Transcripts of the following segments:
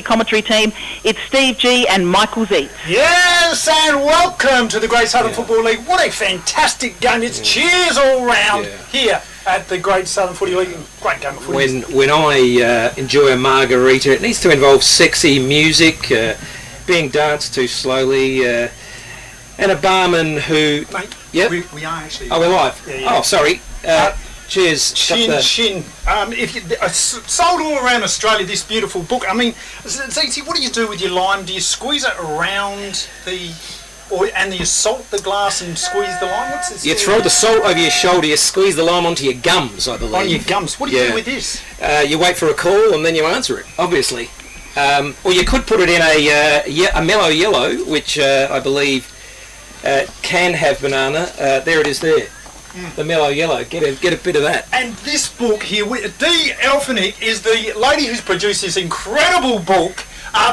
commentary team. It's Steve G and Michael Zeitz. Yes, and welcome to the Great Southern Football League. What a fantastic game. It's cheers all round here at the Great Southern Footy League. Great game of footy. When I enjoy a margarita, it needs to involve sexy music, being danced to slowly, and a barman who... Mate, we are actually... Oh, we're live? Yeah. Oh, sorry. Cheers. Chin. If you, sold all around Australia, this beautiful book. I mean, Ziti, what do you do with your lime? Do you squeeze it around and you salt the glass and squeeze the lime? What's this? You throw the salt over your shoulder, you squeeze the lime onto your gums, I believe. On your gums. What do you do with this? You wait for a call and then you answer it, obviously. Or you could put it in a mellow yellow, which I believe can have banana. There it is there. The mellow yellow, get a bit of that. And this book here, Dee Elphick is the lady who's produced this incredible book,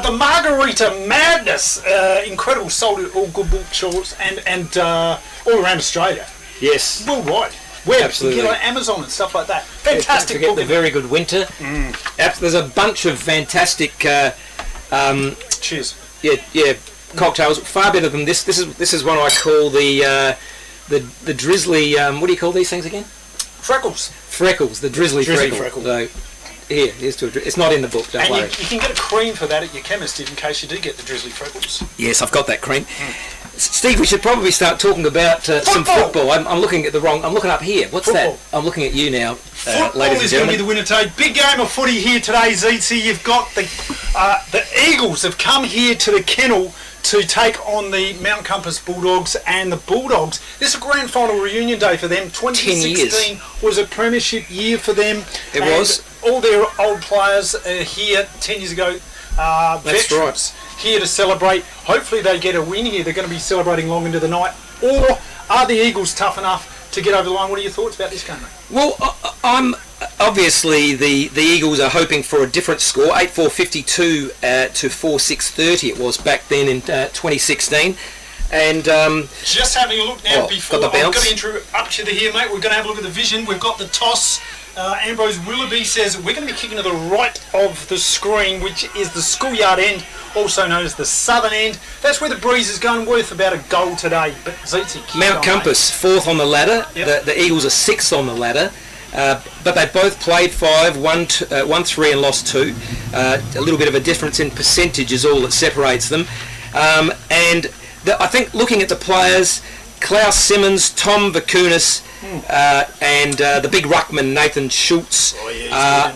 The Margarita Madness. Incredible, sold at all good bookstores and all around Australia. Yes. Worldwide. Where absolutely. You get on Amazon and stuff like that. Fantastic book. The Very Good Winter. There's a bunch of fantastic cheers. Yeah, cocktails. Far better than this. This is one I call the drizzly, what do you call these things again? Freckles, the drizzly freckle. So, here's to a it's not in the book, don't worry. You can get a cream for that at your chemist in case you do get the drizzly freckles. Yes, I've got that cream. Steve, we should probably start talking about some football. I'm looking at I'm looking up here. What's football. That? I'm looking at you now, football ladies and is going gentlemen. to be the winner today. Big game of footy here today, Zeetzy. You've got the Eagles have come here to the kennel to take on the Mount Compass Bulldogs, and the Bulldogs, this is a grand final reunion day for them. 2016 was a premiership year for them. It was. All their old players are here 10 years ago. That's veterans here to celebrate. Hopefully they get a win here. They're going to be celebrating long into the night. Or are the Eagles tough enough to get over the line? What are your thoughts about this game, mate? Well, I'm obviously the Eagles are hoping for a different score, 8-4-52 to 4-6-30 it was back then in 2016. And just having a look now before got the bounce. I'm going to interrupt you here, mate. We're going to have a look at the vision. We've got the toss. Ambrose Willoughby says we're going to be kicking to the right of the screen, which is the schoolyard end, also known as the southern end. That's where the breeze is going, worth about a goal today. But Zeetzy, Mount Compass, 4th on the ladder. Yep. The Eagles are 6th on the ladder. But they both played 5, won 3 and lost 2. A little bit of a difference in percentage is all that separates them. And I think looking at the players, Klaus Simmons, Tom Vakunas, and the big ruckman Nathan Schultz are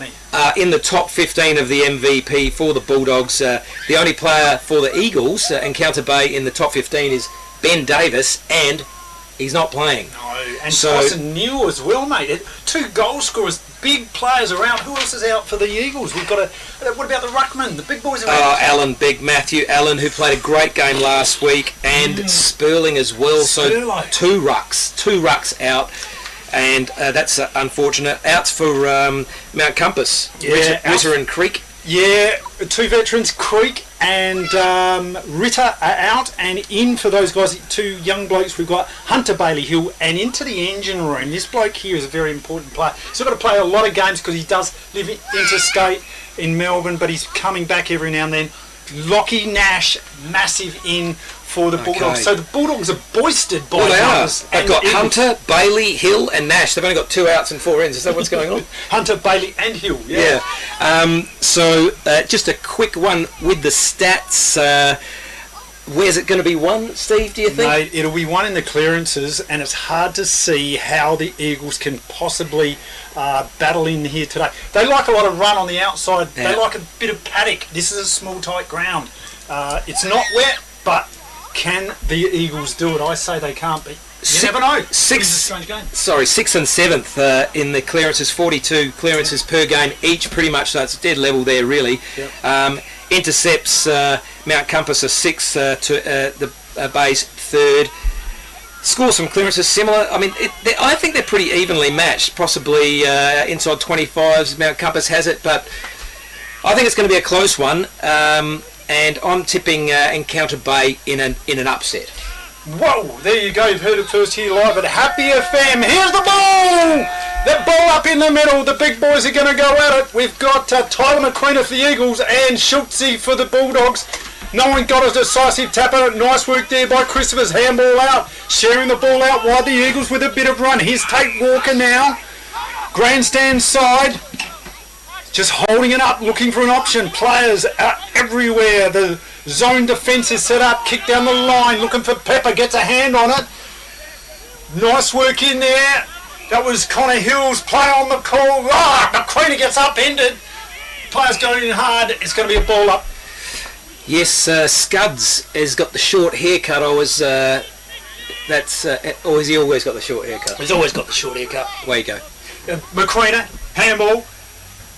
in the top 15 of the MVP for the Bulldogs. The only player for the Eagles, Encounter Bay, in the top 15 is Ben Davis, and he's not playing. No, and Tyson New as well, mate. 2 goal scorers, big players around. Who else is out for the Eagles? We've got what about the ruckman? The big boys around. Matthew Allen, who played a great game last week, and Sperling as well. Spurlo. So 2 rucks out. And that's unfortunate. Outs for Mount Compass. Ritter and Creek. Yeah, 2 veterans, Creek and Ritter are out, and in for those guys, 2 young blokes, we've got Hunter Bailey Hill, and into the engine room. This bloke here is a very important player. He's got to play a lot of games because he does live interstate in Melbourne, but he's coming back every now and then. Lockie Nash, massive in for the Bulldogs. So the Bulldogs are boisted by numbers. They've got Hunter, Bailey, Hill and Nash. They've only got 2 outs and 4 ins. Is that what's going on? Hunter, Bailey and Hill, So just a quick one with the stats. Where's it going to be won, Steve, do you think? Mate, it'll be won in the clearances, and it's hard to see how the Eagles can possibly battle in here today. They like a lot of run on the outside. They like a bit of paddock. This is a small, tight ground. It's not wet, but can the Eagles do it? I say they can't, but you never know. 6th and 7th in the clearances, 42 clearances per game each, pretty much, so it's dead level there, really. Yep. Intercepts, Mount Compass are 6th to the Bay's 3rd. Score some clearances similar. I mean, I think they're pretty evenly matched, possibly inside 25s. Mount Compass has it, but I think it's going to be a close one. And I'm tipping Encounter Bay in an upset. Whoa, there you go. You've heard it first here live at Happy FM. Here's the ball! The ball up in the middle. The big boys are going to go at it. We've got Tyler McQueen for the Eagles and Schultze for the Bulldogs. No one got a decisive tap at it. Nice work there by Christopher's. Handball out. Sharing the ball out wide. The Eagles with a bit of run. Here's Tate Walker now. Grandstand side. Just holding it up, looking for an option. Players are everywhere. The zone defence is set up. Kick down the line. Looking for Pepper. Gets a hand on it. Nice work in there. That was Connor Hills. Play on the call. McQueen gets upended. Players going in hard. It's going to be a ball up. Yes, Scuds has got the short haircut. Or has he always got the short haircut? He's always got the short haircut. Way you go. McQueen, handball.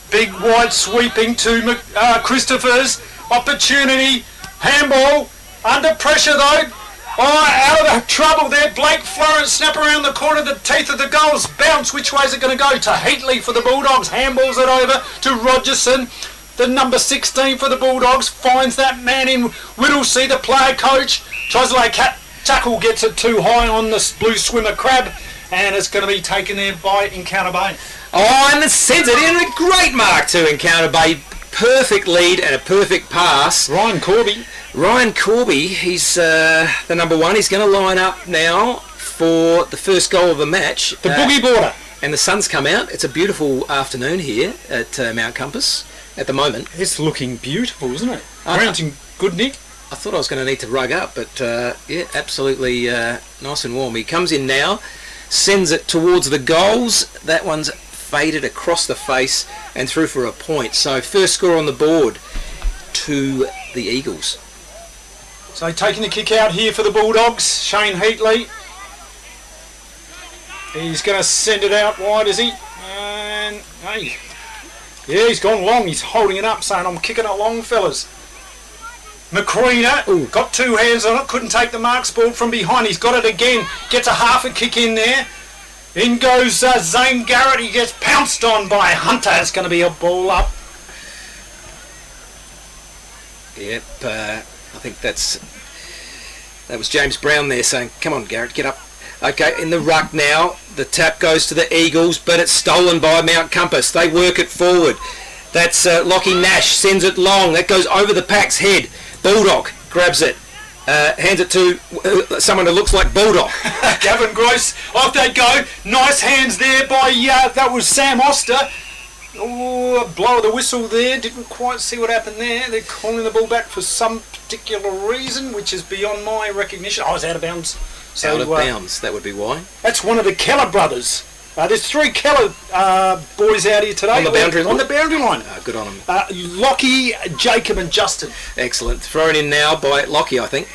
Big wide sweeping to Christopher's. Opportunity. Handball. Under pressure though. Out of the trouble there. Blake Florence snap around the corner, the teeth of the goals. Bounce. Which way is it going to go? To Heatley for the Bulldogs. Handballs it over to Rogerson. The number 16 for the Bulldogs finds that man in Whittlesea, the player coach. Tries to lay tackle, gets it too high on the blue swimmer Crab, and it's going to be taken there by Encounter Bay. And sends it in. A great mark to Encounter Bay. Perfect lead and a perfect pass. Ryan Corby, he's the number 1. He's going to line up now for the first goal of the match. The boogie border. And the sun's come out. It's a beautiful afternoon here at Mount Compass at the moment. It's looking beautiful, isn't it? Ground's in good nick. I thought I was going to need to rug up, but yeah, absolutely nice and warm. He comes in now, sends it towards the goals. That one's faded across the face and through for a point. So first score on the board to the Eagles. So taking the kick out here for the Bulldogs, Shane Heatley. He's going to send it out wide, is he? And hey, yeah, he's gone long. He's holding it up, saying, "I'm kicking it long, fellas." McQueen got 2 hands on it, couldn't take the marks ball from behind. He's got it again, gets a half a kick in there. In goes Zane Garrett. He gets pounced on by Hunter. It's going to be a ball up. Yep, I think that was James Brown there saying, "Come on, Garrett, get up." Okay, in the ruck now. The tap goes to the Eagles, but it's stolen by Mount Compass. They work it forward. That's Lockie Nash sends it long. That goes over the pack's head. Bulldog grabs it. Hands it to someone who looks like Bulldog. Gavin Gross, off they go. Nice hands there by, that was Sam Oster. Oh, blow of the whistle there. Didn't quite see what happened there. They're calling the ball back for some particular reason, which is beyond my recognition. I was out of bounds. So, out of bounds, that would be why. That's one of the Keller brothers. There's 3 Keller boys out here today. On the boundary line? On the boundary line. Good on them. Lockie, Jacob and Justin. Excellent. Thrown in now by Lockie, I think.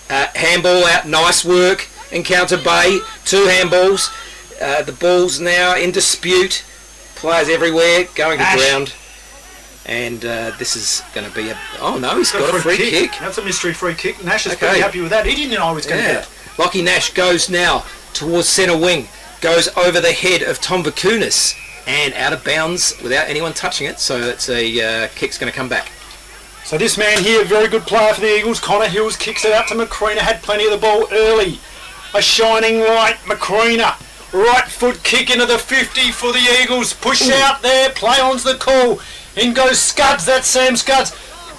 Handball out, nice work. Encounter Bay, 2 handballs. The ball's now in dispute. Players everywhere, going to ground. And this is going to be a... Oh no, he's got a free kick. That's a mystery free kick. Nash is pretty happy with that. He didn't know I was going to get it. Lockie Nash goes now towards centre wing. Goes over the head of Tom Vakunis and out of bounds without anyone touching it. So it's a kick's going to come back. So this man here, very good player for the Eagles. Connor Hills kicks it out to McQueen. Had plenty of the ball early. A shining light, McQueen. Right foot kick into the 50 for the Eagles. Push out there. Play on's the call. In goes Scuds. That's Sam Scuds.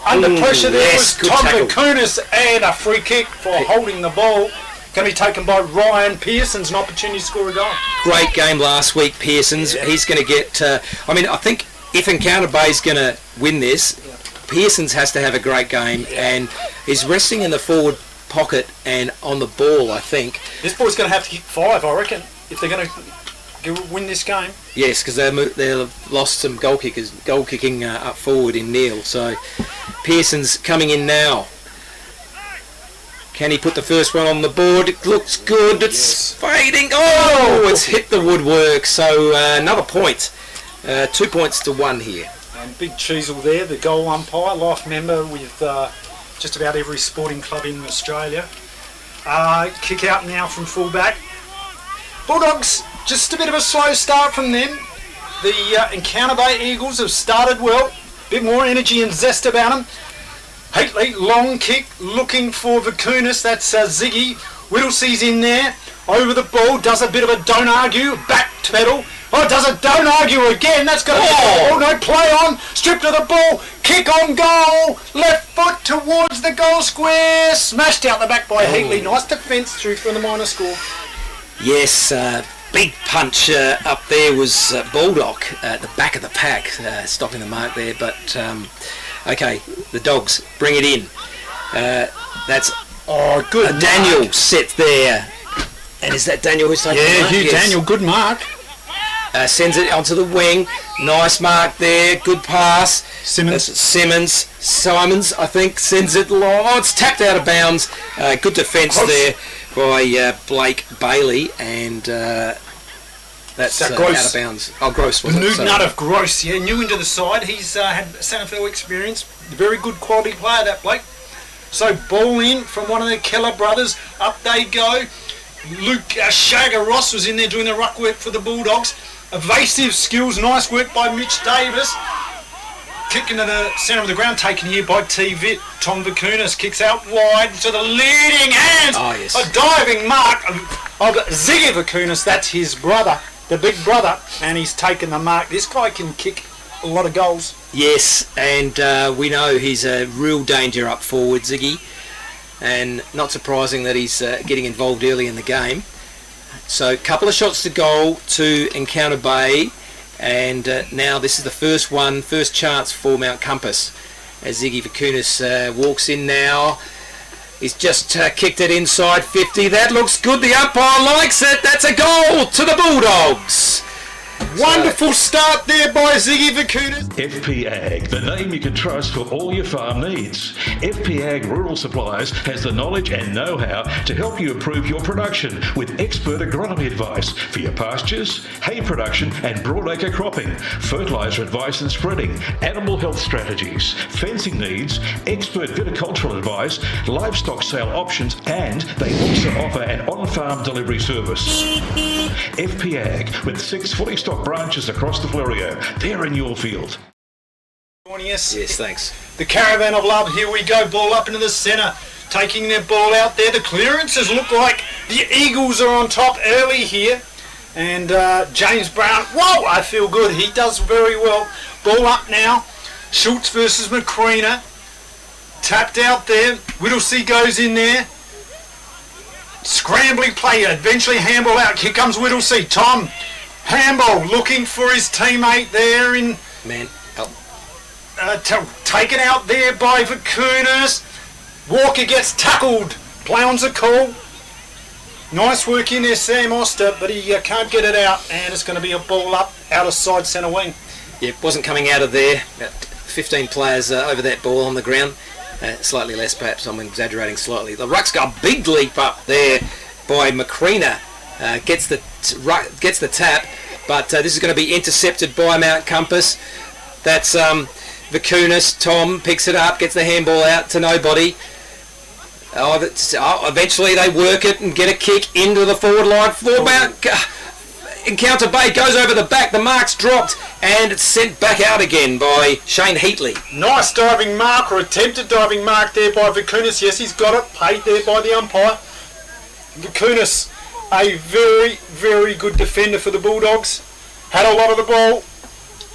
Under pressure there was Tom Vakunis, and a free kick for holding the ball. Going to be taken by Ryan Pearson's, an opportunity to score a goal. Great game last week, Pearson's. Yeah. He's going to get... I think if Encounter Bay's going to win this, Pearson's has to have a great game, and he's resting in the forward pocket and on the ball, I think. This boy's going to have to kick 5, I reckon, if they're going to win this game. Yes, because they've lost some goal kicking up forward in Neil. So Pearson's coming in now. Can he put the first one on the board? It looks good. It's fading. Oh, it's hit the woodwork. So another point. 2 points to 1 here. And Big Cheezel there, the goal umpire, life member with just about every sporting club in Australia. Kick out now from fullback. Bulldogs, just a bit of a slow start from them. The Encounter Bay Eagles have started well. A bit more energy and zest about them. Heatley, long kick, looking for Vakunis. That's Ziggy. Whittlesea's in there. Over the ball, does a bit of a don't argue. Back to pedal. Oh, does it? Don't argue again. That's got to be. Oh, no, play on. Strip to the ball. Kick on goal. Left foot towards the goal square. Smashed out the back by Heatley. Nice defence through from the minor score. Yes, big punch up there was Baldock at the back of the pack, stopping the mark there. But, okay, the Dogs bring it in. That's Good Daniel mark. set there. And is that Daniel who's taking the Yeah, mark? Hugh Yes. Daniel, good mark. Sends it onto the wing. Nice mark there. Good pass. Simmons. Simons, I think, sends it long. Oh, it's tapped out of bounds. Good defence Gross. there by Blake Bailey, and that's Is that out Gross? of bounds. Oh, Gross was The it? nude Sorry. nut of Gross, yeah, new into the side. He's had SANFL experience. Very good quality player, that Blake. So ball in from one of the Keller brothers. Up they go. Luke Shagger Ross was in there doing the ruck work for the Bulldogs. Evasive skills, nice work by Mitch Davis. Kick into the centre of the ground, taken here by T-Vit. Tom Vakunas kicks out wide to the leading hands. Oh, yes. A diving mark of Ziggy Vakunas. That's his brother, the big brother, and he's taken the mark. This guy can kick a lot of goals. Yes, and we know he's a real danger up forward, Ziggy. And not surprising that he's getting involved early in the game. So a couple of shots to goal to Encounter Bay, and now this is the first chance for Mount Compass as Ziggy Vakunas walks in now. He's just kicked it inside 50. That looks good. The umpire likes it. That's a goal to the Bulldogs. Wonderful start there by Ziggy Vakunas. FP Ag, the name you can trust for all your farm needs. FP Ag Rural Supplies has the knowledge and know-how to help you improve your production with expert agronomy advice for your pastures, hay production and broadacre cropping, fertiliser advice and spreading, animal health strategies, fencing needs, expert viticultural advice, livestock sale options, and they also offer an on-farm delivery service. FP Ag, with 6 fully stocked branches across the Florio. They're in your field. Joining us. Yes, thanks. The Caravan of Love, here we go, ball up into the centre, taking their ball out there. The clearances look like the Eagles are on top early here. And James Brown, whoa, I feel good. He does very well. Ball up now. Schultz versus Macrina. Tapped out there. Whittlesey goes in there. Scrambling play, eventually handball out. Here comes Whittlesey. Tom Handball looking for his teammate there in... Man, help. Taken out there by Vakunas. Walker gets tackled. Play on's a call. Nice work in there, Sam Oster, but he can't get it out, and it's going to be a ball up out of side centre wing. Yeah, it wasn't coming out of there. About 15 players over that ball on the ground. Slightly less, perhaps. I'm exaggerating slightly. The ruck's got a big leap up there by Macrina. Gets the tap, but this is going to be intercepted by Mount Compass. That's Vakunas. Tom picks it up, gets the handball out to nobody. Eventually they work it and get a kick into the forward line for Mount Encounter Bay. Goes over the back, the mark's dropped, and it's sent back out again by Shane Heatley. Nice diving mark, or attempted diving mark there by Vakunas. Yes, he's got it, paid there by the umpire. Vakunas, a very, very good defender for the Bulldogs. Had a lot of the ball,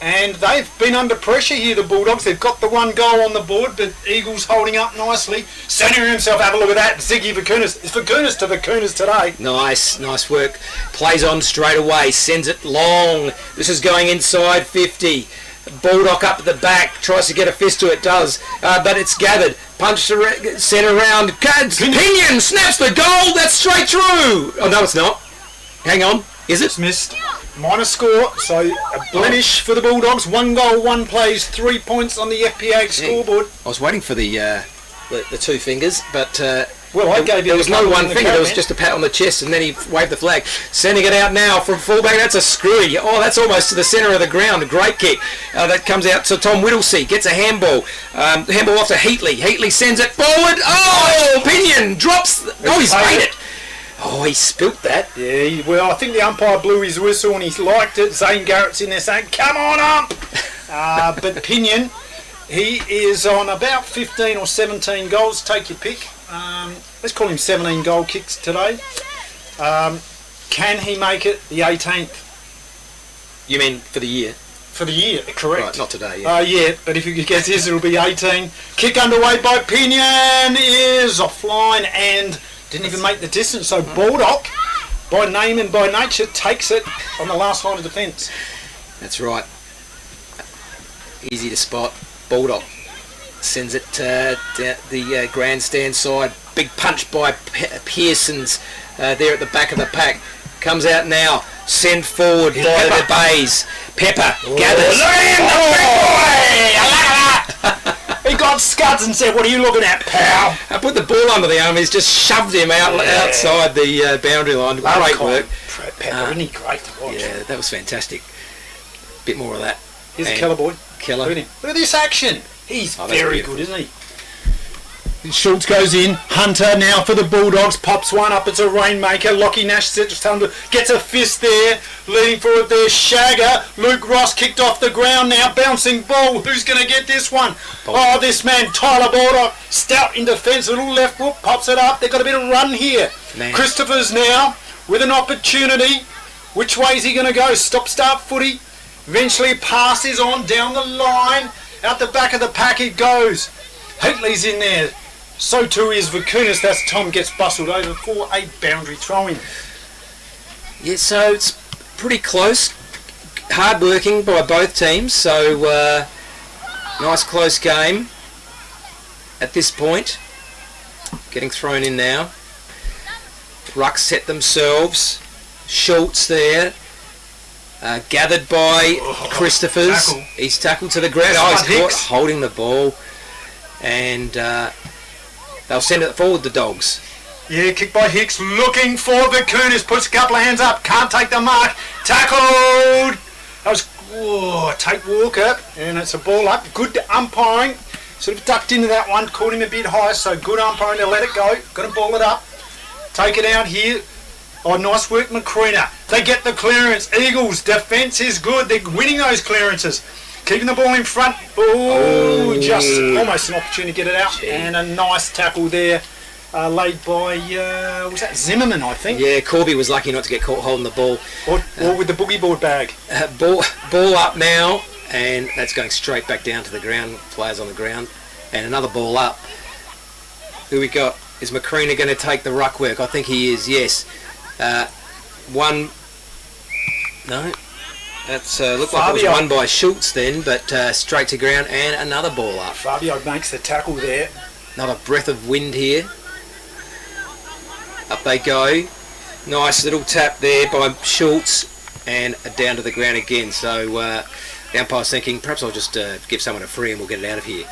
and they've been under pressure here, the Bulldogs. They've got the one goal on the board, but Eagles holding up nicely. Centering himself, have a look at that. Ziggy Vakunas. It's Vakunas to Vakunas today. Nice work. Plays on straight away, sends it long. This is going inside 50. Baldock up at the back, tries to get a fist to it, does, but it's gathered. Punched sent around. Pinion snaps the goal. That's straight through. Oh no, it's not. Hang on. Is it? It's missed. Minor score, so a blemish for the Bulldogs. 1 goal, 1 plays, 3 points on the FPA scoreboard. I was waiting for the two fingers, but Well, I gave you there was the no couple one in the finger. There was comment. just a pat on the chest, and then he waved the flag. Sending it out now from fullback. That's a screwy. Oh, that's almost to the centre of the ground. A great kick. That comes out to Tom Whittlesey. Gets a handball. Handball off to Heatley. Heatley sends it forward. Oh, Pinion drops. Oh, he's made it. Oh, he spilt that. Yeah, well, I think the umpire blew his whistle and he liked it. Zane Garrett's in there saying, come on up! But Pinion, he is on about 15 or 17 goals. Take your pick. Let's call him 17 goal kicks today. Can he make it the 18th? You mean for the year? For the year, correct. Right, not today, yeah. Yeah, but if you could guess this, it'll be 18. Kick underway by Pinion is offline and didn't even make the distance. So Baldock, by name and by nature, takes it on the last line of defence. That's right. Easy to spot. Baldock sends it down the grandstand side. Big punch by Pearson's there at the back of the pack. Comes out now. Sent forward by the Bays. Pepper gathers. He got scuds and said, "What are you looking at, pal?" I put the ball under the arm. He's just shoved him outside the boundary line. Great work. Pepper, isn't he great to watch? Yeah, that was fantastic. Bit more of that. Here's a Keller boy. Keller. Look at him. Look at this action. He's very beautiful. good, isn't he? Schultz goes in. Hunter now for the Bulldogs. Pops one up. It's a rainmaker. Lockie Nash gets a fist there. Leading forward there. Shagger. Luke Ross kicked off the ground now. Bouncing ball. Who's going to get this one? Oh, this man, Tyler Baldock. Stout in defence. A little left foot. Pops it up. They've got a bit of run here. Man. Christopher's now with an opportunity. Which way is he going to go? Stop-start footy. Eventually passes on down the line. Out the back of the pack it goes. Heatley's in there. So too is Vakunas. That's Tom gets bustled over for a boundary throw-in. Yeah, so it's pretty close. Hard working by both teams. So nice close game at this point. Getting thrown in now. Rucks set themselves. Schultz there. Gathered by Christophers. Tackle. He's tackled to the ground. That's He's caught Hicks. holding the ball. And they'll send it forward, the Dogs. Yeah, kick by Hicks. Looking for Vakunas. Puts a couple of hands up. Can't take the mark. Tackled. That was take Walker. And it's a ball up. Good umpiring. Sort of ducked into that one. Caught him a bit high. So good umpiring to let it go. Got to ball it up. Take it out here. Oh, nice work, McCreena. They get the clearance. Eagles, defence is good. They're winning those clearances. Keeping the ball in front. Oh, just almost an opportunity to get it out. And a nice tackle there laid by, was that Zimmerman, I think? Yeah, Corby was lucky not to get caught holding the ball. Or with the boogie board bag. Ball up now, and that's going straight back down to the ground. Players on the ground. And another ball up. Who we got? Is McCreena going to take the ruck work? I think he is, yes. One... No. That's looked like it was won by Schultz then, but straight to ground and another ball up. Fabio makes the tackle there. Another breath of wind here. Up they go. Nice little tap there by Schultz and down to the ground again. So the umpire's thinking, perhaps I'll just give someone a free and we'll get it out of here.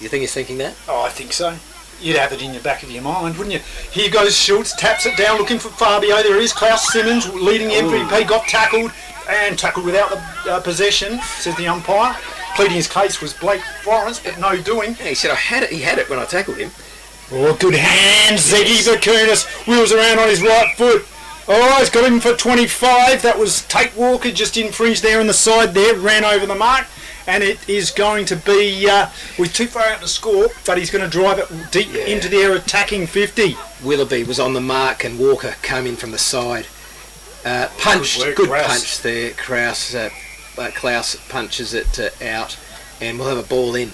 You think he's thinking that? Oh, I think so. You'd have it in the back of your mind, wouldn't you? Here goes Schultz, taps it down, looking for Fabio. There is Klaus Simmons, leading MVP, got tackled. And tackled without the possession, says the umpire. Pleading his case was Blake Florence, but no doing. Yeah, he said he had it when I tackled him. Oh, good hands, Ziggy Vakunas. Wheels around on his right foot. Oh, he's got him for 25. That was Tate Walker, just infringed there on the side there, ran over the mark. And it is going to be, we're too far out to score, but he's going to drive it deep into the air, attacking 50. Willoughby was on the mark and Walker came in from the side. Good punch there, Klaus. Klaus punches it out and we'll have a ball in.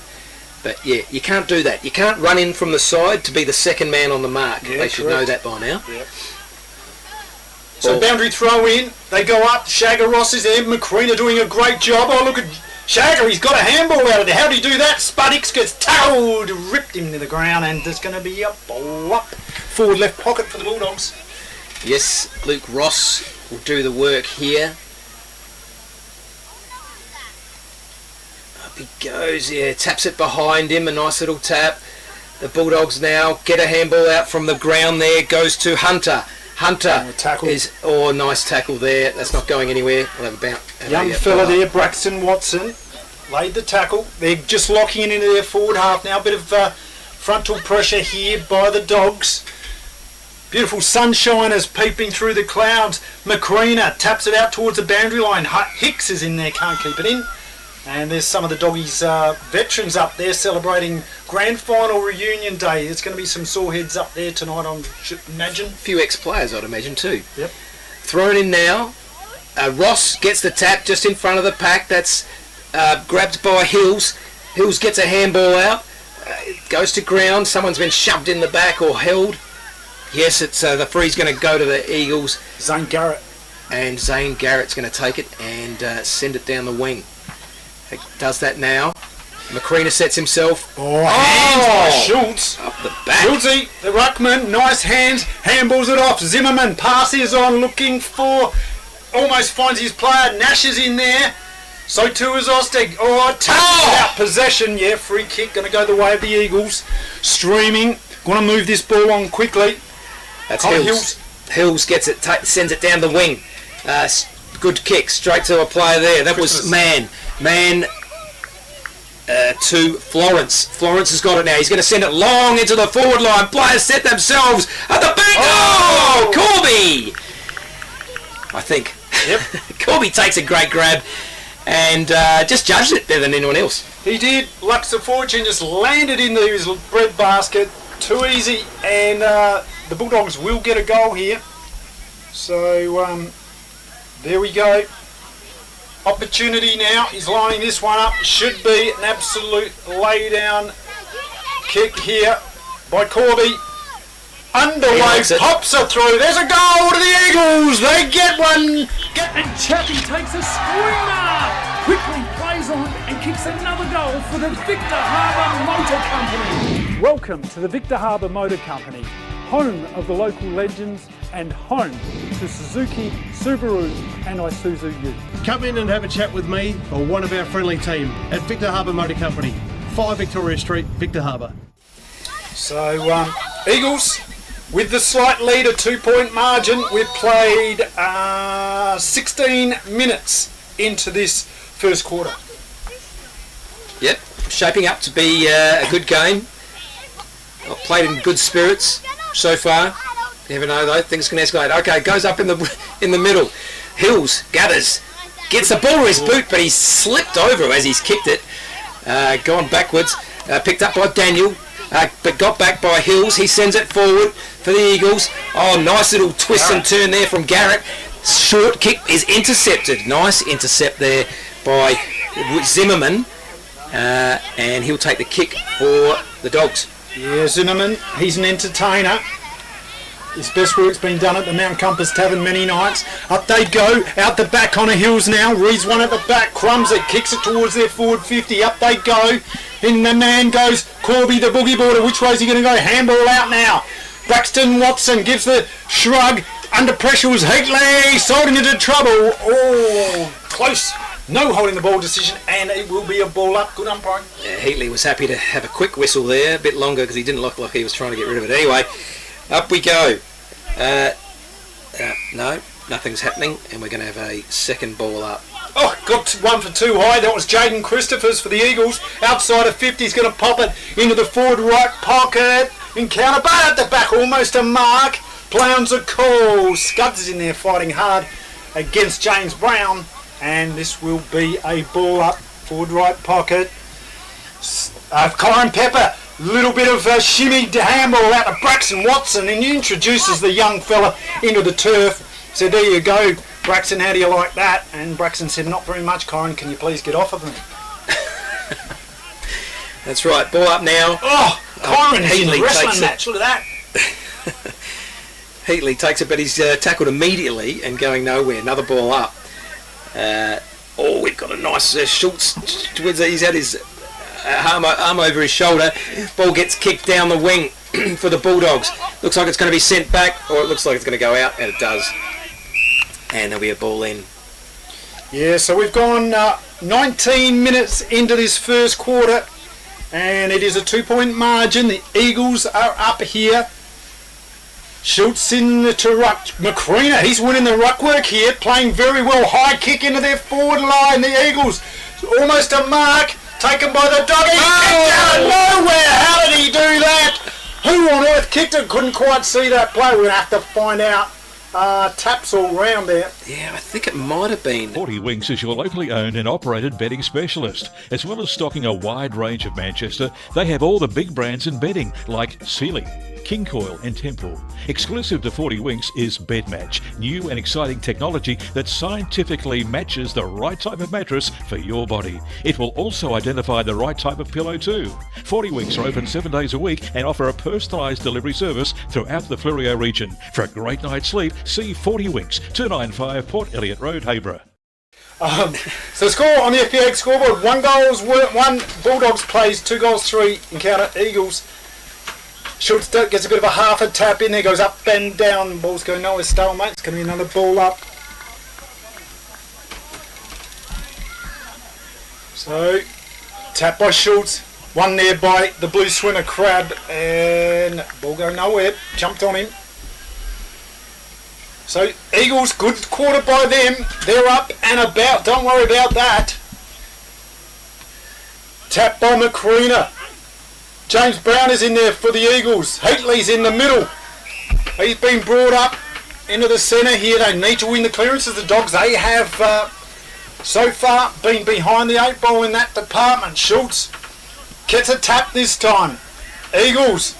But yeah, you can't do that. You can't run in from the side to be the second man on the mark. Yeah, they should know that by now. Yep. So boundary throw in, they go up, Shagger Ross is there, McCreena doing a great job. Oh, look at Shagger, he's got a handball out of there. How did he do that? Spuddix gets tackled, ripped him to the ground, and there's going to be a ball up. Forward left pocket for the Bulldogs. Yes, Luke Ross will do the work here. Up he goes, taps it behind him, a nice little tap. The Bulldogs now get a handball out from the ground there, goes to Hunter. Hunter is, nice tackle there. That's not going anywhere. We'll have a bounce. Young fella there, Braxton Watson, laid the tackle. They're just locking it into their forward half now. A bit of frontal pressure here by the Dogs. Beautiful sunshiners peeping through the clouds. McCreena taps it out towards the boundary line. Hicks is in there, can't keep it in. And there's some of the Doggies veterans up there celebrating grand final reunion day. There's going to be some sore heads up there tonight, I should imagine. A few ex-players, I'd imagine, too. Yep. Thrown in now. Ross gets the tap just in front of the pack. That's grabbed by Hills. Hills gets a handball out. It goes to ground. Someone's been shoved in the back or held. Yes, it's the free's going to go to the Eagles. Zane Garrett. And Zane Garrett's going to take it and send it down the wing. He does that now. Macrina sets himself. Hands by Schultz. Up the back. Schultzy, the ruckman, nice hands, handballs it off. Zimmerman passes on, looking for, almost finds his player. Nash is in there. So too is Ostig. Out possession. Yeah, free kick. Going to go the way of the Eagles. Streaming. Going to move this ball on quickly. That's Hills. Hills gets it, sends it down the wing. Good kick straight to a player there. That was Man to Florence. Florence has got it now. He's going to send it long into the forward line. Players set themselves at the back. Corby! I think. Yep. Corby takes a great grab and just judged it better than anyone else. He did. Lux of Fortune just landed into his bread basket. Too easy. And the Bulldogs will get a goal here. So there we go. Opportunity now. He's lining this one up. Should be an absolute lay down kick here by Corby. Underway, pops her through. There's a goal to the Eagles. They get one. And Chappie takes a screamer. Quickly plays on and kicks another goal for the Victor Harbour Motor Company. Welcome to the Victor Harbour Motor Company, home of the local legends and home to Suzuki, Subaru and Isuzu Ute. Come in and have a chat with me or one of our friendly team at Victor Harbour Motor Company, 5 Victoria Street, Victor Harbour. So Eagles with the slight lead, a 2-point margin. We've played 16 minutes into this first quarter. Yep, shaping up to be a good game. I've played in good spirits so far. You never know though, things can escalate. Okay, goes up in the middle. Hills gathers, gets the ball to his boot, but he's slipped over as he's kicked it. Gone backwards, picked up by Daniel, but got back by Hills. He sends it forward for the Eagles. Oh, nice little twist and turn there from Garrett. Short kick is intercepted. Nice intercept there by Zimmerman, and he'll take the kick for the Dogs. Yeah, Zimmerman, he's an entertainer. His best work's been done at the Mount Compass Tavern many nights. Up they go, out the back on a Hills now. Reads one at the back, crumbs it, kicks it towards their forward 50. Up they go. In the man goes Corby, the boogie boarder. Which way is he going to go? Handball out now. Braxton Watson gives the shrug. Under pressure was Heatley. Sold him into trouble. Oh, close. No holding the ball decision, and it will be a ball up. Good umpiring. Yeah, Heatley was happy to have a quick whistle there, a bit longer because he didn't look like he was trying to get rid of it. Anyway, up we go. No, nothing's happening, and we're going to have a second ball up. Oh, got one for too high. That was Jaden Christophers for the Eagles. Outside of 50, he's going to pop it into the forward right pocket. Encounter, but at the back, almost a mark. Play on's a call. Scuds is in there fighting hard against James Brown. And this will be a ball up, forward right pocket. Kyron Pepper, little bit of a shimmy handball out to Braxton Watson, and he introduces the young fella into the turf. Said, there you go, Braxton, how do you like that? And Braxton said, not very much, Kyron, can you please get off of me? That's right, ball up now. Oh, Kyron's in the wrestling match, look at that. Heatley takes it, but he's tackled immediately and going nowhere. Another ball up. We've got a nice Schultz. He's had his arm over his shoulder. Ball gets kicked down the wing for the Bulldogs. Looks like it's going to be sent back, or it looks like it's going to go out, and it does. And there'll be a ball in. Yeah, so we've gone 19 minutes into this first quarter, and it is a 2-point margin. The Eagles are up here. Schultz in to ruck. Macrina, he's winning the ruck work here, playing very well. High kick into their forward line. The Eagles, almost a mark, taken by the doggy. Kicked out of nowhere. How did he do that? Who on earth kicked it? Couldn't quite see that play. We're going to have to find out. Taps all round there. Yeah, I think it might have been. 40 Winks is your locally owned and operated betting specialist. As well as stocking a wide range of Manchester, they have all the big brands in betting like Sealy, King Coil and Temple. Exclusive to 40 Winks is Bed Match, new and exciting technology that scientifically matches the right type of mattress for your body. It will also identify the right type of pillow too. 40 Winks are open 7 days a week and offer a personalised delivery service throughout the Fleurieu region. For a great night's sleep, see 40 Winks, 295 Port Elliot Road, Hayborough. So the score on the FPA scoreboard: 1 goals, 1 Bulldogs plays, 2 goals, 3 encounter Eagles. Schultz gets a bit of a half a tap in there, goes up and down, ball's going nowhere, stalemate. It's going to be another ball up. So, tap by Schultz, 1 there by the blue swimmer Crab, and ball going nowhere, jumped on him. So Eagles, good quarter by them. They're up and about. Don't worry about that. Tap by McCreena. James Brown is in there for the Eagles. Heatley's in the middle. He's been brought up into the centre here. They need to win the clearances. The Dogs, they have so far been behind the 8 ball in that department. Schultz gets a tap this time. Eagles.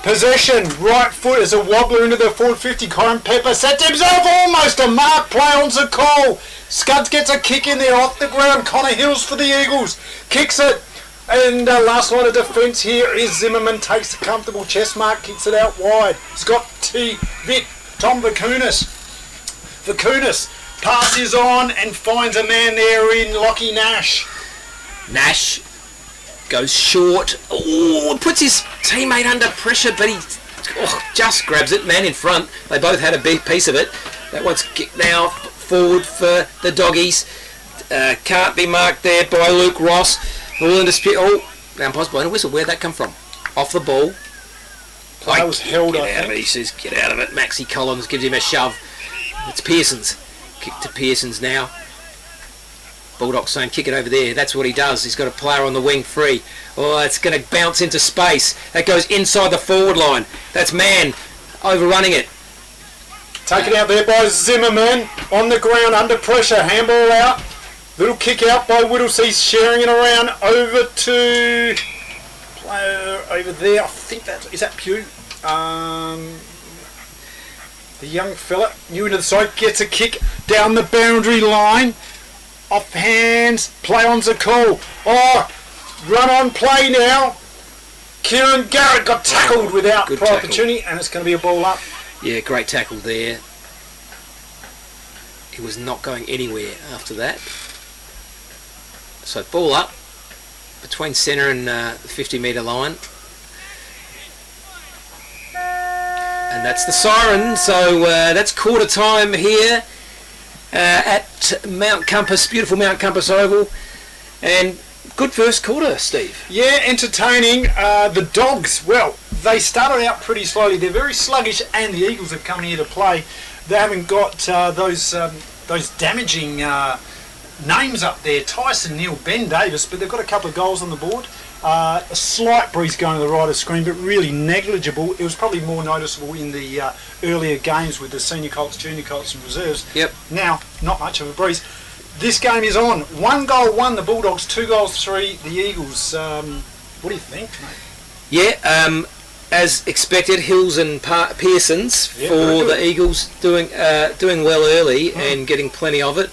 Possession, right foot is a wobbler into the forward 50. Corin Pepper sets himself almost a mark play on the call. Scuds gets a kick in there off the ground. Connor Hills for the Eagles. Kicks it. And last line of defence here is Zimmerman. Takes the comfortable chest mark. Kicks it out wide. Scott T. Vic. Tom Vakunas. Vakunas passes on and finds a man there in Lockie Nash. Nash goes short. Oh, puts his teammate under pressure, but he just grabs it. Man in front. They both had a big piece of it. That one's kicked now forward for the Doggies. Can't be marked there by Luke Ross. All in dispute. Oh, umpires blowing a whistle. Where'd that come from? Off the ball. Play was held, get I out of it. He says, get out of it. Maxie Collins gives him a shove. It's Pearson's. Kick to Pearson's now. Bulldogs saying kick it over there. That's what he does. He's got a player on the wing free. Oh, it's going to bounce into space. That goes inside the forward line. That's Mann overrunning it. Taken out there by Zimmerman. On the ground under pressure. Handball out. Little kick out by Whittlesey. Sharing it around over to player over there. I think is that Pugh. The young fella new into the side gets a kick down the boundary line. Off hands, play on's a call. Oh, run on play now. Kieran Garrett got tackled without Good prior tackle. opportunity, and it's going to be a ball up. Yeah, great tackle there. He was not going anywhere after that. So ball up between centre and the 50 metre line. And that's the siren, so that's quarter time here at Mount Compass, beautiful Mount Compass Oval. And good first quarter, Steve. Yeah, entertaining. The Dogs, well, they started out pretty slowly. They're very sluggish, and the Eagles have come here to play. They haven't got those damaging names up there. Tyson Neal, Ben Davis, but they've got a couple of goals on the board. A slight breeze going to the right of screen, but really negligible. It was probably more noticeable in the earlier games with the senior Colts, junior Colts and reserves. Yep. Now, not much of a breeze. This game is on. 1 goal, 1 the Bulldogs, 2 goals, 3 the Eagles. What do you think, mate? Yeah, as expected, Hills and Pearsons Yeah, for very the good. Eagles doing well early and getting plenty of it.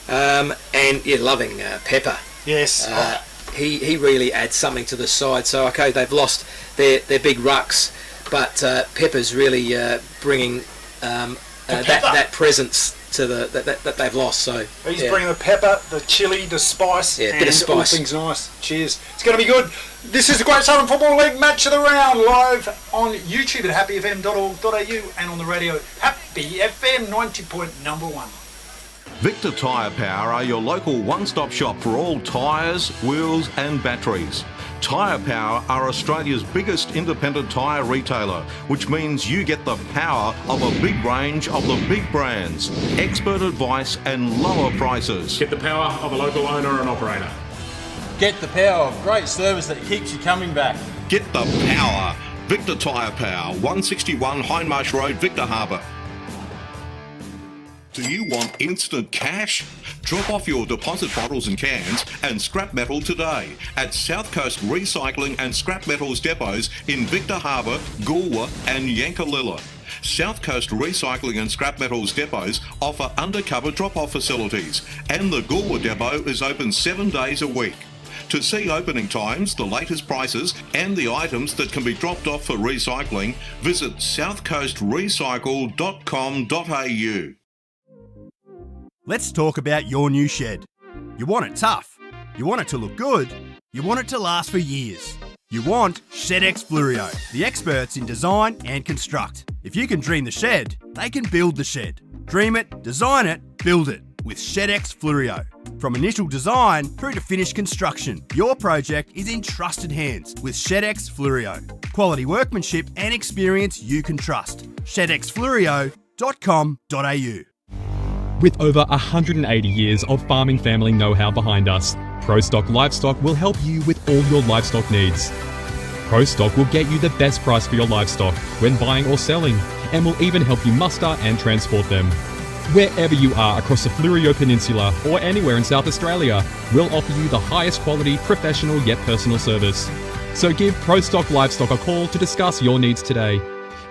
And yeah, loving Pepper. Yes. He really adds something to the side. So okay, they've lost their big rucks, but Pepper's really bringing that presence to that they've lost. So He's yeah. bringing the pepper, the chili, the spice, Yeah, a and bit of spice. all things nice. Cheers. It's going to be good. This is the Great Southern Football League Match of the Round, live on YouTube at happyfm.org.au and on the radio, Happy FM 90.1. Victor Tyre Power are your local one-stop shop for all tyres, wheels and batteries. Tyre Power are Australia's biggest independent tyre retailer, which means you get the power of a big range of the big brands, expert advice and lower prices. Get the power of a local owner and operator. Get the power of great service that keeps you coming back. Get the power. Victor Tyre Power, 161 Hindmarsh Road, Victor Harbour. Do you want instant cash? Drop off your deposit bottles and cans and scrap metal today at South Coast Recycling and Scrap Metals depots in Victor Harbor, Goolwa and Yankalilla. South Coast Recycling and Scrap Metals depots offer undercover drop-off facilities, and the Goolwa depot is open 7 days a week. To see opening times, the latest prices and the items that can be dropped off for recycling, visit southcoastrecycle.com.au. Let's talk about your new shed. You want it tough. You want it to look good. You want it to last for years. You want ShedX Fluorio, the experts in design and construct. If you can dream the shed, they can build the shed. Dream it, design it, build it with ShedX Fluorio. From initial design through to finished construction, your project is in trusted hands with ShedX Fluorio. Quality workmanship and experience you can trust. ShedXFluorio.com.au. With over 180 years of farming family know-how behind us, ProStock Livestock will help you with all your livestock needs. ProStock will get you the best price for your livestock when buying or selling, and will even help you muster and transport them. Wherever you are across the Fleurieu Peninsula or anywhere in South Australia, we'll offer you the highest quality, professional yet personal service. So give ProStock Livestock a call to discuss your needs today.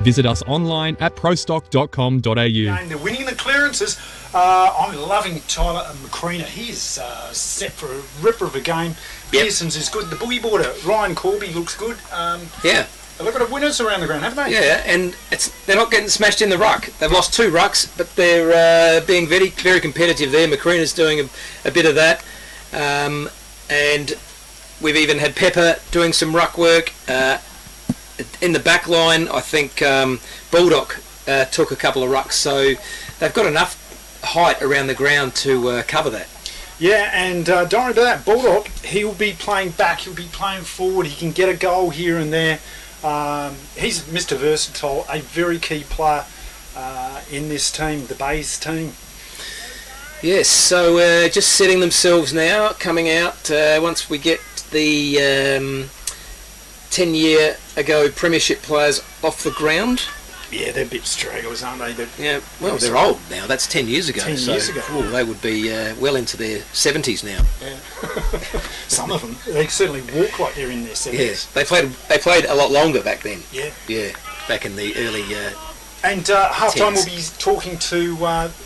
Visit us online at prostock.com.au. And they're winning the clearances. I'm loving Tyler McCreena. He's set for a ripper of a game. Pearson's is good. The boogie boarder, Ryan Corby, looks good. Yeah. A lot of winners around the ground, haven't they? Yeah, and they're not getting smashed in the ruck. They've lost 2 rucks, but they're being very, very competitive there. McCreena's doing a bit of that. And we've even had Pepper doing some ruck work. In the back line, I think Bulldog took a couple of rucks, so they've got enough height around the ground to cover that. Yeah, and don't worry about that. Bulldog, he'll be playing back, he'll be playing forward, he can get a goal here and there. He's Mr. Versatile, a very key player in this team, the Bays team. Yes, so just setting themselves now, coming out once we get the 10-year-ago premiership players off the ground. Yeah, they're a bit stragglers, aren't they? Yeah, well, they're old now. That's 10 years ago. 10 years ago. Oh, they would be well into their 70s now. Yeah. Some of them, they certainly walk like they're in their 70s. Yes, they played a lot longer back then. Yeah. Yeah, back in the early And half-time tens. we'll be talking to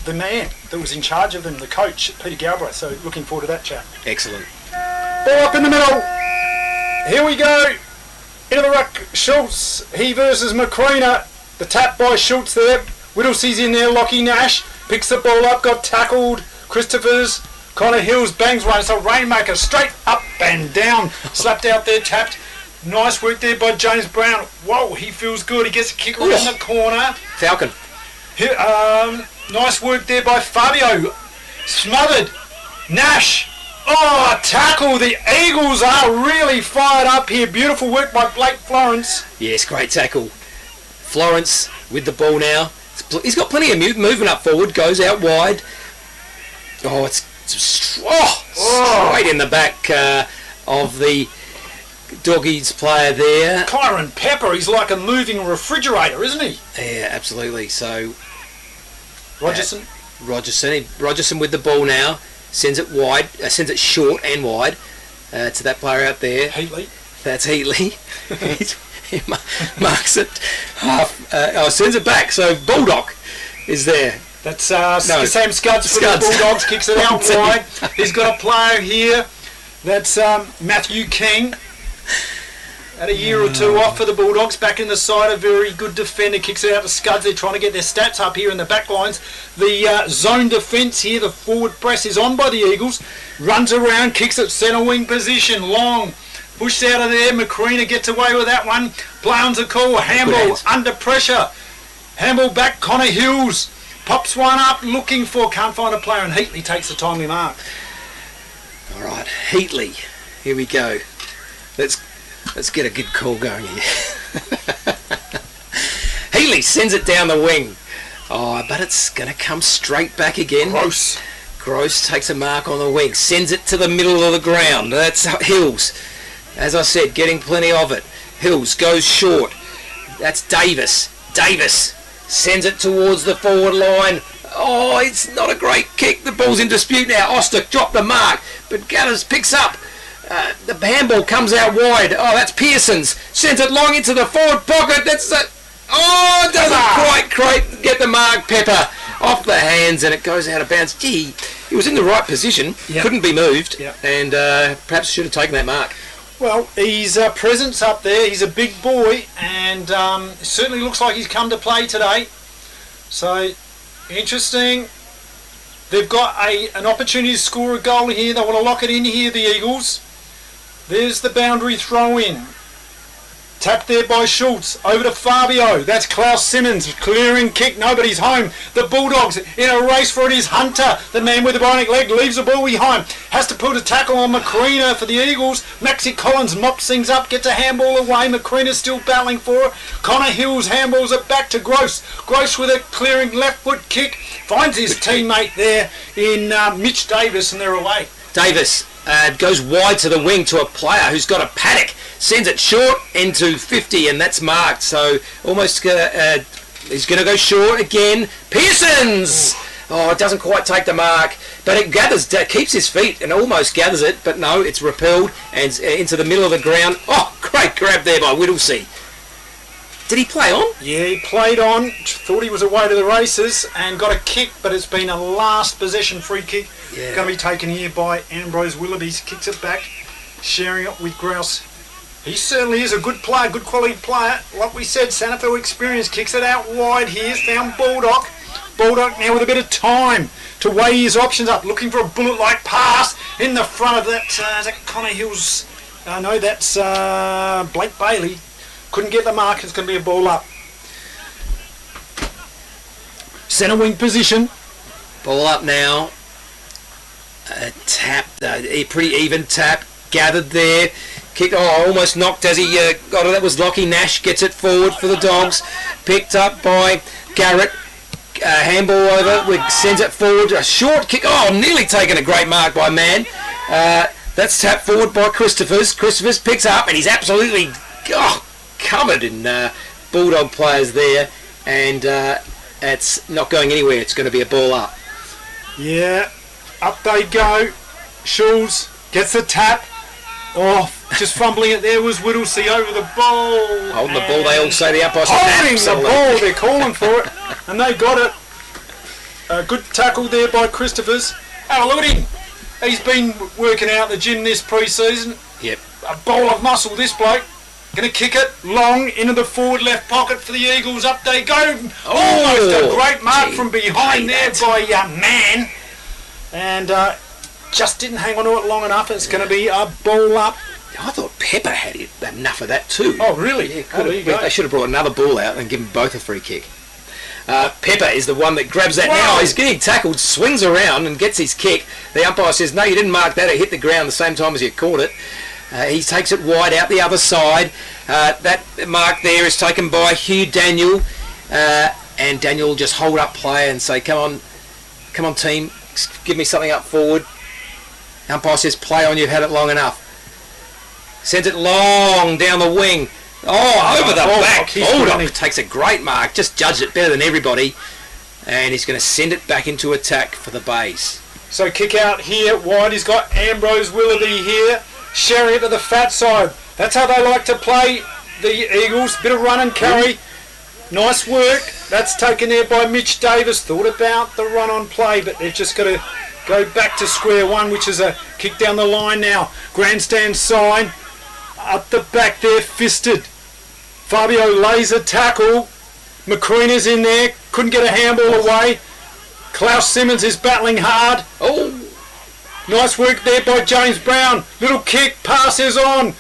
the man that was in charge of them, the coach, Peter Galbraith. So looking forward to that chat. Excellent. Ball up in the middle. Here we go. Into the ruck, Schultz. He versus McCreena. The tap by Schultz there. Whittlesee's in there. Lockie Nash picks the ball up. Got tackled. Christophers. Connor Hills bangs one. It's a rainmaker. Straight up and down. Slapped out there. Tapped. Nice work there by James Brown. Whoa, he feels good. He gets a kick around the corner. Falcon. Here, nice work there by Fabio. Smothered. Nash. Oh, tackle. The Eagles are really fired up here. Beautiful work by Blake Florence. Yes, great tackle. Florence with the ball now. He's got plenty of movement up forward. Goes out wide. Oh, it's straight in the back of the Doggies player there. Kyron Pepper, he's like a moving refrigerator, isn't he? Yeah, absolutely. So Rogerson. Rogerson with the ball now. Sends it wide. Sends it short and wide to that player out there. Heatley. That's Heatley. He marks it half. Sends it back. So Bulldog is there. That's Sam Scuds for the Bulldogs. Kicks it out wide. He's got a player here. That's Matthew King. Had a year or two off for the Bulldogs. Back in the side, a very good defender. Kicks it out to Scuds. They're trying to get their stats up here in the back lines. The zone defence here, the forward press is on by the Eagles. Runs around, kicks it centre wing position. Long. Pushed out of there. McCreena gets away with that one. Play on's a call. Hamble under pressure. Hamble back. Connor Hills pops one up. Looking for. Can't find a player. And Heatley takes the timely mark. All right. Heatley. Here we go. Let's get a good call going here. Heatley sends it down the wing. Oh, but it's going to come straight back again. Gross takes a mark on the wing. Sends it to the middle of the ground. That's Hills. As I said, getting plenty of it. Hills goes short. That's Davis. Davis sends it towards the forward line. Oh, it's not a great kick. The ball's in dispute now. Oster dropped the mark, but Gathers picks up. The handball comes out wide. Oh, that's Pearson's. Sends it long into the forward pocket. That's it. Oh, it doesn't quite get the mark. Pepper off the hands, and it goes out of bounds. Gee, he was in the right position. Yep. Couldn't be moved, Yep. and perhaps should have taken that mark. Well, his presence up there, he's a big boy, and it certainly looks like he's come to play today. So, interesting. They've got an opportunity to score a goal here. They want to lock it in here, the Eagles. There's the boundary throw in. Tapped there by Schultz. Over to Fabio. That's Klaus Simmons. Clearing kick. Nobody's home. The Bulldogs in a race for it is Hunter. The man with the bionic leg leaves the ball behind. Has to put a tackle on Macrina for the Eagles. Maxi Collins mops things up. Gets a handball away. Macrina's still battling for it. Connor Hills handballs it back to Gross. Gross with a clearing left foot kick. Finds his teammate there in Mitch Davis, and they're away. Davis goes wide to the wing to a player who's got a paddock. Sends it short into 50, and that's marked. So almost he's going to go short again. Pearson's! Oh, it doesn't quite take the mark, but it keeps his feet and almost gathers it, but no, it's repelled and into the middle of the ground. Oh, great grab there by Whittlesey. Did he play on? Yeah, he played on. Thought he was away to the races and got a kick, but it's been a last possession free kick. Yeah. Going to be taken here by Ambrose Willoughby. Kicks it back, sharing it with Grouse. He certainly is a good player, good quality player. Like we said, Santa Fe experience. Kicks it out wide here. Found Baldock. Baldock now with a bit of time to weigh his options up. Looking for a bullet-like pass in the front of that. Is that Connor Hills? No, that's Blake Bailey. Couldn't get the mark. It's going to be a ball up. Centre wing position. Ball up now. Tap. A pretty even tap. Gathered there. Kick. Oh, almost knocked as he got it. That was Lockie. Nash gets it forward for the Dogs. Picked up by Garrett. Handball over. Sends it forward. A short kick. Oh, nearly taken a great mark by Mann. That's tapped forward by Christophers. Christophers picks up, and he's absolutely covered in Bulldog players there, and it's not going anywhere. It's going to be a ball up. Yeah, up they go. Schulz gets the tap. Oh, just fumbling it there was Whittlesey over the ball. Holding the ball, they all say the umpire. Holding the ball, they're calling for it, and they got it. A good tackle there by Christophers. Oh, look at him. He's been working out the gym this pre-season. Yep. A bowl of muscle, this bloke. Going to kick it long into the forward left pocket for the Eagles. Up they go. Almost a great mark from behind there by Mann. And just didn't hang on to it long enough. It's going to be a ball up. I thought Pepper had enough of that too. Oh, really? Yeah, they should have brought another ball out and given both a free kick. Pepper is the one that grabs that now. He's getting tackled, swings around and gets his kick. The umpire says, no, you didn't mark that. It hit the ground the same time as you caught it. He takes it wide out the other side. That mark there is taken by Hugh Daniel. And Daniel will just hold up play and say, come on team, give me something up forward. Umpire says, play on, you've had it long enough. Sends it long down the wing. Oh, over the back. Bulldog takes a great mark. Just judged it better than everybody. And he's going to send it back into attack for the Bays. So kick out here wide. He's got Ambrose Willoughby here. Sharing it to the fat side. That's how they like to play the Eagles. Bit of run and carry. Nice work. That's taken there by Mitch Davis. Thought about the run on play, but they've just got to go back to square one, which is a kick down the line now. Grandstand sign. Up the back there, fisted. Fabio lays a tackle. Macrina's in there. Couldn't get a handball away. Klaus Simmons is battling hard. Oh! Nice work there by James Brown. Little kick, passes on.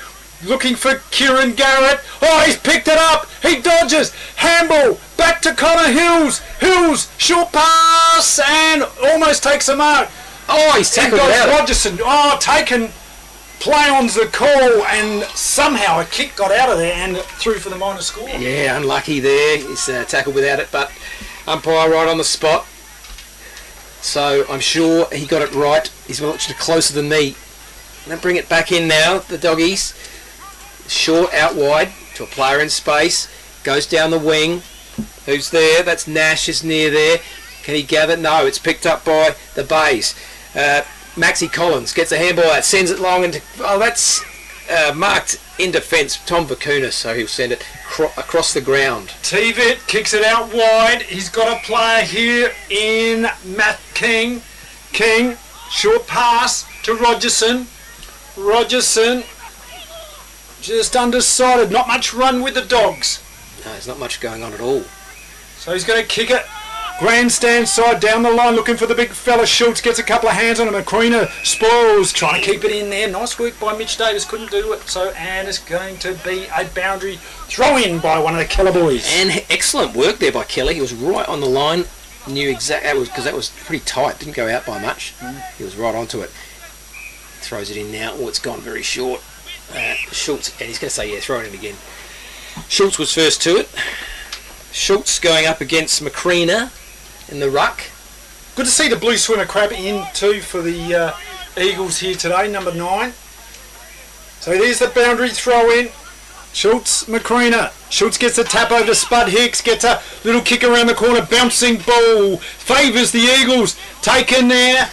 Looking for Kieran Garrett. Oh, he's picked it up. He dodges. Handball. Back to Connor Hills. Hills. Short pass and almost takes a mark. Oh, he's tackled out. Rogerson. Oh, taken. Play on's the call, and somehow a kick got out of there and through for the minor score. Yeah, unlucky there. He's tackled without it, but umpire right on the spot. So I'm sure he got it right. He's much closer than me. Now bring it back in now, the Doggies. Short out wide to a player in space. Goes down the wing. Who's there? That's Nash is near there. Can he gather? No, it's picked up by the Bays. Maxie Collins gets a handball out, sends it long into... Oh, that's marked in defence, Tom Vakunas, so he'll send it across the ground. Tvett kicks it out wide. He's got a player here in Matt King. King, short pass to Rogerson. Rogerson, just undecided. Not much run with the Dogs. No, there's not much going on at all. So he's going to kick it. Grandstand side down the line, looking for the big fella. Schultz gets a couple of hands on him. Macrina spoils, trying to keep it in there. Nice work by Mitch Davis, couldn't do it. So, and it's going to be a boundary throw-in by one of the Keller boys. And excellent work there by Kelly. He was right on the line. Knew exactly, because that was pretty tight. Didn't go out by much. He was right onto it. Throws it in now. Oh, it's gone very short. Schultz, and he's going to say, yeah, throw it in again. Schultz was first to it. Schultz going up against Macrina in the ruck. Good to see the blue swimmer crab in too for the Eagles here today, number 9. So there's the boundary throw in. Schultz, Macrina. Schultz gets the tap over to Spud Hicks, gets a little kick around the corner, bouncing ball, favours the Eagles. Taken there,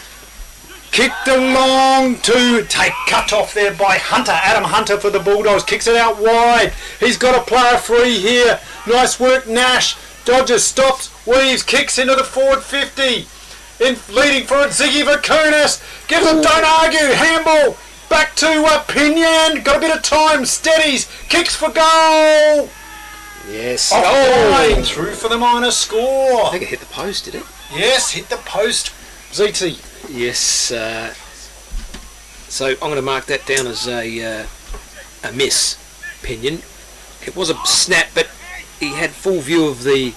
kicked along to take cut off there by Hunter. Adam Hunter for the Bulldogs, kicks it out wide. He's got a player free here. Nice work, Nash. Dodgers stops, weaves, kicks into the forward 50. In leading for it, Ziggy Vakunas. Gives it, don't argue, handball. Back to Pinion. Got a bit of time, steadies, kicks for goal. Yes. Off the line, through for the minor score. I think it hit the post, did it? Yes, hit the post. ZT. Yes. So I'm going to mark that down as a miss, Pinion. It was a snap, but he had full view of the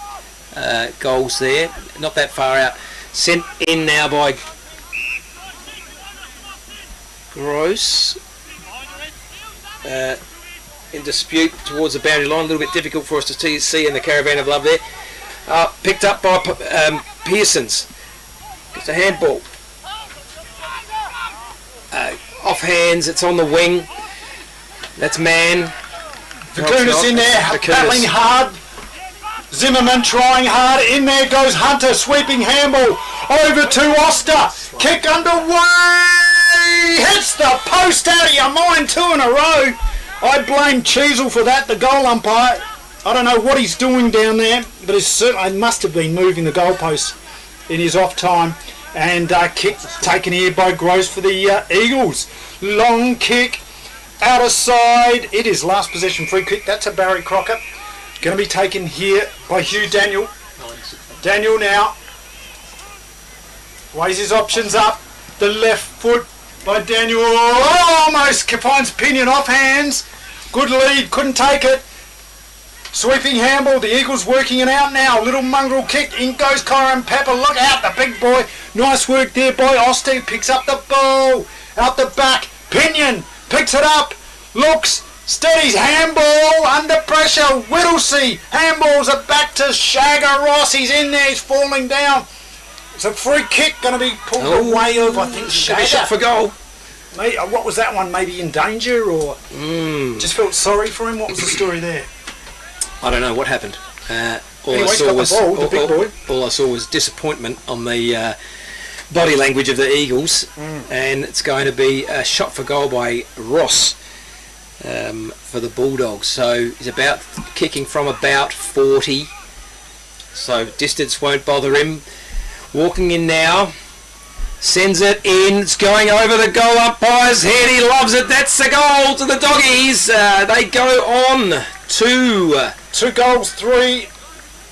goals there. Not that far out. Sent in now by Gross. In dispute towards the boundary line. A little bit difficult for us to see in the Caravan of Love there. Picked up by Pearsons. It's a handball. Off hands, it's on the wing. That's Man. Vakunas in there, battling hard. Zimmerman trying hard. In there goes Hunter, sweeping handball. Over to Oster. Kick underway. Hits the post out of your mind 2 in a row. I blame Cheezel for that, the goal umpire. I don't know what he's doing down there, but he certainly must have been moving the goalposts in his off time. And kick taken here by Gross for the Eagles. Long kick. Outer side. It is last possession free kick. That's a Barry Crocker. Going to be taken here by Hugh Daniel. Daniel now weighs his options up. The left foot by Daniel. Almost finds Pinion off hands. Good lead. Couldn't take it. Sweeping handball. The Eagles working it out now. Little mongrel kick. In goes Kyron Pepper. Look out, the big boy. Nice work there by Oster. Picks up the ball. Out the back. Pinion picks it up. Looks. Steadies, handball, under pressure, Whittlesey, handballs it back to Shagger Ross, he's in there, he's falling down. It's a free kick, going to be pulled away of, I think, Shagger. Shot for goal. What was that one, maybe in danger, or just felt sorry for him? What was the story there? I don't know what happened. All I saw was disappointment on the body language of the Eagles, and it's going to be a shot for goal by Ross. For the Bulldogs, so he's about kicking from about 40, so distance won't bother him. Walking in now, sends it in, it's going over the goal umpire's head, he loves it, that's the goal to the Doggies. They go on to 2 goals, 3.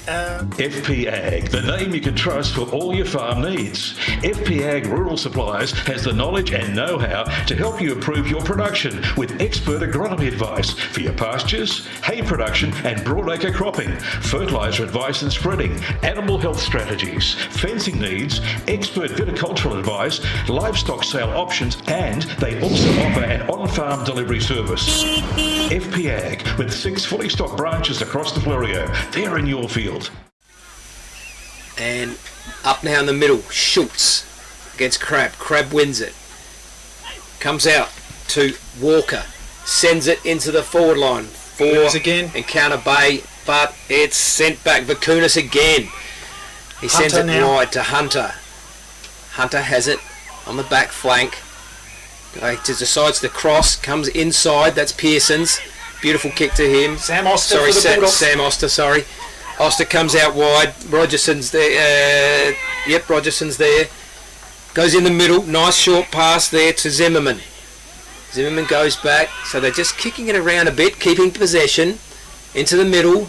FP Ag, the name you can trust for all your farm needs. FP Ag Rural Supplies has the knowledge and know-how to help you improve your production with expert agronomy advice for your pastures, hay production and broadacre cropping, fertiliser advice and spreading, animal health strategies, fencing needs, expert viticultural advice, livestock sale options, and they also offer an on-farm delivery service. FP Ag, with 6 fully stocked branches across the Florio. They're in your field. And up now in the middle, Schultz against Crab. Crab wins it. Comes out to Walker. Sends it into the forward line. 4 again. Encounter Bay, but it's sent back. Vakunas again. He sends Hunter it now. wide to Hunter. Hunter has it on the back flank. Decides to cross, comes inside. That's Pearson's. Beautiful kick to him. Sam Oster Sorry, for the Bulldogs. Sam Oster, sorry. Oster comes out wide. Rogerson's there. Rogerson's there. Goes in the middle. Nice short pass there to Zimmerman. Zimmerman goes back. So they're just kicking it around a bit, keeping possession. Into the middle.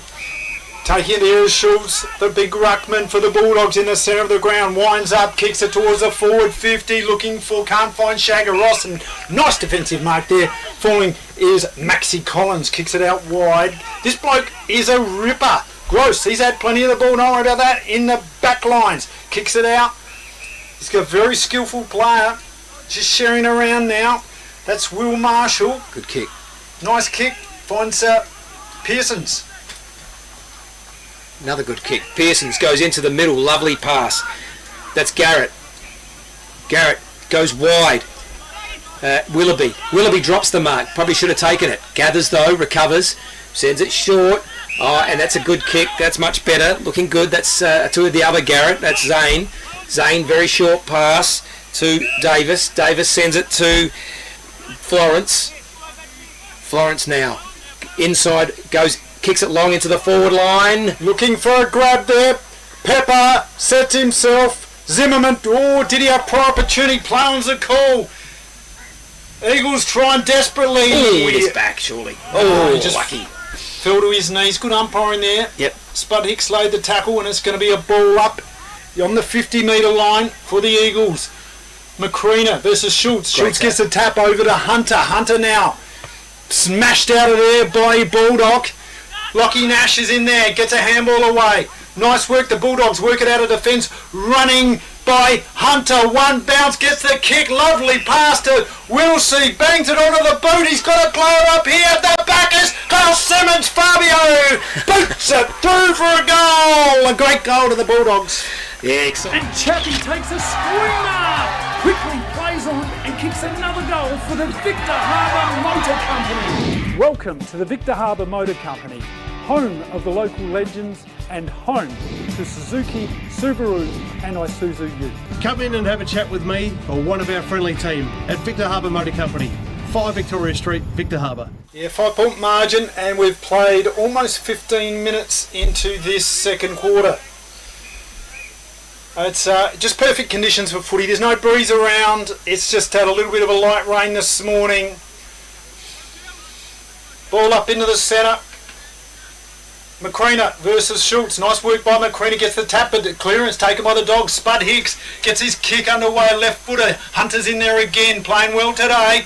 Taking there is Schultz, the big ruckman for the Bulldogs in the centre of the ground. Winds up, kicks it towards the forward 50, looking for, can't find Shagger Ross, and nice defensive mark there. Falling is Maxi Collins, kicks it out wide. This bloke is a ripper. Gross, he's had plenty of the ball, don't worry about that, in the back lines. Kicks it out. He's got a very skillful player, just sharing around now. That's Will Marshall. Good kick. Nice kick, finds Pearson's. Another good kick. Pearson's goes into the middle. Lovely pass. That's Garrett. Garrett goes wide. Willoughby. Willoughby drops the mark. Probably should have taken it. Gathers though. Recovers. Sends it short. Oh, and that's a good kick. That's much better. Looking good. That's to the other Garrett. That's Zane. Zane, very short pass to Davis. Davis sends it to Florence. Florence now. Inside goes... Kicks it long into the forward line. Looking for a grab there. Pepper sets himself. Zimmerman. Oh, did he have prior opportunity? Play on's the call. Eagles trying desperately. Oh, he's back, surely. He just lucky. Fell to his knees. Good umpiring there. Yep. Spud Hicks laid the tackle, and it's going to be a ball up on the 50-metre line for the Eagles. Macrina versus Schultz. Schultz gets the tap over to Hunter. Hunter now smashed out of there by Bulldog. Lockie Nash is in there, gets a handball away. Nice work, the Bulldogs work it out of defence. Running by Hunter, one bounce, gets the kick, lovely pass to Wilsey, bangs it onto the boot, he's got a player up here at the back is Carl Simmons, Fabio, boots it through for a goal, a great goal to the Bulldogs. Yeah, excellent. And Chappie takes a screamer, quickly plays on and kicks another goal for the Victor Harbour Motor Company. Welcome to the Victor Harbour Motor Company, home of the local legends and home to Suzuki, Subaru and Isuzu Ute. Come in and have a chat with me or one of our friendly team at Victor Harbour Motor Company, 5 Victoria Street, Victor Harbour. Yeah, 5-point margin, and we've played almost 15 minutes into this second quarter. It's just perfect conditions for footy. There's no breeze around. It's just had a little bit of a light rain this morning. Ball up into the centre. Macrina versus Schultz. Nice work by Macrina. Gets the tap, but the clearance taken by the Dogs. Spud Hicks gets his kick underway. Left footer. Hunter's in there again. Playing well today.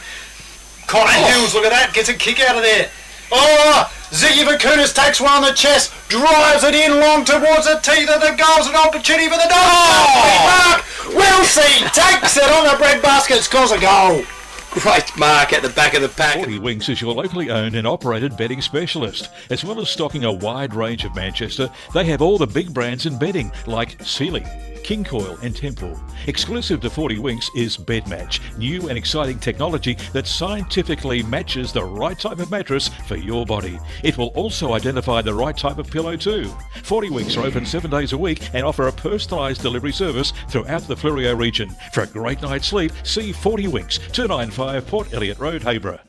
Connor Hills, look at that. Gets a kick out of there. Oh! Ziggy Vakunas takes one on the chest. Drives it in long towards the teeth of the goals. An opportunity for the Dogs. Wilsey takes it on the breadbasket. Scores a goal. Great mark at the back of the pack. 40 Winks is your locally owned and operated bedding specialist. As well as stocking a wide range of Manchester, they have all the big brands in bedding like Sealy, King Coil and Temple. Exclusive to 40 Winks is Bed Match, new and exciting technology that scientifically matches the right type of mattress for your body. It will also identify the right type of pillow too. 40 Winks are open 7 days a week and offer a personalised delivery service throughout the Fleurieu region. For a great night's sleep, see 40 Winks, 295 Port Elliot Road, Hayborough.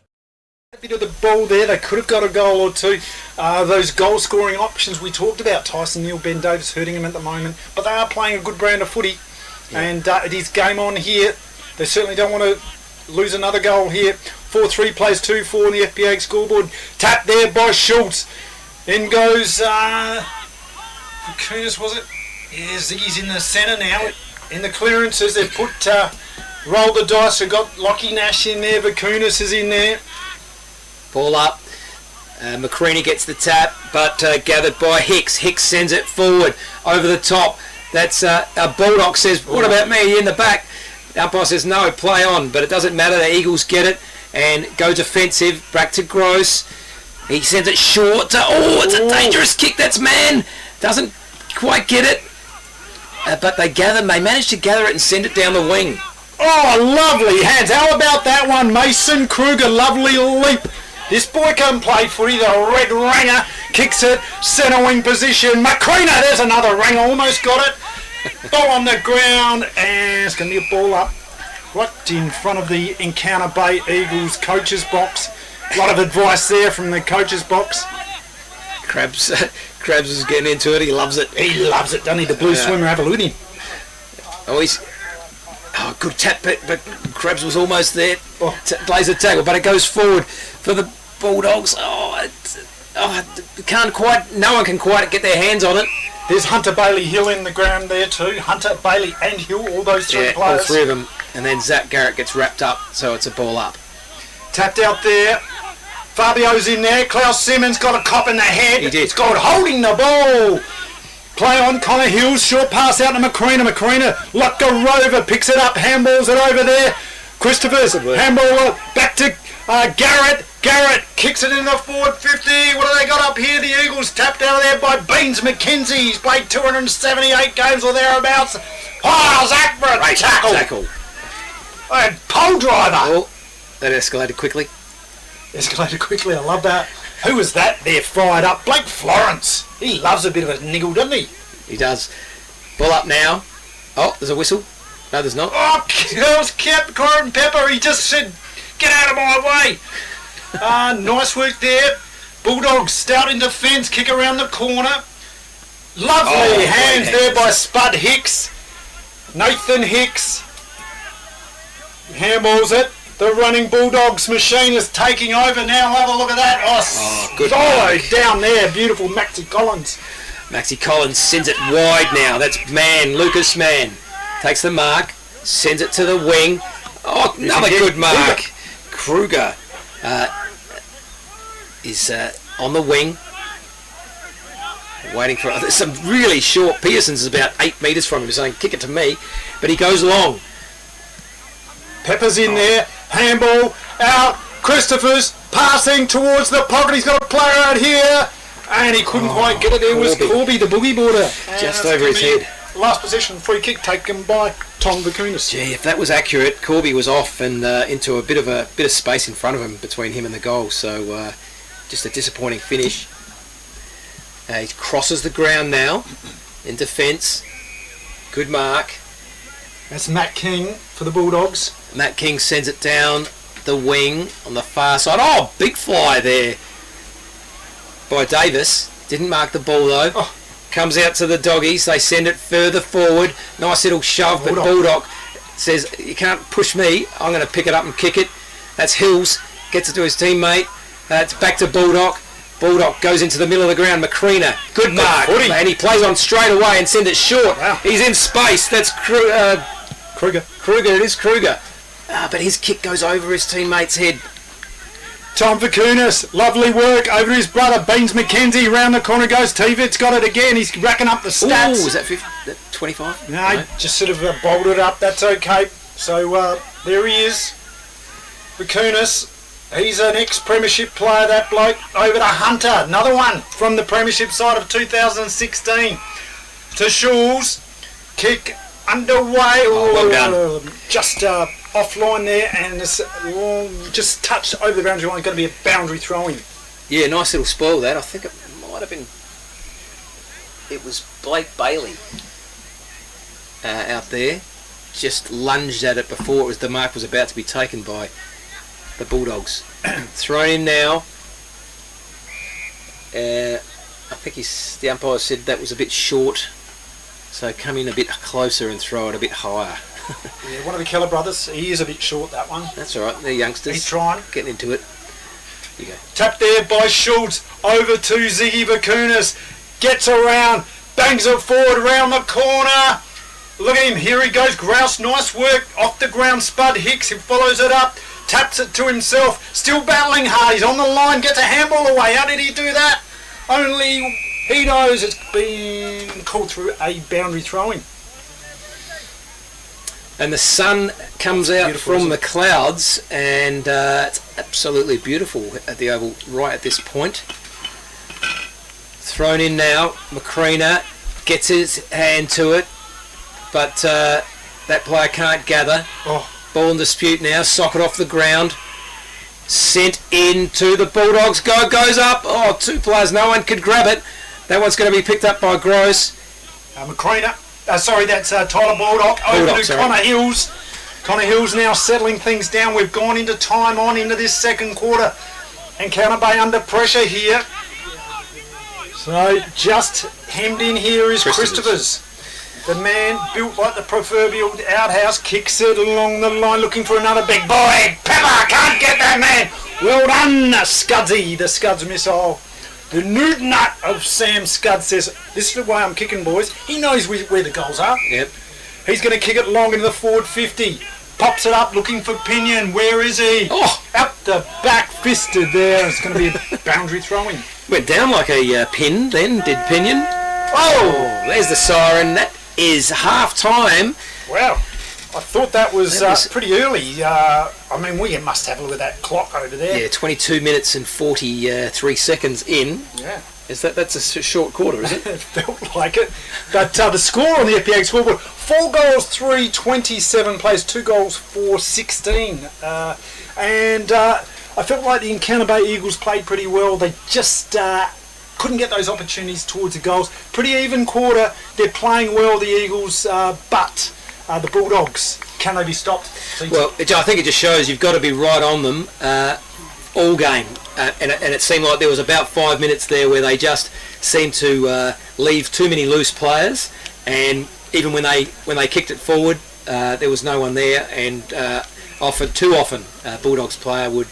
A bit of the ball there, they could have got a goal or two. Those goal scoring options we talked about, Tyson Neal, Ben Davis hurting them at the moment, but they are playing a good brand of footy, and it is game on here. They certainly don't want to lose another goal here. 4-3 plays 2-4 on the FPA scoreboard. Tap there by Schultz. In goes Vakunas, was it? Yeah, Ziggy's in the centre now. In the clearances, they've put rolled the dice. They've got Lockie Nash in there. Vakunas is in there. Ball up. Macrina gets the tap, but gathered by Hicks. Hicks sends it forward over the top. That's Bulldog says, what about me in the back? The umpire says, no, play on. But it doesn't matter. The Eagles get it and go defensive. Back to Gross. He sends it short to... Oh, it's a dangerous kick. That's man. Doesn't quite get it. But they manage to gather it and send it down the wing. Oh, lovely hands. How about that one? Mason Kruger, lovely leap. This boy can play footy. The red ringer kicks it, centre wing position. Macrina, there's another ringer, almost got it. Ball on the ground, and it's going to be a ball up right in front of the Encounter Bay Eagles coach's box. A lot of advice there from the coach's box. Krabs is getting into it. He loves it. He loves it, doesn't he? The blue swimmer, have a look at him. Good tap, but Krabs was almost there. Plays a tackle, but it goes forward for the Bulldogs. No one can quite get their hands on it. There's Hunter Bailey Hill in the ground there too. Hunter, Bailey and Hill, all those three players. All three of them. And then Zach Garrett gets wrapped up, so it's a ball up. Tapped out there. Fabio's in there. Klaus Simmons got a cop in the head. He did. It's called holding the ball. Play on Connor Hills. Short pass out to Macrina. Macrina, Lutka Rover picks it up. Handballs it over there. Christopher's handball back to Garrett. Garrett kicks it in the forward 50. What do they got up here? The Eagles tapped out of there by Beans McKenzie. He's played 278 games or thereabouts. Zach for a tackle. And pole driver. Oh, that escalated quickly. I love that. Who was that there fired up? Blake Florence. He loves a bit of a niggle, doesn't he? He does. Ball up now. Oh, there's a whistle. No, there's not. Oh, it was Corin Pepper. He just said, get out of my way. Nice work there. Bulldogs stout in defence, kick around the corner. Lovely hands there by Spud Hicks. Nathan Hicks handballs it. The running Bulldogs machine is taking over now. Have a look at that. Good solid down there. Beautiful Maxi Collins. Maxi Collins sends it wide now. That's Lucas Mann. Takes the mark, sends it to the wing. Oh, another good mark. Kruger is on the wing. Waiting for some really short. Pearson's about 8 metres from him. He's saying, kick it to me. But he goes long. Pepper's in there. Handball out. Christopher's passing towards the pocket. He's got a player out here. And he couldn't quite get it. There was Corby, the boogie boarder. Just over his head. Last possession, free kick taken by Tom Vakunas. Gee, if that was accurate, Corby was off and into a bit of space in front of him, between him and the goal. So just a disappointing finish. He crosses the ground now in defence. Good mark. That's Matt King for the Bulldogs. Matt King sends it down the wing on the far side. Oh, big fly there by Davis. Didn't mark the ball though. Comes out to the doggies. They send it further forward. Nice little shove, but Bulldog says, you can't push me. I'm going to pick it up and kick it. That's Hills. Gets it to his teammate. It's back to Bulldog. Bulldog goes into the middle of the ground. Macrina. Good mark. And he plays on straight away and sends it short. Wow. He's in space. That's Kruger. It is Kruger. But his kick goes over his teammate's head. Tom Vakunas, lovely work over his brother Beans McKenzie. Round the corner goes Tivit's got it again. He's racking up the stats. Ooh, is that 25? No, just sort of bolted it up. That's okay. So there he is. Vakunas. He's an ex-premiership player, that bloke. Over to Hunter. Another one from the premiership side of 2016. To Schulz. Kick underway. Well done. Just offline there, and it's just touched over the boundary line. It's going to be a boundary throwing. Yeah, nice little spoil that. I think it might have been. It was Blake Bailey out there. Just lunged at it before the mark was about to be taken by the Bulldogs. Thrown in now. I think the umpire said that was a bit short. So come in a bit closer and throw it a bit higher. Yeah, one of the Keller brothers. He is a bit short, that one. That's all right. They're youngsters. He's trying. Getting into it. Here you go. Tapped there by Schultz. Over to Ziggy Vakunas. Gets around. Bangs it forward around the corner. Look at him. Here he goes. Grouse. Nice work. Off the ground. Spud Hicks. He follows it up. Taps it to himself. Still battling hard. He's on the line. Gets a handball away. How did he do that? Only he knows it's been called through a boundary throwing. And the sun comes out from the clouds, and it's absolutely beautiful at the Oval right at this point. Thrown in now, Macrina gets his hand to it, but that player can't gather. Ball in dispute now, socket off the ground. Sent in to the Bulldogs. Goes up. Two players, no one could grab it. That one's going to be picked up by Gross. Macrina. That's Tyler Baldock over Baldock, to sorry. Connor Hills. Connor Hills now settling things down. We've gone into time on into this second quarter. Encounter Bay under pressure here. So just hemmed in here is Christopher's. The man built like the proverbial outhouse, kicks it along the line looking for another big boy. Pepper can't get that man. Well done, Scudsy, the Scuds missile. The Newton nut of Sam Scud says, this is the way I'm kicking, boys. He knows where the goals are. Yep. He's going to kick it long into the forward 50. Pops it up looking for Pinion. Where is he? Oh! Up the back, fisted there. It's going to be a boundary throwing. Went down like a pin then, did Pinion. Oh, there's the siren. That is half time. Wow. I thought that was pretty early. I mean, we must have a look at that clock over there. Yeah, 22 minutes and 43 seconds in. Yeah. That's a short quarter, is it? It felt like it. But the score on the FPA scoreboard, 4 goals, 3, 27 plays, 2 goals, 4, 16. And I felt like the Encounter Bay Eagles played pretty well. They just couldn't get those opportunities towards the goals. Pretty even quarter. They're playing well, the Eagles, but the Bulldogs, can they be stopped? Well, I think it just shows you've got to be right on them all game. And it seemed like there was about 5 minutes there where they just seemed to leave too many loose players, and even when they kicked it forward, there was no one there, and too often Bulldogs player would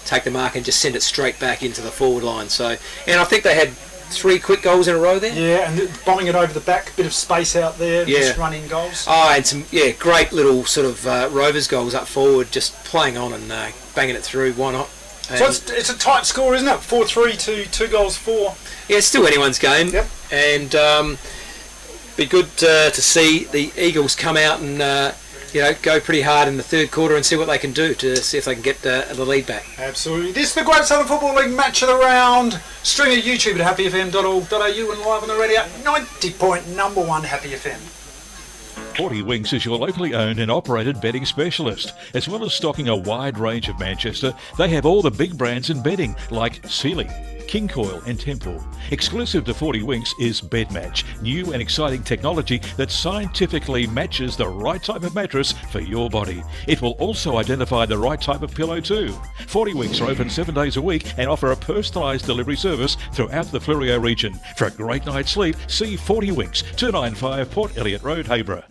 take the mark and just send it straight back into the forward line. So, and I think they had 3 quick goals in a row there. Yeah, and bombing it over the back, bit of space out there, just running goals. Oh, and some great little sort of Rovers goals up forward, just playing on and banging it through. Why not? So it's a tight score, isn't it? 4-3 to 2 goals 4. Yeah, it's still anyone's game. Yep. And be good to see the Eagles come out and go pretty hard in the third quarter and see what they can do to see if they can get the lead back. Absolutely. This is the Great Southern Football League match of the round. Stream at YouTube at happyfm.org.au and live on the radio 90.1 Happy FM. 40 Winks is your locally owned and operated bedding specialist. As well as stocking a wide range of Manchester, they have all the big brands in bedding like Sealy, King Coil and Temple. Exclusive to 40 Winks is Bed Match, new and exciting technology that scientifically matches the right type of mattress for your body. It will also identify the right type of pillow too. 40 Winks are open 7 days a week and offer a personalised delivery service throughout the Fleurieu region. For a great night's sleep, see 40 Winks, 295 Port Elliot Road, Hayborough.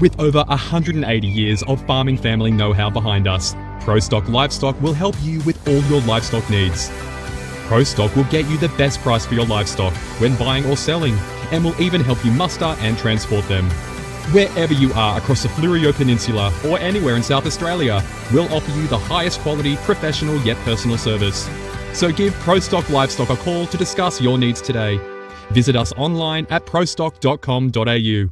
With over 180 years of farming family know-how behind us, ProStock Livestock will help you with all your livestock needs. ProStock will get you the best price for your livestock when buying or selling, and will even help you muster and transport them. Wherever you are across the Fleurieu Peninsula or anywhere in South Australia, we'll offer you the highest quality, professional yet personal service. So give ProStock Livestock a call to discuss your needs today. Visit us online at prostock.com.au.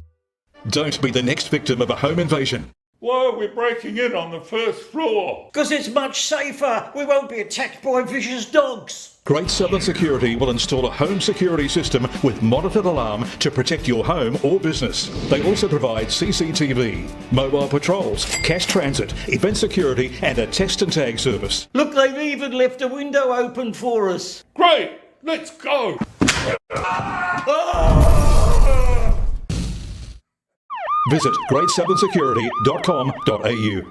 Don't be the next victim of a home invasion. Why are we breaking in on the first floor? Because it's much safer. We won't be attacked by vicious dogs. Great Southern Security will install a home security system with monitored alarm to protect your home or business. They also provide CCTV, mobile patrols, cash transit, event security and a text and tag service. Look, they've even left a window open for us. Great, let's go. Visit greatsouthernsecurity.com.au.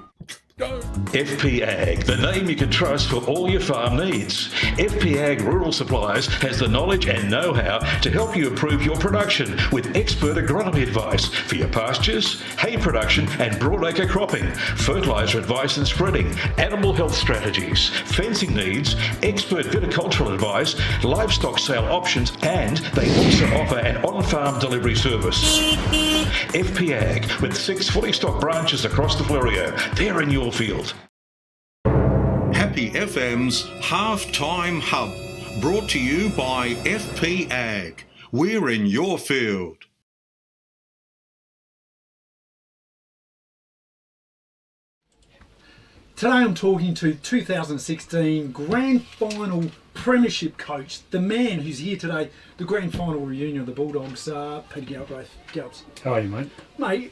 FP Ag, the name you can trust for all your farm needs. FP Ag Rural Supplies has the knowledge and know-how to help you improve your production with expert agronomy advice for your pastures, hay production and broadacre cropping, fertiliser advice and spreading, animal health strategies, fencing needs, expert viticultural advice, livestock sale options, and they also offer an on-farm delivery service. FP Ag, with 6 fully stocked branches across the Fleurieu. They're in your field. Happy FM's Halftime Hub, brought to you by FP Ag. We're in your field. Today I'm talking to 2016 Grand Final Premiership coach, the man who's here today, the Grand Final reunion of the Bulldogs, Peter Galbraith. Galbs. How are you, mate? Mate,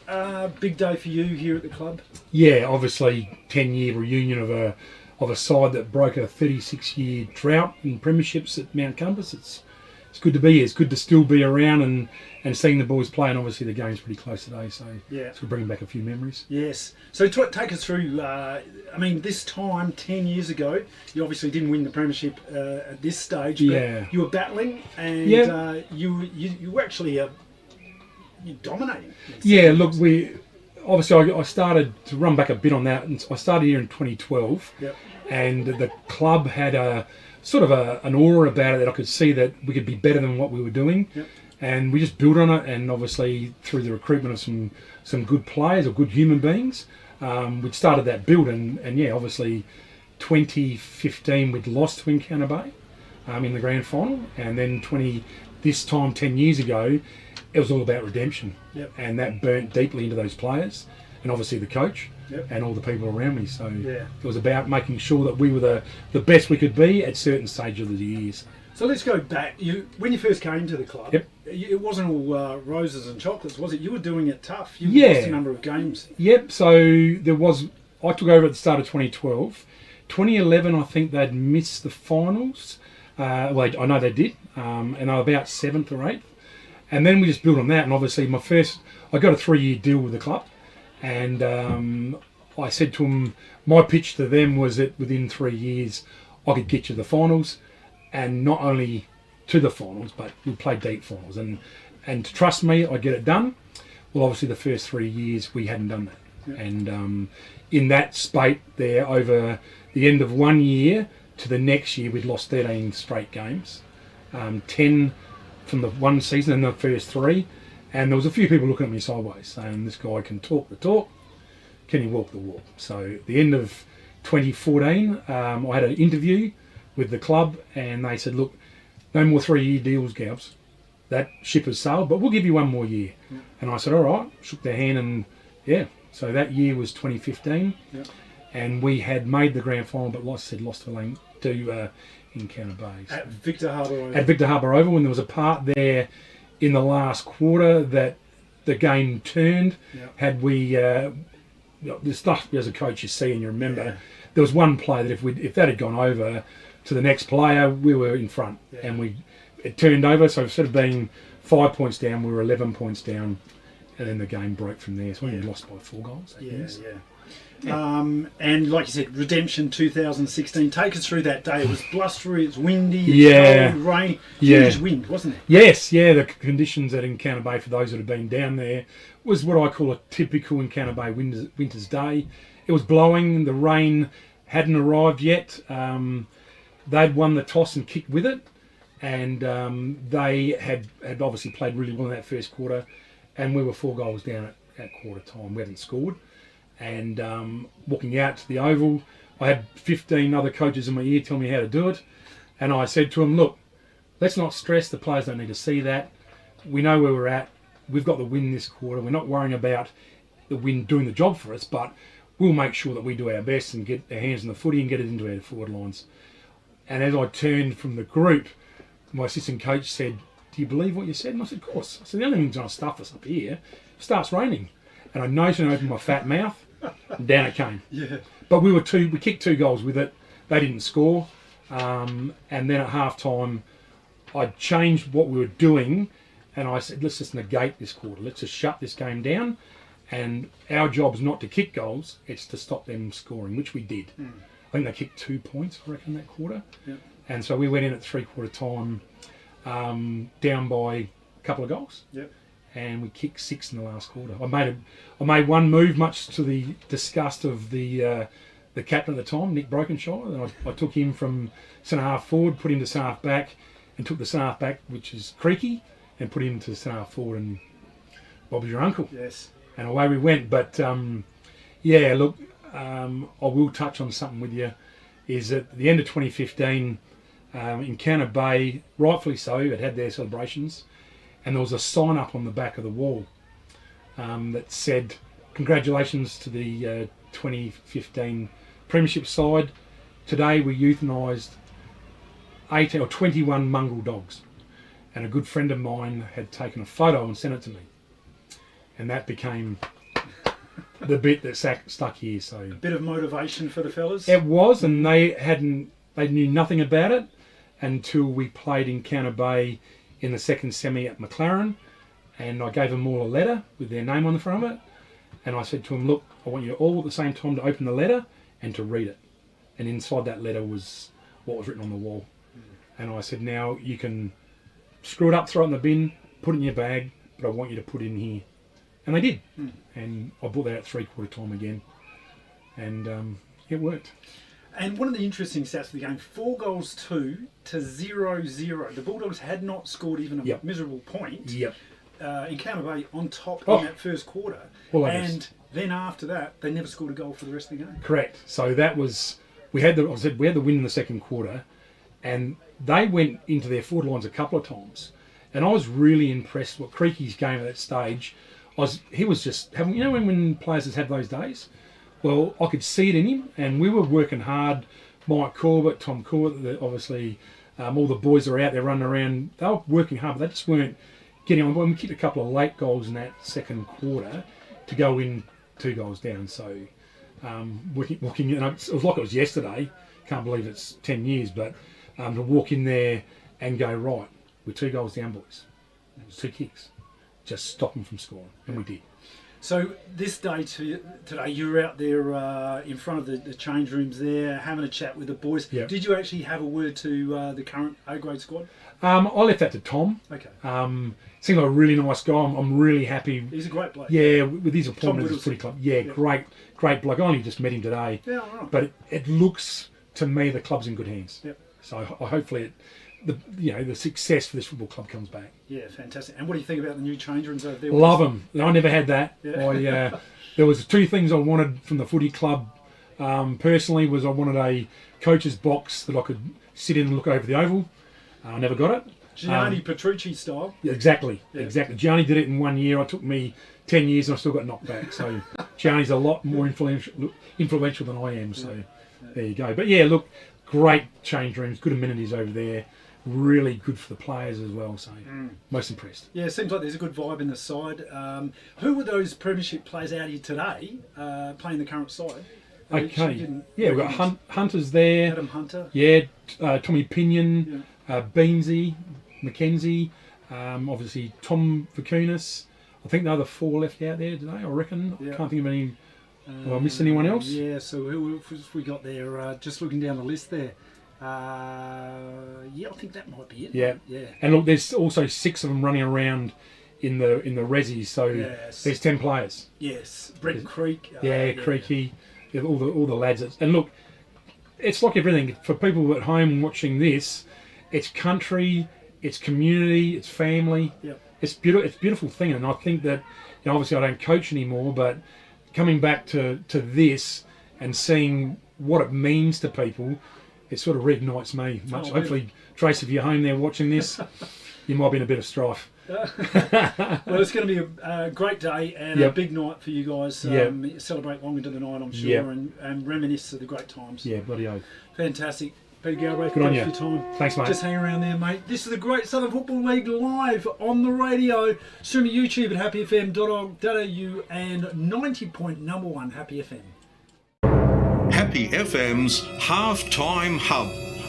big day for you here at the club. Yeah, obviously 10-year reunion of a side that broke a 36-year drought in premierships at Mount Compass. it's good to be here. It's good to still be around and seeing the boys play, and obviously the game's pretty close today, so it's bringing back a few memories. Yes. So take us through, I mean, this time, 10 years ago, you obviously didn't win the premiership at this stage, but you were battling, and you were actually you're dominating. Yeah, look, obviously I started to run back a bit on that, and I started here in 2012, and the club had a sort of an aura about it that I could see that we could be better than what we were doing. And we just built on it, and obviously through the recruitment of some good players or good human beings, we'd started that build, and obviously 2015 we'd lost to Encounter Bay in the grand final, and then this time 10 years ago it was all about redemption, and that burnt deeply into those players, and obviously the coach and all the people around me. So it was about making sure that we were the best we could be at certain stages of the years. So let's go back. When you first came to the club, it wasn't all roses and chocolates, was it? You were doing it tough. You lost a number of games. So I took over at the start of 2012. 2011, I think they'd missed the finals. I know they did, and they were about 7th or 8th. And then we just built on that, and obviously I got a 3-year deal with the club, and I said to them, my pitch to them was that within 3 years I could get you the finals. And not only to the finals, but we played deep finals. And to trust me, I'd get it done. Well, obviously the first 3 years we hadn't done that. And in that spate there, over the end of 1 year to the next year, we'd lost 13 straight games. 10 from the one season and the first 3. And there was a few people looking at me sideways saying, this guy can talk the talk, can he walk the walk? So at the end of 2014, I had an interview with the club, and they said, look, no more 3-year deals, Gabs. That ship has sailed, but we'll give you 1 more year. And I said, all right, shook their hand, and so that year was 2015, and we had made the grand final, but lost to Encounter Bay. At Victor Harbour Oval. At Victor Harbour Oval, when there was a part there in the last quarter that the game turned, had we, the stuff as a coach you see and you remember, there was one play that if that had gone over to the next player, we were in front, and it turned over. So instead of being 5 points down, we were 11 points down, and then the game broke from there. So we lost by 4 goals. And like you said, redemption 2016. Take us through that day. It was blustery, it's windy, cold, rain, huge wind, wasn't it? Yes, the conditions at Encounter Bay, for those that have been down there, was what I call a typical Encounter Bay winter's day. It was blowing, the rain hadn't arrived yet. They'd won the toss and kicked with it, and they had obviously played really well in that first quarter, and we were 4 goals down at quarter time. We hadn't scored, and walking out to the Oval, I had 15 other coaches in my ear telling me how to do it, and I said to them, look, let's not stress, the players don't need to see that. We know where we're at. We've got the win this quarter. We're not worrying about the win doing the job for us, but we'll make sure that we do our best and get our hands on the footy and get it into our forward lines. And as I turned from the group, my assistant coach said, do you believe what you said? And I said, of course. I said, the only thing's going to stuff us up here, it starts raining. And I noticed and opened my fat mouth, and down it came. But we kicked 2 goals with it. They didn't score. And then at half-time, I changed what we were doing, and I said, let's just negate this quarter. Let's just shut this game down. And our job's not to kick goals, it's to stop them scoring, which we did. I think they kicked 2 points, I reckon, that quarter. And so we went in at 3/4 time, down by a couple of goals. And we kicked 6 in the last quarter. I made one move, much to the disgust of the captain at the time, Nick Brokenshire. And I took him from centre half forward, put him to centre half back, and took the centre half back, which is Creaky, and put him to centre half forward. And Bob's your uncle. And away we went. But look, I will touch on something with you. Is at the end of 2015, Encounter Bay, rightfully so, had their celebrations, and there was a sign up on the back of the wall that said, congratulations to the 2015 Premiership side. Today we euthanised 21 mongrel dogs, and a good friend of mine had taken a photo and sent it to me, and that became the bit that stuck here. So a bit of motivation for the fellas. It was, and they knew nothing about it until we played Encounter Bay in the second semi at McLaren, and I gave them all a letter with their name on the front of it, and I said to them, look, I want you all at the same time to open the letter and to read it. And inside that letter was what was written on the wall. And I said, now you can screw it up, throw it in the bin, put it in your bag, but I want you to put it in here. And they did. And I brought that out 3/4 time again. And it worked. And one of the interesting stats of the game, 4-2 to 0-0. The Bulldogs had not scored even a miserable point. Encounter Bay on top in that first quarter. And then after that, they never scored a goal for the rest of the game. Correct. So that was, we had the win in the second quarter, and they went into their forward lines a couple of times. And I was really impressed with Creaky's game at that stage. He was just having, you know, when players have those days? Well, I could see it in him, and we were working hard. Mike Corbett, Tom Corbett, obviously, all the boys are out there running around. They were working hard, but they just weren't getting on. We kicked a couple of late goals in that second quarter to go in 2 goals down. So, walking, you know, it was like it was yesterday. Can't believe it's 10 years, but to walk in there and go, right, we're 2 goals down, boys. It was 2 kicks. Just stop them from scoring, and we did. So this day today, you were out there in front of the change rooms there, having a chat with the boys. Yep. Did you actually have a word to the current A-grade squad? I left that to Tom. Okay. Seems like a really nice guy. I'm really happy. He's a great bloke. Yeah, with his appointment at the footy club. Yeah, great bloke. I only just met him today. Yeah, all right. But it looks to me the club's in good hands. Yep. So hopefully the success for this football club comes back. Yeah, fantastic. And what do you think about the new change rooms over there? Love them. I never had that. Yeah. There was 2 things I wanted from the footy club. Personally, was I wanted a coach's box that I could sit in and look over the oval. I never got it. Gianni Petrucci style. Yeah, exactly. Gianni did it in 1 year. It took me 10 years and I still got knocked back. So Gianni's a lot more influential than I am. So there you go. But yeah, look, great change rooms, good amenities over there. Really good for the players as well. So most impressed. Yeah, it seems like there's a good vibe in the side. Who were those premiership players out here today playing the current side? Okay. Yeah, we've got Hunter's there. Adam Hunter. Yeah, Tommy Pinion, Beansy, Mackenzie, obviously Tom Vakunas. I think the other 4 left out there today, I reckon. I can't think of any. Have I missed anyone else? Yeah, so who have we got there? Just looking down the list there. I think that might be it. Yeah. Yeah. And look, there's also 6 of them running around in the Rezzies, so there's 10 players. Yes. Brett Creek. Creaky, all the lads. And look, it's like everything. For people at home watching this, it's country, it's community, it's family. Yep. It's beautiful. It's a beautiful thing, and I think that, you know, obviously I don't coach anymore, but coming back to this and seeing what it means to people, it sort of reignites me much. Hopefully, Trace, if you're home there watching this, you might be in a bit of strife. Well, it's going to be a great day and a big night for you guys. Celebrate long into the night, I'm sure, and reminisce of the great times. Yeah, bloody oath. Fantastic. Peter Galbraith, good on thanks for your time. Thanks, mate. Just hang around there, mate. This is the Great Southern Football League live on the radio. Stream to YouTube at happyfm.org.au and 90.1 Happy FM. Happy FM's Halftime Hub,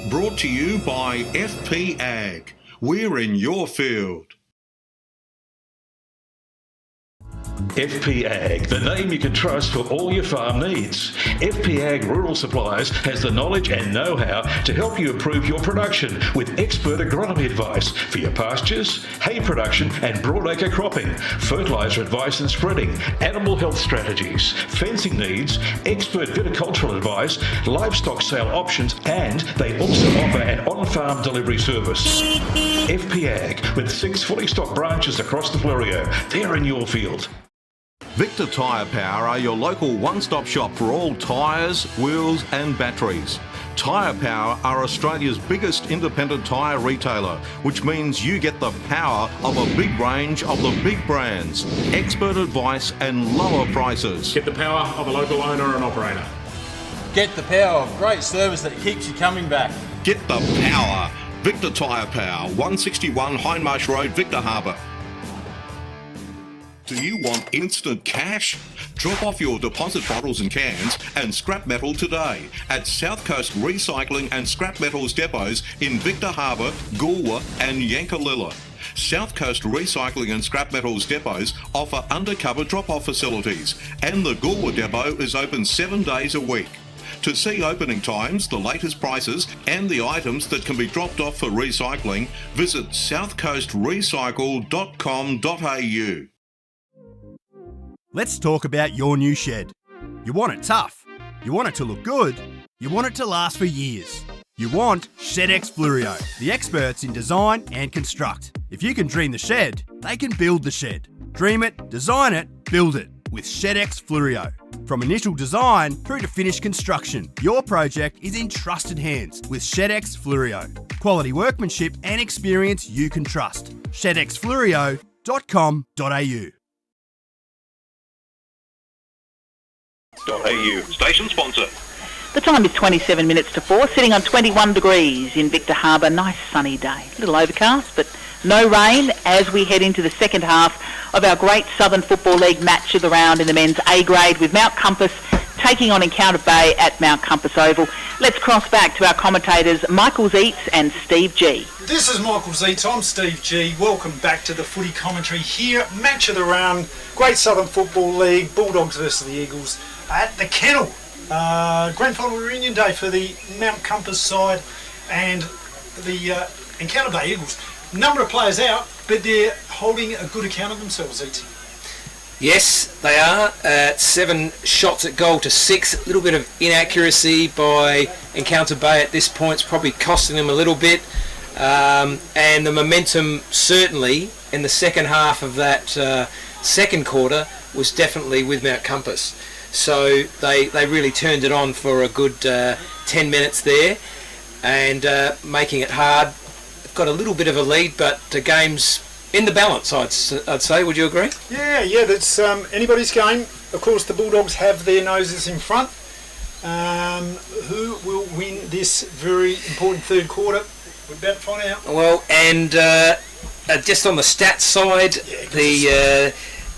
brought to you by FP Ag. We're in your field. FP Ag, the name you can trust for all your farm needs. FP Ag Rural Supplies has the knowledge and know-how to help you improve your production with expert agronomy advice for your pastures, hay production and broadacre cropping, fertiliser advice and spreading, animal health strategies, fencing needs, expert viticultural advice, livestock sale options, and they also offer an on-farm delivery service. FP Ag, with 6 fully stocked branches across the Fleurieu. They're in your field. Victor Tyre Power are your local one-stop shop for all tyres, wheels and batteries. Tyre Power are Australia's biggest independent tyre retailer, which means you get the power of a big range of the big brands, expert advice and lower prices. Get the power of a local owner and operator. Get the power of great service that keeps you coming back. Get the power. Victor Tyre Power, 161 Hindmarsh Road, Victor Harbour. Do you want instant cash? Drop off your deposit bottles and cans and scrap metal today at South Coast Recycling and Scrap Metals depots in Victor Harbor, Goolwa and Yankalilla. South Coast Recycling and Scrap Metals depots offer undercover drop-off facilities, and the Goolwa depot is open 7 days a week. To see opening times, the latest prices and the items that can be dropped off for recycling, visit southcoastrecycle.com.au. Let's talk about your new shed. You want it tough. You want it to look good. You want it to last for years. You want ShedX Fluorio, the experts in design and construct. If you can dream the shed, they can build the shed. Dream it, design it, build it with ShedX Fluorio. From initial design through to finished construction, your project is in trusted hands with ShedX Fluorio. Quality workmanship and experience you can trust. ShedXFluorio.com.au. Station sponsor. The time is 27 minutes to 4, sitting on 21 degrees in Victor Harbor. Nice sunny day. A little overcast, but no rain as we head into the second half of our great Southern Football League match of the round in the men's A grade, with Mount Compass taking on Encounter Bay at Mount Compass Oval. Let's cross back to our commentators Michael Zeitz and Steve G. This is Michael Zeitz, I'm Steve G. Welcome back to the footy commentary here. Match of the round, Great Southern Football League, Bulldogs versus the Eagles at the Kennel. Grand final reunion day for the Mount Compass side and the Encounter Bay Eagles. Number of players out, but they're holding a good account of themselves, Zeitz. Yes, they are. 7 shots at goal to 6. A little bit of inaccuracy by Encounter Bay at this point is probably costing them a little bit. And the momentum certainly in the second half of that second quarter was definitely with Mount Compass. So they really turned it on for a good 10 minutes there, and making it hard. They've got a little bit of a lead, but the game's in the balance, I'd say. Would you agree? Yeah, that's anybody's game. Of course, the Bulldogs have their noses in front. Who will win this very important third quarter? We're about to find out. Well, and just on the stats side, the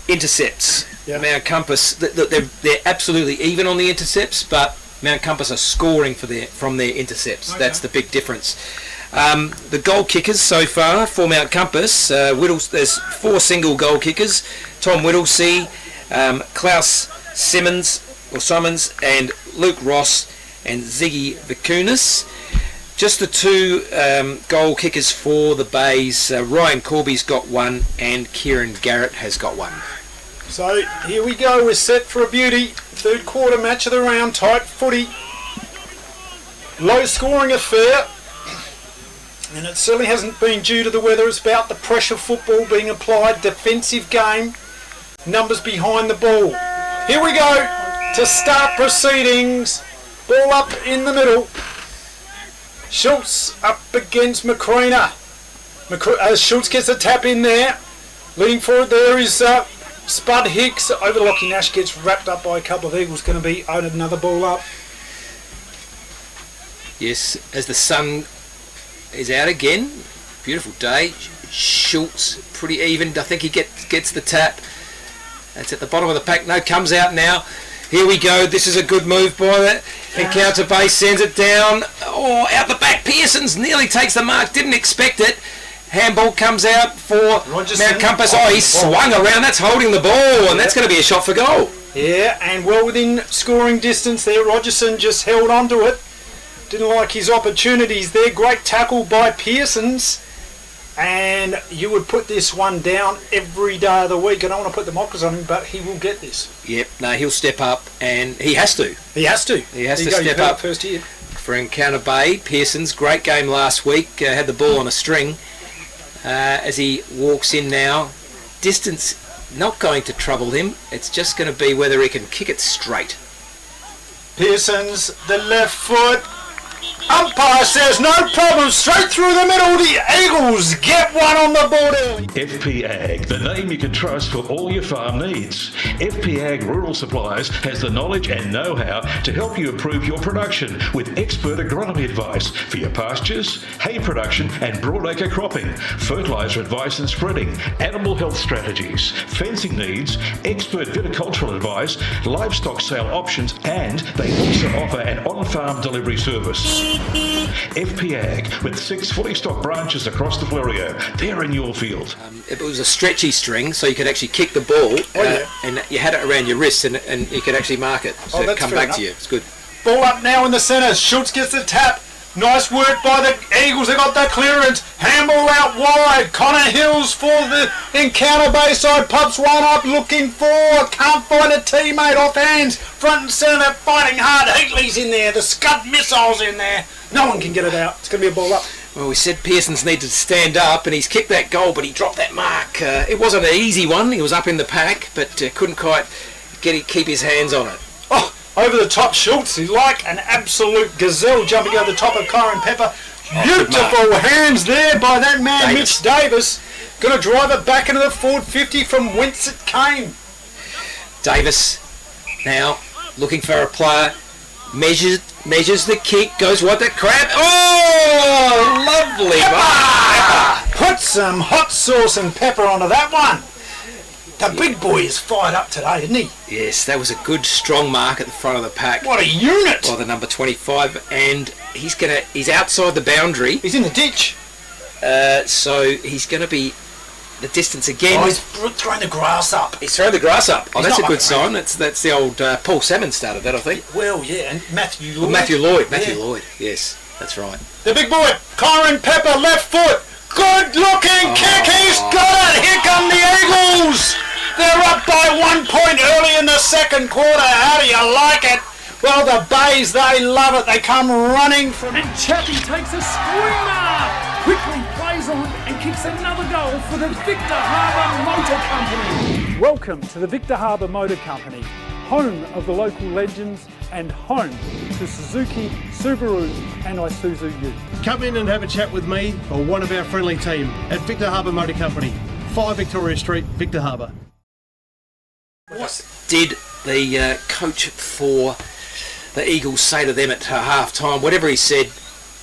intercepts. Yep. Mount Compass, they're absolutely even on the intercepts, but Mount Compass are scoring from their intercepts. Okay. That's the big difference. The goal kickers so far for Mount Compass, there's 4 single goal kickers: Tom Whittlesey, Klaus Simmons, and Luke Ross and Ziggy Vakunas. Just the 2 goal kickers for the Bays. Ryan Corby's got 1 and Kieran Garrett has got 1. So here we go, we're set for a beauty. Third quarter match of the round, tight footy. Low scoring affair. And it certainly hasn't been due to the weather. It's about the pressure football being applied. Defensive game. Numbers behind the ball. Here we go to start proceedings. Ball up in the middle. Schultz up against McCreena. Schultz gets a tap in there. Leading forward there is Spud Hicks. Over Lockie Nash gets wrapped up by a couple of Eagles. Going to be owed another ball up. Yes, as the sun is out again. Beautiful day. Schultz pretty even. I think he gets the tap. That's at the bottom of the pack. No, comes out now. Here we go. This is a good move by the Encounter Bay. Sends it down. Oh, out the back. Pearsons nearly takes the mark. Didn't expect it. Handball comes out for Mount Compass. Oh, he swung around. That's holding the ball, and that's going to be a shot for goal. Yeah, and well within scoring distance there. Rogerson just held on to it. Didn't like his opportunities there. Great tackle by Pearsons. And you would put this one down every day of the week. I don't want to put the mockers on him, but he will get this. Yep, no, he'll step up, and he has to. He has to Step up first year. For Encounter Bay. Pearsons, great game last week. Had the ball on a string. As he walks in now, distance not going to trouble him. It's just going to be whether he can kick it straight. Pearsons, the left foot. Umpire says no problem, straight through the middle. The Eagles get one on the board early. FP Ag, the name you can trust for all your farm needs. FP Ag Rural Supplies has the knowledge and know-how to help you improve your production with expert agronomy advice for your pastures, hay production and broadacre cropping, fertiliser advice and spreading, animal health strategies, fencing needs, expert viticultural advice, livestock sale options, and they also offer an on-farm delivery service. FP Ag, with 6 fully stocked branches across the Fleurieu. They're in your field. It was a stretchy string, so you could actually kick the ball, and you had it around your wrist, and you could actually mark it, so it'd come back to you. It's good. Ball up now in the centre. Schultz gets the tap. Nice work by the Eagles. They got the clearance. Handball out wide. Connor Hills for the encounter. Bayside pops one up. Looking for. Can't find a teammate. Off hands. Front and centre. Fighting hard. Heatley's in there. The Scud missile's in there. No one can get it out. It's going to be a ball up. Well, we said Pearson's needed to stand up, and he's kicked that goal, but he dropped that mark. It wasn't an easy one. He was up in the pack, but couldn't quite keep his hands on it. Oh, over the top Schultz. He's like an absolute gazelle jumping over the top of Kyron Pepper. Beautiful hands there by that man, Mitch Davis. Going to drive it back into the forward 50 from whence it came. Davis now looking for a player. Measures the kick, goes wide, the crab. Oh, lovely. Put some hot sauce and pepper onto that one. The big boy is fired up today, isn't he? Yes, that was a good strong mark at the front of the pack. What a unit! By the number 25, and he's outside the boundary. He's in the ditch. So he's going to be the distance again. Oh, he's throwing the grass up. He's throwing the grass up. Oh, that's a good sign. That's the old Paul Salmon started that, I think. Well, yeah, and Matthew Lloyd. Matthew Lloyd, yes, that's right. The big boy, Kyron Pepper, left foot. Good looking kick, he's got it. Here come the Eagles. They're up by 1 point early in the second quarter. How do you like it? Well, the Bays, they love it. They come running from... And Chappie takes a screamer. Quickly plays on and kicks another goal for the Victor Harbour Motor Company. Welcome to the Victor Harbour Motor Company, home of the local legends and home to Suzuki, Subaru and Isuzu Ute. Come in and have a chat with me or one of our friendly team at Victor Harbour Motor Company, 5 Victoria Street, Victor Harbour. What did the coach for the Eagles say to them at half time? Whatever he said,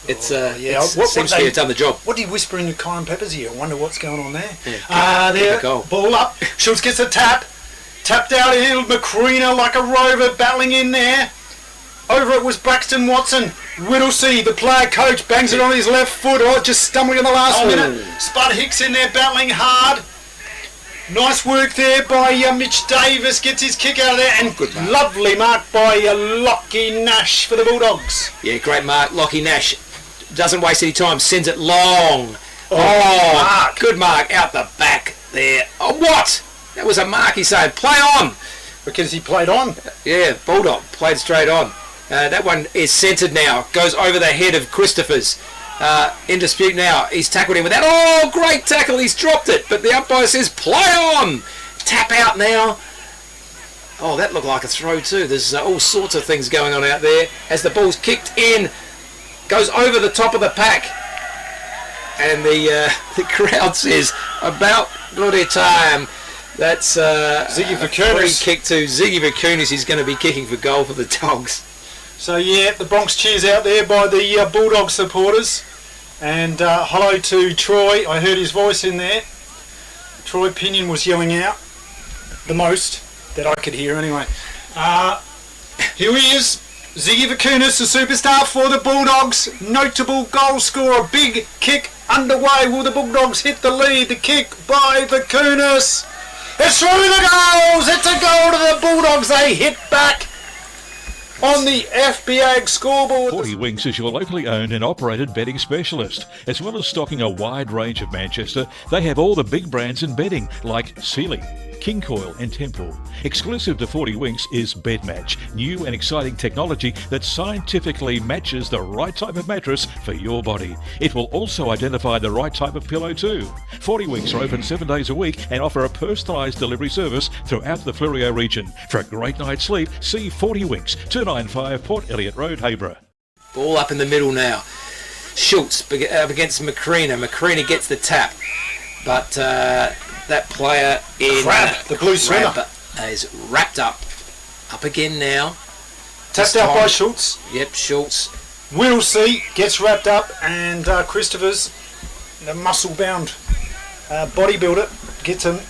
it seems to have done the job. What did he whisper in Kyron Pepper's ear? I wonder what's going on there. There, ball up. Schultz gets a tap. Tapped out in Macrina like a rover, battling in there. Over it was Braxton Watson. Whittlesey, the player coach, bangs it on his left foot. Oh, just stumbling in the last minute. Spud Hicks in there battling hard. Nice work there by Mitch Davis. Gets his kick out of there. And good lovely mark by Lockie Nash for the Bulldogs. Yeah, great mark. Lockie Nash doesn't waste any time. Sends it long. Mark. Good mark out the back there. Oh, what? That was a mark, he said. Play on. Because he played on. Yeah, Bulldog played straight on. That one is centred now. Goes over the head of Christopher's. In dispute now. He's tackled him with that. Oh, great tackle. He's dropped it. But the umpire says, play on. Tap out now. Oh, that looked like a throw too. There's all sorts of things going on out there. As the ball's kicked in. Goes over the top of the pack. And the crowd says, about bloody time. That's Ziggy Vakunis. Free kick to Ziggy Vakunis. He's going to be kicking for goal for the Dogs. So yeah, the Bronx cheers out there by the Bulldog supporters. And hello to Troy. I heard his voice in there. Troy Pinion was yelling out the most that I could hear anyway. Here he is. Ziggy Vakunis, the superstar for the Bulldogs. Notable goal scorer. Big kick underway. Will the Bulldogs hit the lead? The kick by Vakunis. It's through the goals. It's a goal to the Bulldogs. They hit back on the FP Ag scoreboard. 40 Winks is your locally owned and operated bedding specialist. As well as stocking a wide range of Manchester, they have all the big brands in bedding like Sealy, King Coil and Temple. Exclusive to 40 Winks is Bed Match, new and exciting technology that scientifically matches the right type of mattress for your body. It will also identify the right type of pillow too. 40 Winks are open 7 days a week and offer a personalised delivery service throughout the Fleurieu region. For a great night's sleep, see 40 Winks, 295 Port Elliot Road, Hayborough. Ball up in the middle now. Schultz up against Macrina. Macrina gets the tap, but that player in Crab, the blue swimmer, is wrapped up. Up again now. Tapped out by Schultz. Yep, Schultz. Whittlesey gets wrapped up, and Christopher's, the muscle-bound bodybuilder, gets a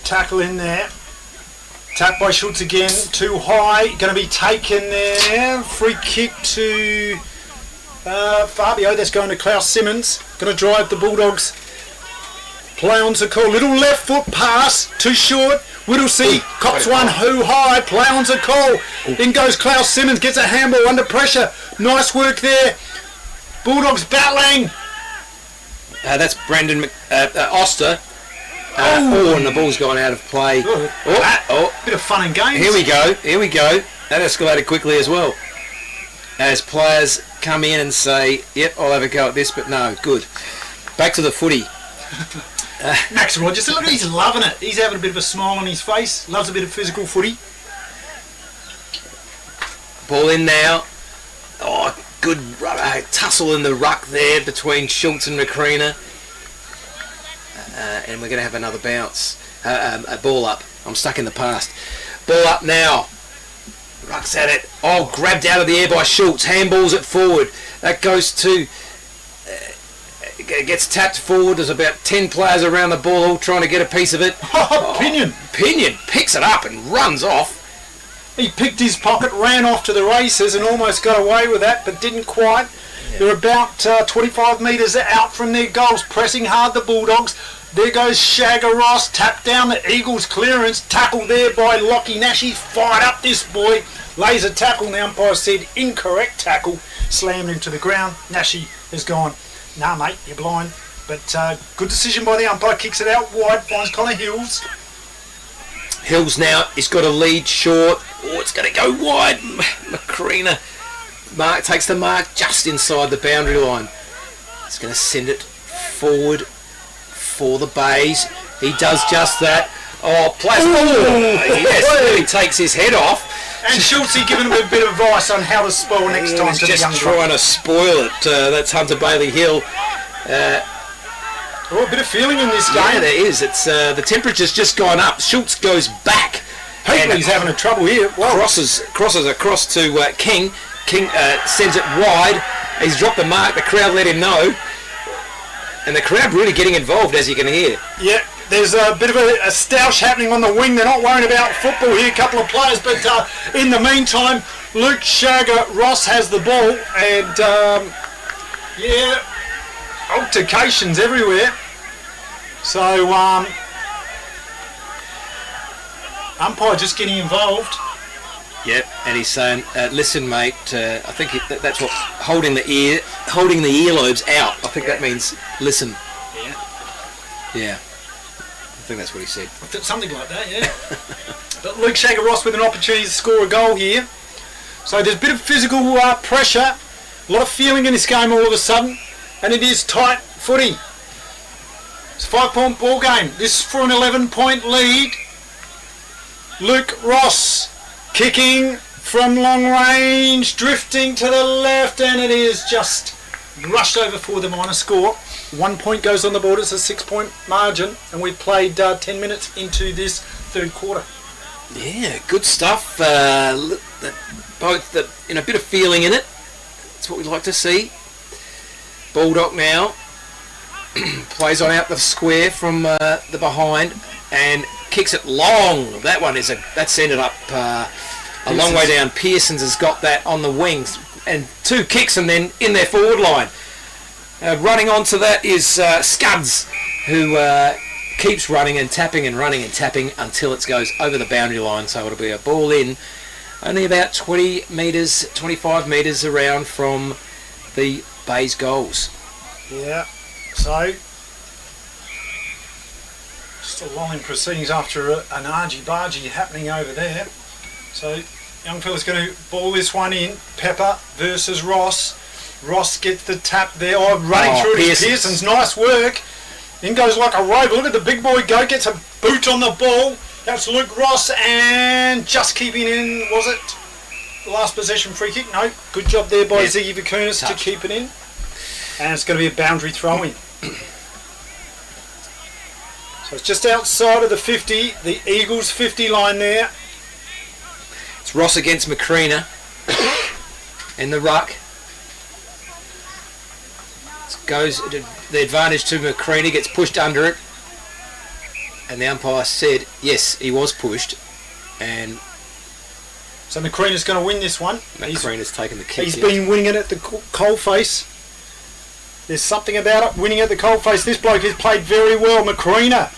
tackle in there. Tap by Schultz again, too high, going to be taken there. Free kick to Fabio, that's going to Klaus Simmons. Going to drive the Bulldogs. Play on to call, little left foot pass, too short. Whittlesey cops one, who high, play on to call. In goes Klaus Simmons, gets a handball under pressure. Nice work there. Bulldogs battling. That's Brendan Oster. And the ball's gone out of play. Bit of fun and games. Here we go. That escalated quickly as well. As players come in and say, yep, I'll have a go at this, but no, good. Back to the footy. Max Rogers, look, he's loving it. He's having a bit of a smile on his face. Loves a bit of physical footy. Ball in now. Oh, good tussle in the ruck there between Schultz and Macrina. And we're going to have another bounce. A ball up. I'm stuck in the past. Ball up now. Rucks at it. Oh, grabbed out of the air by Schultz. Handballs it forward. That goes to... gets tapped forward. There's about 10 players around the ball all trying to get a piece of it. Pinion picks it up and runs off. He picked his pocket, ran off to the races and almost got away with that, but didn't quite. Yeah. They're about 25 metres out from their goals, pressing hard the Bulldogs. There goes Shagger Ross, tapped down the Eagles' clearance, tackle there by Lockie Nash. He's fired up, this boy. Lays a tackle, the umpire said incorrect tackle, slammed him to the ground. Nashi has gone, nah mate, you're blind. But good decision by the umpire, kicks it out wide, finds Connor Hills. Hills now, he's got a lead short. Oh, it's going to go wide. Macrina takes the mark just inside the boundary line. He's going to send it forward for the Bays. He does just that. Oh, yes, he takes his head off. And Schultz giving him a bit of advice on how to spoil next time. He's just trying to spoil it. That's Hunter Bailey Hill. A bit of feeling in this game. Yeah, there is. It's the temperature's just gone up. Schultz goes back. Hopefully he's having a trouble here. Well, crosses across to King. King sends it wide. He's dropped the mark. The crowd let him know. And the crowd really getting involved, as you can hear. Yeah, there's a bit of a stoush happening on the wing. They're not worrying about football here, a couple of players. But in the meantime, Luke Shagger Ross has the ball. And, altercations everywhere. So, umpire just getting involved. Yep, and he's saying, "Listen, mate. I think that's what holding the earlobes out. I think that means listen." Yeah. I think that's what he said. Something like that, yeah. But Luke Shagger Ross with an opportunity to score a goal here. So there's a bit of physical pressure, a lot of feeling in this game all of a sudden, and it is tight footy. It's a 5-point ball game. This for an 11-point lead. Luke Ross kicking from long range, drifting to the left, and it is just rushed over for the minor score. 1 point goes on the board. It's a 6-point margin, and we've played 10 minutes into this third quarter. Yeah, good stuff. Both a bit of feeling in it. That's what we'd like to see. Baldock now plays on out the square from the behind and kicks it long. That one that's ended up a long way down. Pearson's has got that on the wings and 2 kicks and then in their forward line. Running onto that is Scuds, who keeps running and tapping until it goes over the boundary line. So it'll be a ball in, only about 25 metres around from the Bays goals. Yeah, so just a lull in proceedings after an argy-bargy happening over there. So young fella's going to ball this one in. Pepper versus Ross. Ross gets the tap there. Running through it is Pearson's. Nice work. In goes like a rover. Look at the big boy go. Gets a boot on the ball. That's Luke Ross and just keeping in, was it last possession free kick. No, good job there by Yeah. Ziggy Vakunas to keep it in. And it's going to be a boundary throw-in. So it's just outside of the 50, the Eagles 50 line there. It's Ross against Macrina in the ruck. Goes the advantage to Macrina, gets pushed under it, and the umpire said yes, he was pushed, and So Macrina's going to win this one. Macrina's taken the kick. He's been winning it at the coalface. There's something about it, winning at the coalface. This bloke has played very well. Macrina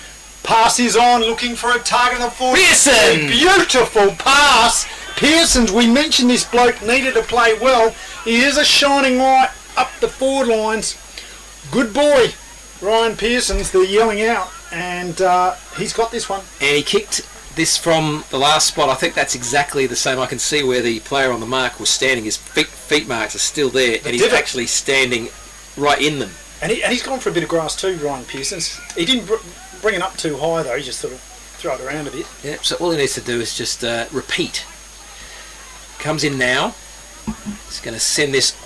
passes on, looking for a target on the forward. Pearson! Beautiful pass. Pearson's, we mentioned this bloke needed to play well. He is a shining light up the forward lines. Good boy, Ryan Pearson's, they're yelling out, and he's got this one. And he kicked this from the last spot. I think that's exactly the same. I can see where the player on the mark was standing. His feet marks are still there, and he's actually standing right in them. And he's gone for a bit of grass too, Ryan Pearson's. He didn't bring it up too high though, he just sort of throw it around a bit. Yeah, so all he needs to do is just repeat. Comes in now. He's going to send this.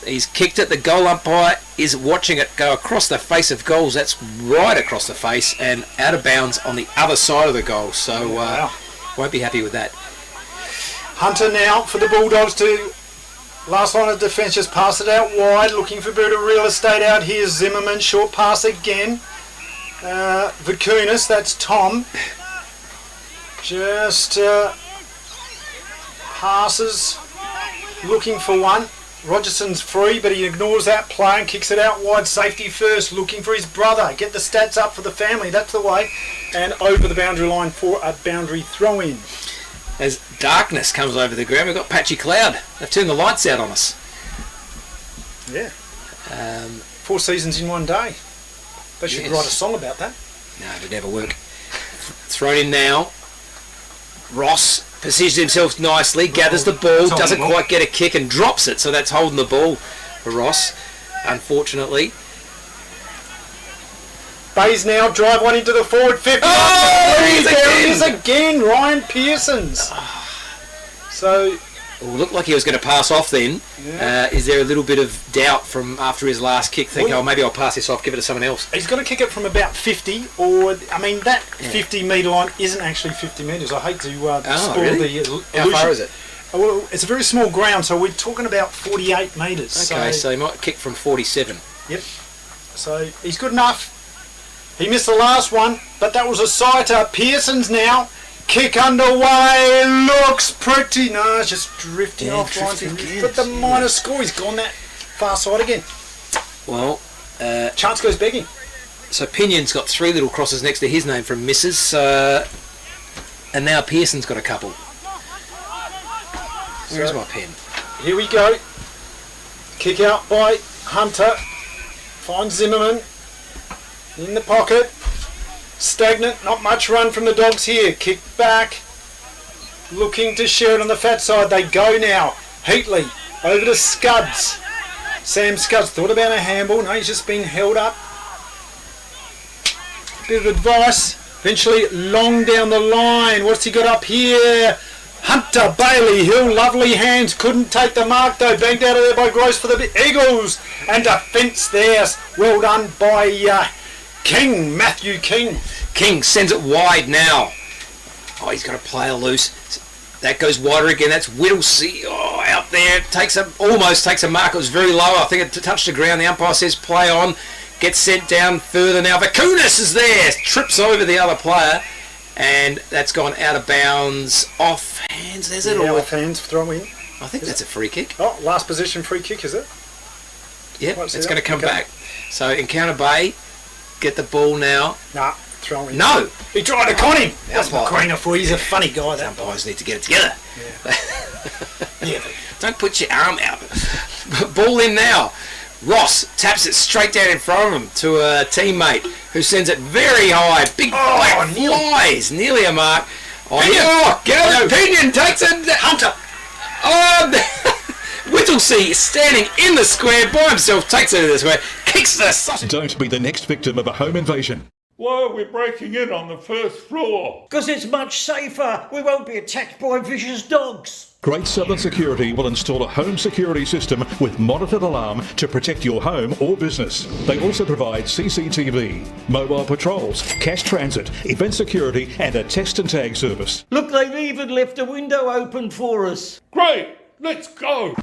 He's kicked it. The goal umpire is watching it go across the face of goals. That's right across the face and out of bounds on the other side of the goal. So won't be happy with that. Hunter now for the Bulldogs to last line of defence, just pass it out wide, looking for a bit of real estate out here. Zimmerman, short pass again. Vakunas, that's Tom. Just passes, looking for one. Rogerson's free, but he ignores that play and kicks it out wide. Safety first, looking for his brother. Get the stats up for the family, that's the way. And over the boundary line for a boundary throw-in. As darkness comes over the ground, we've got patchy cloud. They've turned the lights out on us. Yeah. 4 seasons in one day. They should write a song about that. No, it would never work. Thrown in now. Ross positions himself nicely, gathers the ball, doesn't quite get a kick and drops it, so that's holding the ball for Ross, unfortunately. Bayes now, drive one into the forward 50. There it is again, Ryan Pearson's. So, looked like he was going to pass off then. Yeah. Is there a little bit of doubt from after his last kick, think, maybe I'll pass this off, give it to someone else? He's got to kick it from about 50, or, I mean, that 50 metre line isn't actually 50 metres. I hate to spoil the illusion. How far is it? Well, it's a very small ground, so we're talking about 48 metres. Okay, so he might kick from 47. Yep. So, he's good enough. He missed the last one, but that was a sighter. Pearson's now. Kick underway, looks pretty. No, it's just drifting off lines. But the minor score, he's gone that far side again. Well, chance goes begging. So Pinion's got 3 little crosses next to his name from misses, and now Pearson's got a couple. Where's my pen? Here we go. Kick out by Hunter. Finds Zimmerman in the pocket. Stagnant, not much run from the Dogs here. Kick back. Looking to share it on the fat side. They go now. Heatley over to Scuds. Sam Scuds thought about a handball. No, he's just been held up. Bit of advice. Eventually long down the line. What's he got up here? Hunter Bailey Hill, lovely hands. Couldn't take the mark though. Banked out of there by Gross for the Eagles. And defence there. Well done by King, Matthew King. King sends it wide now. Oh, he's got a player loose. That goes wider again. That's Whittlesey. Oh, out there. Almost takes a mark. It was very low. I think it touched the ground. The umpire says play on. Gets sent down further now. Vakunas is there. Trips over the other player. And that's gone out of bounds. Off hands. There's it all. Off hands, throw in. I think that's a free kick. Oh, last position free kick, is it? Yep, it's going to come back. So Encounter Bay. Get the ball now. Nah, throw in. No! He tried to con him. That's Macrina for. He's a funny guy. That umpires need to get it together. Yeah. Don't put your arm out. Ball in now. Ross taps it straight down in front of him to a teammate who sends it very high. Big black flies. Nearly a mark. Pinion takes it. Hunter. Whittlesey standing in the square by himself, takes it to the square, kicks the sausage. Don't be the next victim of a home invasion. Why are we breaking in on the first floor? Because it's much safer. We won't be attacked by vicious dogs. Great Southern Security will install a home security system with monitored alarm to protect your home or business. They also provide CCTV, mobile patrols, cash transit, event security and a text and tag service. Look, they've even left a window open for us. Great, let's go.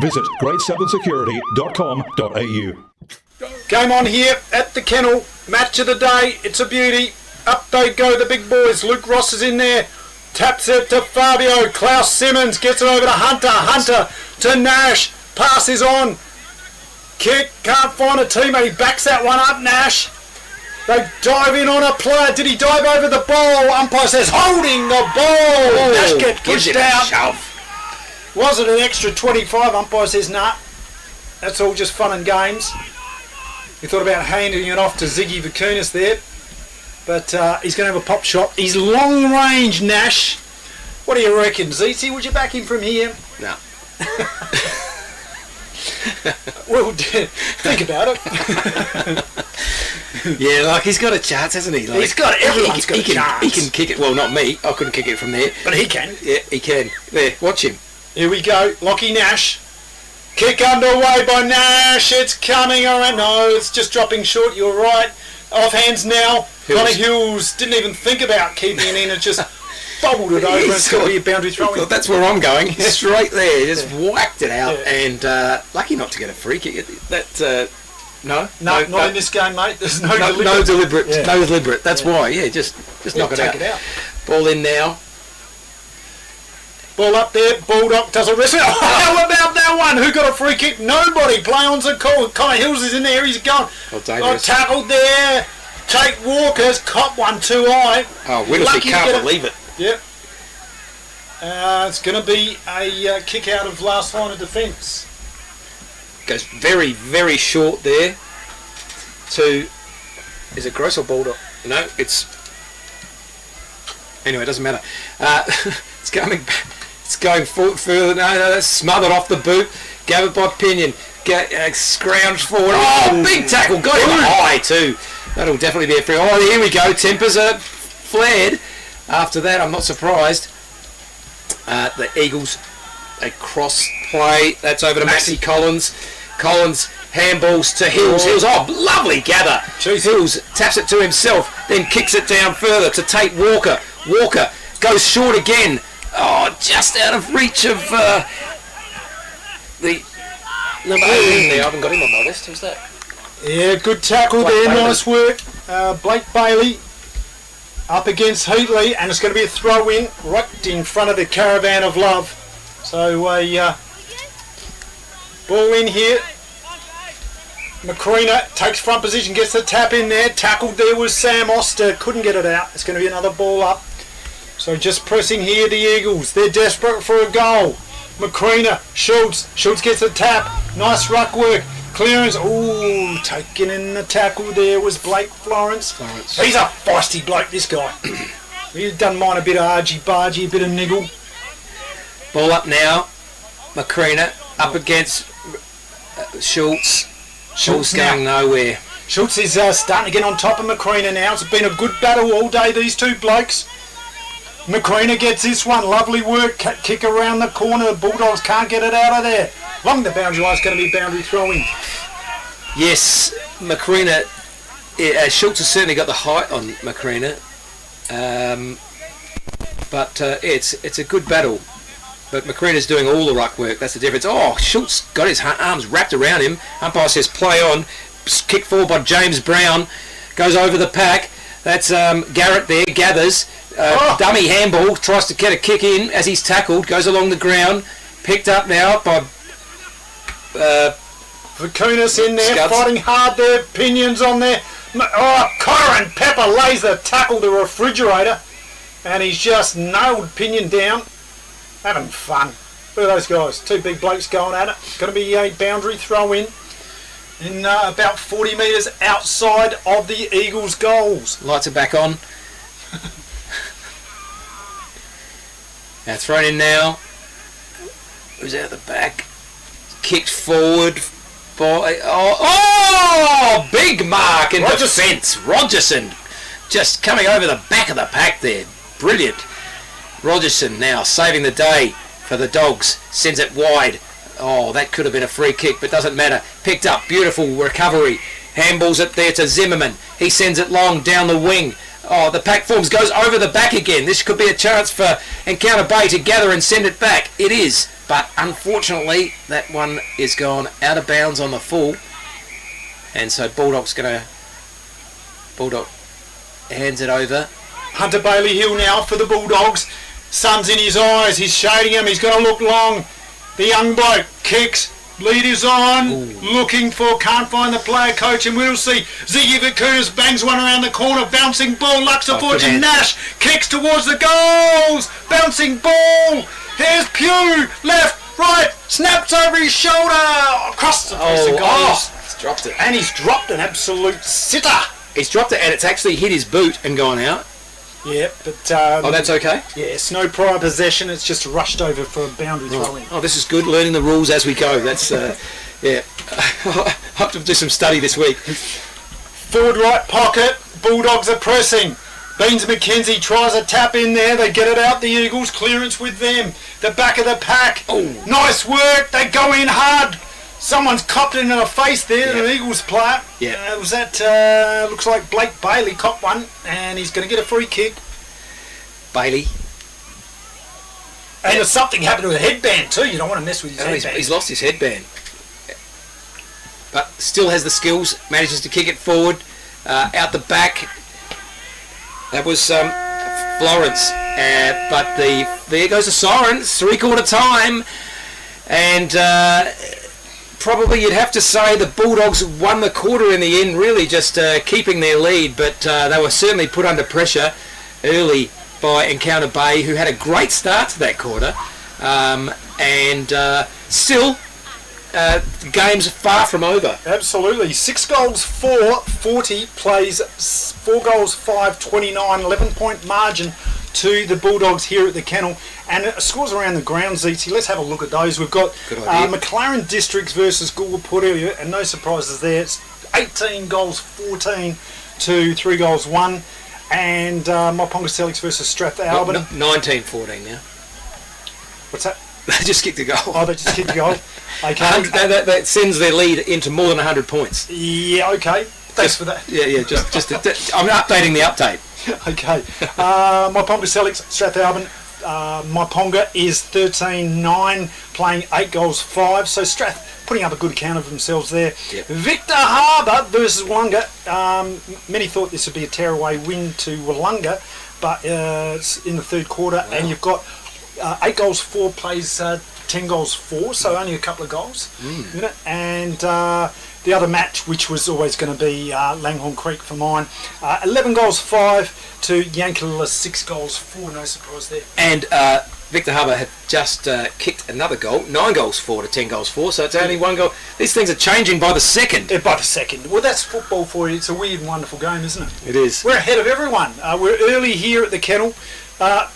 Visit greatsouthernsecurity.com.au. Game on here at the kennel. Match of the day. It's a beauty. Up they go, the big boys. Luke Ross is in there. Taps it to Fabio. Klaus Simmons gets it over to Hunter. Hunter to Nash. Passes on. Kick. Can't find a teammate. He backs that one up, Nash. They dive in on a player. Did he dive over the ball? Umpire says holding the ball. Nash gets pushed out. Was it an extra 25? Umpire says nah. That's all just fun and games. He thought about handing it off to Ziggy Vakunas there. But he's going to have a pop shot. He's long range, Nash. What do you reckon, Ziti? Would you back him from here? No. Well, think about it. Yeah, like he's got a chance, hasn't he? Like, Everyone's got a chance. He can kick it. Well, not me. I couldn't kick it from there. But he can. Yeah, he can. There, watch him. Here we go. Lockie Nash. Kick underway by Nash. It's coming around. No, it's just dropping short. You're right. Off hands now. Connie Hills didn't even think about keeping it in. It just bubbled it over. It's going to be a boundary throwing. That's where I'm going. Straight there. Just whacked it out. Yeah. And lucky not to get a free kick. No, not in this game, mate. There's no deliberate. No deliberate. That's why. Yeah, just knock it out. Ball in now. Ball up there. Bulldog does a wrist. Oh, how about that one? Who got a free kick? Nobody. Play on's a call. Connie Hills is in there. He's gone. Tackled there. Tate Walker's caught one too high. Oh, Whittlesey can't believe it. Yep. It's going to be a kick out of last line of defence. Goes very, very short there to... Is it Gross or Bulldog? No, it's... Anyway, it doesn't matter. It's going forward further. No, that's smothered off the boot. Gathered by Pinion. Scrounged forward. Oh, big tackle. Got him high too. That'll definitely be a free. Oh, here we go. Tempers are flared. After that, I'm not surprised. The Eagles, a cross play. That's over to Maxie Collins. Collins handballs to Hills. Hills, lovely gather. Jeez. Hills taps it to himself, then kicks it down further to Tate Walker. Walker goes short again. Oh, just out of reach of the number 8 there. I haven't got him on my list. Who's that? Yeah, good tackle there. Bailey. Nice work. Blake Bailey up against Heatley, and it's going to be a throw-in right in front of the Caravan of Love. So ball in here. Macrina takes front position, gets the tap in there. Tackled there was Sam Oster. Couldn't get it out. It's going to be another ball up. So just pressing here, the Eagles. They're desperate for a goal. Macrina, Schultz gets a tap. Nice ruck work. Clearance. Ooh, taking in the tackle there was Blake Florence. He's a feisty bloke, this guy. He doesn't mind a bit of argy-bargy, a bit of niggle. Ball up now. Macrina up against Schultz. Schultz going nowhere. Schultz is starting to get on top of Macrina now. It's been a good battle all day, these two blokes. Macrina gets this one. Lovely work. Kick around the corner. The Bulldogs can't get it out of there. Along the boundary line, it's going to be boundary throwing. Yes, Macrina. Schultz has certainly got the height on Macrina. But it's a good battle. But Macrina's doing all the ruck work. That's the difference. Oh, Schultz got his arms wrapped around him. Umpire says play on. Kick forward by James Brown. Goes over the pack. That's Garrett there. Gathers. Dummy handball. Tries to get a kick in as he's tackled. Goes along the ground. Picked up now by... Vakunas in there. Scuds. Fighting hard there. Pinions on there. Corin Pepper lays the tackle to refrigerator. And he's just nailed Pinion down. Having fun. Look at those guys. Two big blokes going at it. Going to be a boundary throw in about 40 metres outside of the Eagles' goals. Lights are back on. Now thrown in now. Who's out the back? Kicked forward. by... Oh, big mark in defence. Rogerson just coming over the back of the pack there. Brilliant. Rogerson now saving the day for the Dogs. Sends it wide. Oh, that could have been a free kick, but doesn't matter. Picked up. Beautiful recovery. Handballs it there to Zimmerman. He sends it long down the wing. Oh, the pack forms, goes over the back again. This could be a chance for Encounter Bay to gather and send it back. It is, but unfortunately that one is gone out of bounds on the full, and so Bulldog hands it over. Hunter Bailey Hill now for the Bulldogs. Sun's in his eyes, he's shading him, he's going to look long. The young bloke kicks. Lead is on, looking for, can't find the player coach, and we'll see. Ziggy Vickers bangs one around the corner, bouncing ball, Luxor Fortune, Nash kicks towards the goals, bouncing ball, here's Pugh, left, right, snaps over his shoulder, across the goals. He's dropped it. And he's dropped an absolute sitter. He's dropped it and it's actually hit his boot and gone out. Yeah, but... that's okay? Yes, no prior possession, it's just rushed over for a boundary throw-in. Oh, this is good, learning the rules as we go. That's, yeah. I'll have to do some study this week. Forward right pocket, Bulldogs are pressing. Beans McKenzie tries a tap in there, they get it out, the Eagles, clearance with them. The back of the pack, nice work, they go in hard. Someone's copped it in the face there, the Eagles player. Yeah. Was that, looks like Blake Bailey copped one, and he's going to get a free kick. Bailey. And there's something happened to the headband too, you don't want to mess with his headband. He's lost his headband. But still has the skills, manages to kick it forward, out the back. That was Florence. But there goes the siren, 3/4 time. And... probably you'd have to say the Bulldogs won the quarter in the end, really just keeping their lead, but they were certainly put under pressure early by Encounter Bay, who had a great start to that quarter, and still the game's far from over. Absolutely. 6 goals 4, 40 plays 4 goals 5, 29, 11-point margin to the Bulldogs here at the Kennel, and scores around the ground, ZT. Let's have a look at those. We've got McLaren Districts versus Goulburn Port area, and no surprises there. It's 18 goals 14 to 3 goals 1, and Moponga Selix versus Strathalbyn. 19-14 now. What's that? They just kicked a goal. Oh, they just kicked a goal. Okay. That sends their lead into more than 100 points. Yeah. Okay. Thanks for that. Yeah. Just I'm updating the update. Okay. Moponga Selix, Strathalbyn. Moponga is 13-9, playing 8 goals 5. So Strath putting up a good account of themselves there. Yep. Victor Harbour versus Wollonga. Many thought this would be a tearaway win to Wollonga, but it's in the third quarter, and you've got 8 goals 4 plays 10 goals 4, so only a couple of goals. And the other match, which was always going to be Langhorne Creek for mine, 11 goals 5 to Yankala 6 goals 4, no surprise there. And Victor Harbour had just kicked another goal, 9 goals 4 to 10 goals 4, so it's only 1 goal. These things are changing by the second. By the second. Well, that's football for you. It's a weird and wonderful game, isn't it? It is. We're ahead of everyone. We're early here at the Kennel.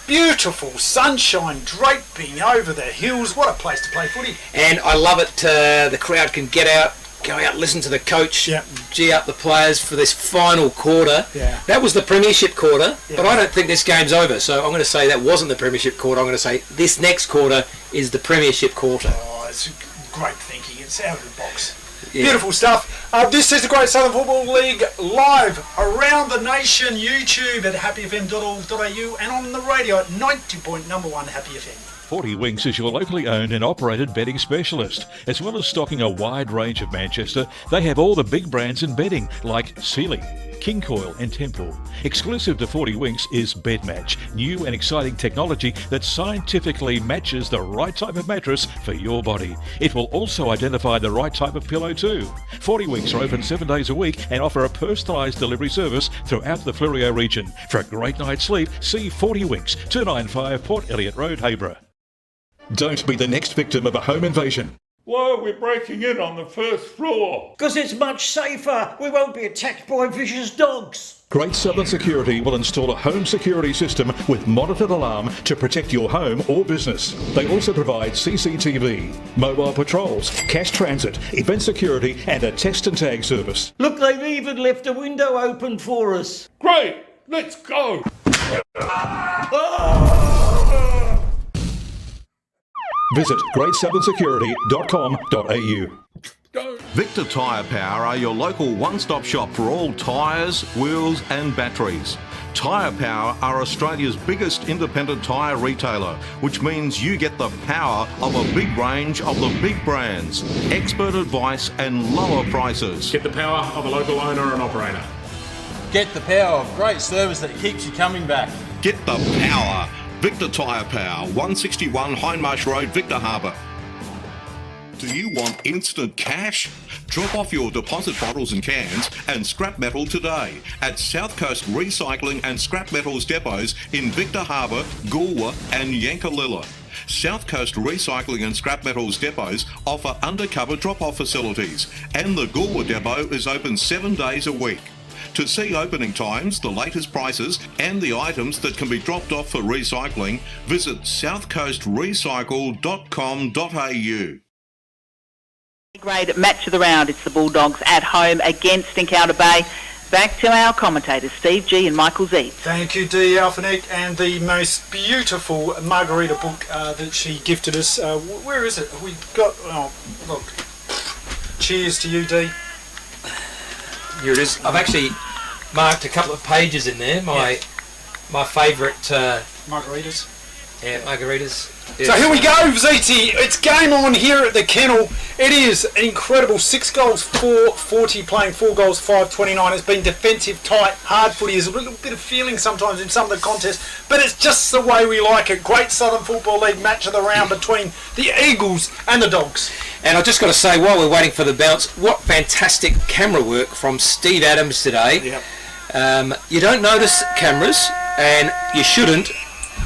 Beautiful sunshine draping over the hills. What a place to play footy. And I love it. The crowd can get out, go out, listen to the coach, gee up the players for this final quarter. That was the premiership quarter, but I don't think this game's over. So I'm going to say that wasn't the premiership quarter. I'm going to say this next quarter is the premiership quarter. Oh, it's great thinking. It's out of the box. Beautiful stuff. This is the Great Southern Football League live around the nation, YouTube at happyfm.org.au and on the radio at 90.1 Happy FM. 40 Winks is your locally owned and operated bedding specialist. As well as stocking a wide range of Manchester, they have all the big brands in bedding like Sealy, King Coil and Temple. Exclusive to 40 Winks is BedMatch, new and exciting technology that scientifically matches the right type of mattress for your body. It will also identify the right type of pillow too. 40 Winks are open 7 days a week and offer a personalised delivery service throughout the Fleurieu region. For a great night's sleep, see 40 Winks, 295 Port Elliot Road, Hayborough. Don't be the next victim of a home invasion. Why are we breaking in on the first floor? Because it's much safer. We won't be attacked by vicious dogs. Great Southern Security will install a home security system with monitored alarm to protect your home or business. They also provide CCTV, mobile patrols, cash transit, event security and a text and tag service. Look, they've even left a window open for us. Great, let's go. Visit greatsouthernsecurity.com.au. Victor Tyre Power are your local one-stop shop for all tyres, wheels and batteries. Tyre Power are Australia's biggest independent tyre retailer, which means you get the power of a big range of the big brands, expert advice and lower prices. Get the power of a local owner and operator. Get the power of great service that keeps you coming back. Get the power. Victor Tyre Power, 161 Hindmarsh Road, Victor Harbour. Do you want instant cash? Drop off your deposit bottles and cans and scrap metal today at South Coast Recycling and Scrap Metals depots in Victor Harbour, Goolwa and Yankalilla. South Coast Recycling and Scrap Metals depots offer undercover drop-off facilities, and the Goolwa depot is open 7 days a week. To see opening times, the latest prices and the items that can be dropped off for recycling, visit southcoastrecycle.com.au. Great match of the round. It's the Bulldogs at home against Encounter Bay. Back to our commentators, Steve G and Michael Z. Thank you, Dee Alphanek, and the most beautiful margarita book that she gifted us. Where is it? We got. Oh, look. Cheers to you, Dee. Here it is. I've actually marked a couple of pages in there. My favourite margaritas. Yeah, margaritas. So here we go, Ziti. It's game on here at the Kennel. It is an incredible 6 goals, 440, playing 4 goals, 529. It's been defensive, tight, hard footy. There's a little bit of feeling sometimes in some of the contests, but it's just the way we like it. Great Southern Football League match of the round between the Eagles and the Dogs. And I've just got to say, while we're waiting for the bounce, what fantastic camera work from Steve Adams today. Yep. You don't notice cameras, and you shouldn't.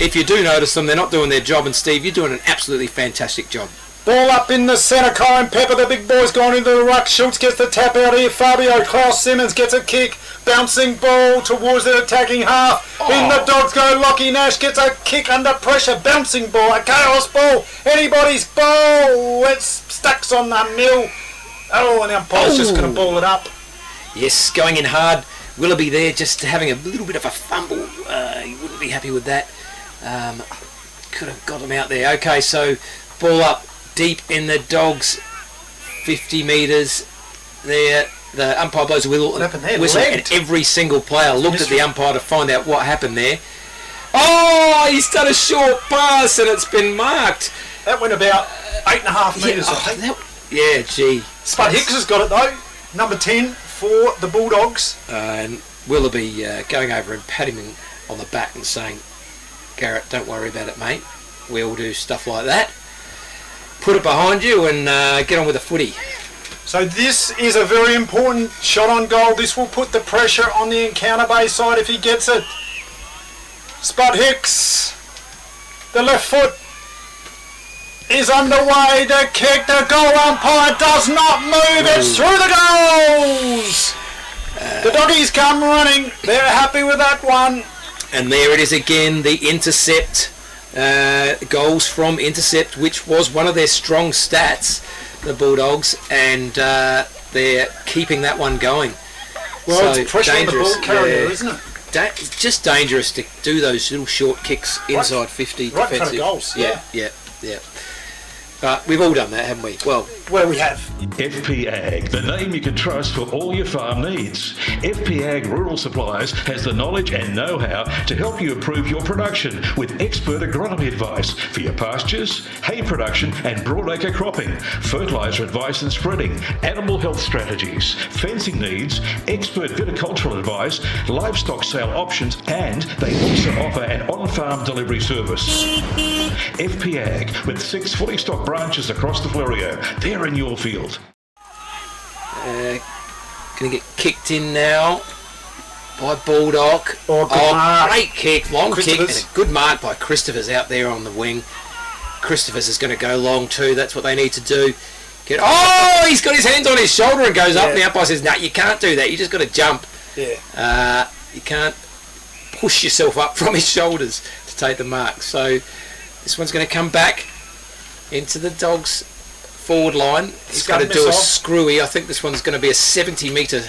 If you do notice them, they're not doing their job, and Steve, you're doing an absolutely fantastic job. Ball up in the centre, Colin Pepper, the big boy's gone into the ruck. Schultz gets the tap out here. Fabio Klaus Simmons gets a kick. Bouncing ball towards the attacking half. In the Dogs go. Lockie Nash gets a kick under pressure. Bouncing ball, a chaos ball. Anybody's ball. It's Stacks on the mill. Oh, and the umpire's just going to ball it up. Yes, going in hard. Willoughby there just having a little bit of a fumble. He wouldn't be happy with that. Could have got him out there. Okay, so ball up deep in the Dogs 50 metres there. The umpire blows a whistle, and every single player looked at the umpire to find out what happened there. Oh, he's done a short pass and it's been marked. That went about 8.5 metres, I think. Yeah, gee. Spud Hicks has got it though. Number 10 for the Bulldogs. And Willoughby going over and patting him on the back and saying, Garrett, don't worry about it, mate. We'll do stuff like that. Put it behind you and get on with the footy. So this is a very important shot on goal. This will put the pressure on the Encounter Bay side if he gets it. Spud Hicks, the left foot is underway. The kick, the goal umpire does not move. It's through the goals. The Doggies come running. They're happy with that one. And there it is again, the intercept, goals from intercept, which was one of their strong stats, the Bulldogs, and they're keeping that one going. Well, so it's pressure on the ball carrier, isn't it? It's just dangerous to do those little short kicks inside 50 right defensive. Right in front of goals, yeah. But we've all done that, haven't we? Well, we have. FP Ag, the name you can trust for all your farm needs. FP Ag Rural Supplies has the knowledge and know-how to help you improve your production with expert agronomy advice for your pastures, hay production and broadacre cropping, fertiliser advice and spreading, animal health strategies, fencing needs, expert viticultural advice, livestock sale options, and they also offer an on-farm delivery service. FP Ag, with 6 fully stocked branches across the Fleurieu. They're in your field. Going to get kicked in now by Baldock. Great kick, long kick, and a good mark by Christophers out there on the wing. Christophers is going to go long too. That's what they need to do. Oh, he's got his hands on his shoulder and goes up. The umpire says, no, you can't do that. You just got to jump. Yeah. You can't push yourself up from his shoulders to take the mark. So this one's going to come back into the dog's forward line. He's got to do a screwy. I think this one's going to be a 70-metre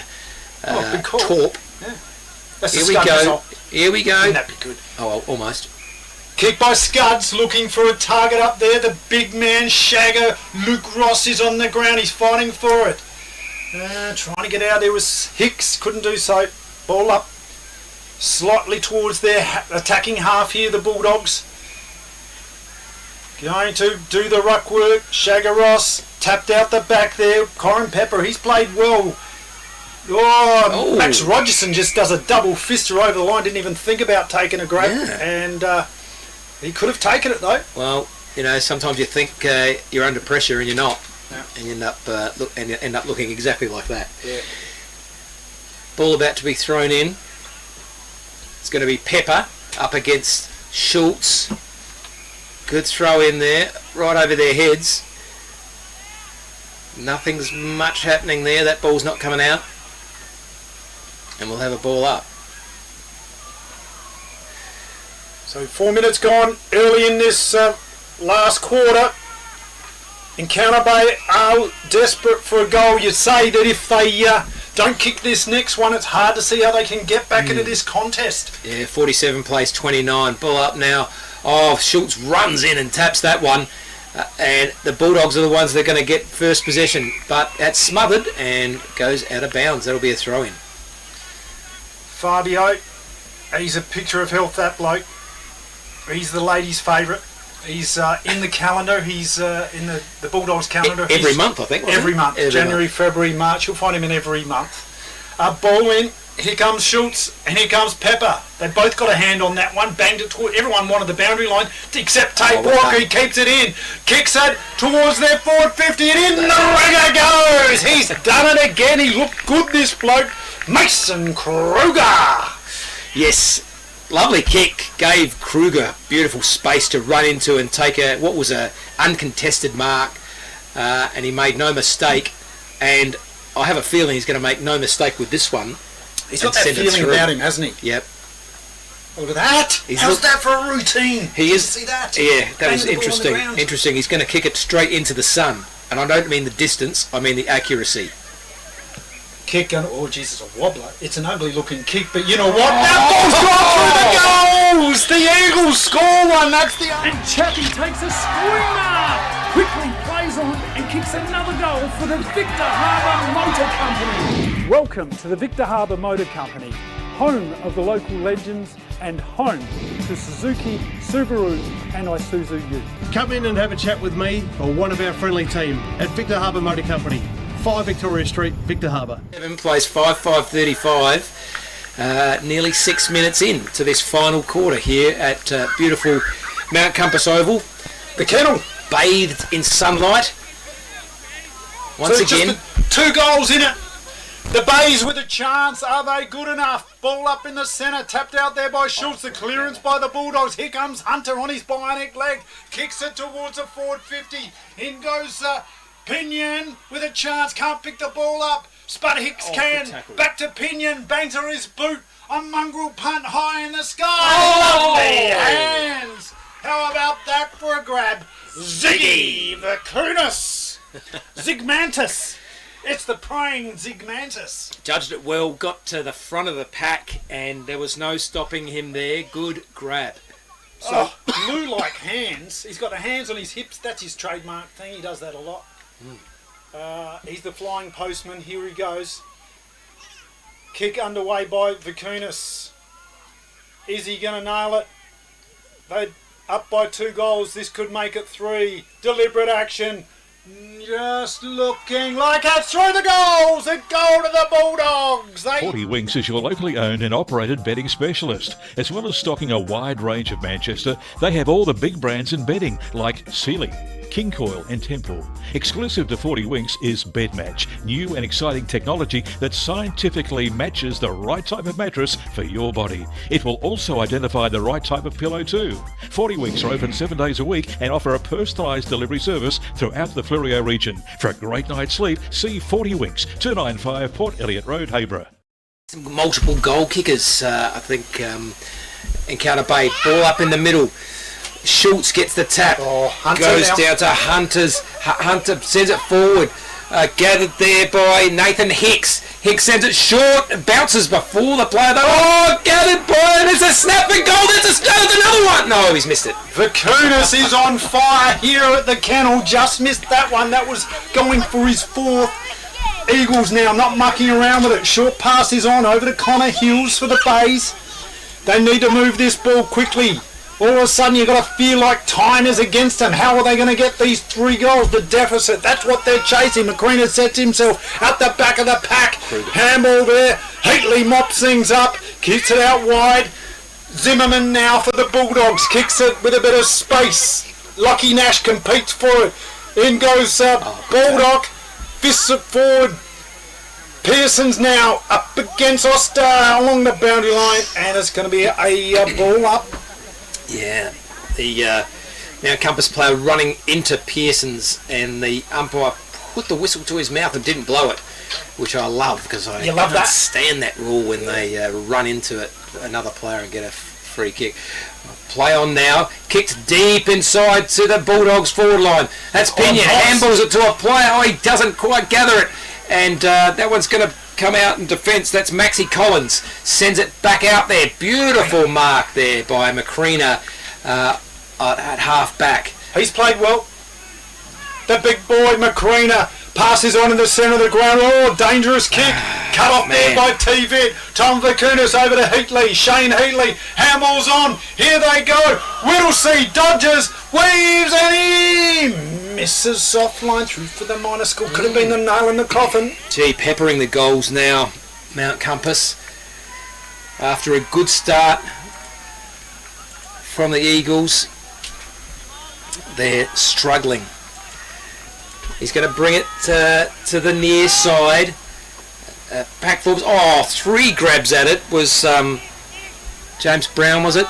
torp. Yeah. Here we go. Here we go. Wouldn't that be good? Oh, almost. Kick by Scuds, looking for a target up there. The big man, Shagger, Luke Ross is on the ground. He's fighting for it. Trying to get out there was Hicks. Couldn't do so. Ball up slightly towards their attacking half here, the Bulldogs. Going to do the ruck work. Shagger Ross tapped out the back there. Corin Pepper, he's played well. Oh, Max Rogerson just does a double fister over the line. Didn't even think about taking a grab. And he could have taken it though. Well, you know, sometimes you think you're under pressure and you're not. And you end up looking exactly like that. Yeah. Ball about to be thrown in. It's going to be Pepper up against Schultz. Good throw in there, right over their heads. Nothing's much happening there. That ball's not coming out. And we'll have a ball up. So 4 minutes gone early in this last quarter. Encounter Bay are desperate for a goal. You'd say that if they don't kick this next one, it's hard to see how they can get back into this contest. Yeah, 47 plays 29. Ball up now. Oh, Schultz runs in and taps that one. And the Bulldogs are the ones that are going to get first possession. But that's smothered and goes out of bounds. That'll be a throw-in. Fabio, he's a picture of health, that bloke. He's the ladies' favourite. He's in the calendar. He's in the Bulldogs calendar. Every month, I think. Every month. January, month. February, March. You'll find him in every month. Ball in. Here comes Schultz and here comes Pepper. They both got a hand on that one. Banged it toward. Everyone wanted the boundary line except Tate Walker. He keeps it in. Kicks it towards their forward 50 and in the ringer goes. He's done it again. He looked good, this bloke. Mason Kruger. Yes. Lovely kick. Gave Kruger beautiful space to run into and take what was a uncontested mark. And he made no mistake. And I have a feeling he's going to make no mistake with this one. He's got that feeling about him, hasn't he? Yep. Look at that. How's that for a routine? He is. See that? Yeah, that was interesting. Interesting. He's going to kick it straight into the sun. And I don't mean the distance, I mean the accuracy. Kick, and oh Jesus, a wobbler. It's an ugly looking kick, but you know what? That ball's gone through the goals! The Eagles score one, that's the... And Chappie takes a screamer! Quickly plays on and kicks another goal for the Victor Harbour Motor Company. Welcome to the Victor Harbour Motor Company, home of the local legends and home to Suzuki, Subaru and Isuzu Ute. Come in and have a chat with me or one of our friendly team at Victor Harbour Motor Company, 5 Victoria Street, Victor Harbour. 7 plays 5:35. Nearly 6 minutes in to this final quarter here at beautiful Mount Compass Oval. The Kennel. Bathed in sunlight. Once again. Just 2 goals in it. The Bays with a chance. Are they good enough? Ball up in the centre. Tapped out there by Schultz. The clearance by the Bulldogs. Here comes Hunter on his bionic leg. Kicks it towards a forward 50. In goes Pinion with a chance. Can't pick the ball up. Spud Hicks can. Back to Pinion. Bangs on his boot. A mongrel punt high in the sky. Lovely hands. How about that for a grab? Ziggy Vacunas. Zigmantis. It's the praying Zigmantis. Judged it well, got to the front of the pack, and there was no stopping him there. Good grab. So glue-like hands. He's got the hands on his hips. That's his trademark thing. He does that a lot. He's the flying postman. Here he goes. Kick underway by Vacunas. Is he going to nail it? They're up by 2 goals. This could make it 3. Deliberate action. Just looking like it's through the goals. A goal to the Bulldogs. 40 Winks is your locally owned and operated bedding specialist. As well as stocking a wide range of Manchester, they have all the big brands in bedding like Sealy, King Coil and Temple. Exclusive to 40 Winks is Bed Match, new and exciting technology that scientifically matches the right type of mattress for your body. It will also identify the right type of pillow too. 40 Winks are open 7 days a week and offer a personalised delivery service throughout the Fleurieu region. For a great night's sleep, see 40 Winks, 295 Port Elliot Road, Hayborough. Some multiple goal kickers, I think, Encounter Bay. Ball up in the middle. Schultz gets the tap. Goes down to Hunters. Hunter sends it forward. Gathered there by Nathan Hicks. Hicks sends it short. Bounces before the player. Gathered by. There's a snap and goal. There's another one. No, he's missed it. Vakunas is on fire here at the kennel. Just missed that one. That was going for his fourth. Eagles now not mucking around with it. Short pass is on over to Connor Hills for the Bays. They need to move this ball quickly. All of a sudden you've got to feel like time is against them. How are they going to get these 3 goals? The deficit, that's what they're chasing. McCreena sets himself at the back of the pack. Handball there. Heatley mops things up. Kicks it out wide. Zimmerman now for the Bulldogs. Kicks it with a bit of space. Lockie Nash competes for it. In goes Baldock. Fists it forward. Pearson's now up against Oster along the boundary line. And it's going to be a ball up. Yeah, the now Compass player running into Pearson's, and the umpire put the whistle to his mouth and didn't blow it, which I love, because I can't stand that rule when they run into it, another player, and get a free kick. Play on now, kicked deep inside to the Bulldogs forward line. That's Pena, handballs it to a player. He doesn't quite gather it, and that one's going to come out in defence. That's Maxi Collins, sends it back out there. Beautiful mark there by McCreena at half back. He's played well. The big boy McCreena passes on in the centre of the ground. Dangerous kick. Cut off there by TV. Tom Vakunas over to Heatley. Shane Heatley. Handballs on. Here they go. Whittlesea dodges, weaves and in. Misses soft line through for the minor score. Could have been the nail in the coffin. Gee, peppering the goals now, Mount Compass. After a good start from the Eagles, they're struggling. He's going to bring it to the near side. Pack forwards. 3 grabs at it was James Brown, was it?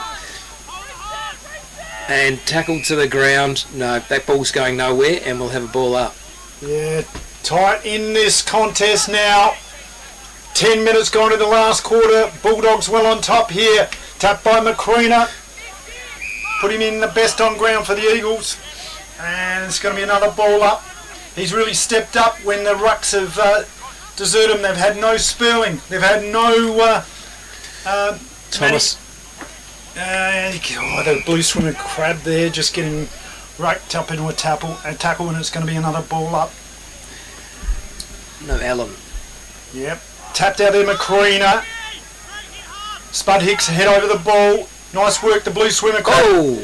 And tackled to the ground. No, that ball's going nowhere, and we'll have a ball up. Yeah, tight in this contest now. 10 minutes gone in the last quarter. Bulldogs well on top here. Tapped by McCreena. Put him in the best on ground for the Eagles. And it's going to be another ball up. He's really stepped up when the Rucks have deserted him. They've had no Sperling. They've had no... Thomas. The blue swimmer crab there just getting raked up into a tackle, and it's going to be another ball up. No Allen. Yep. Tapped out there McCreena. Spud Hicks head over the ball. Nice work, the blue swimmer crab.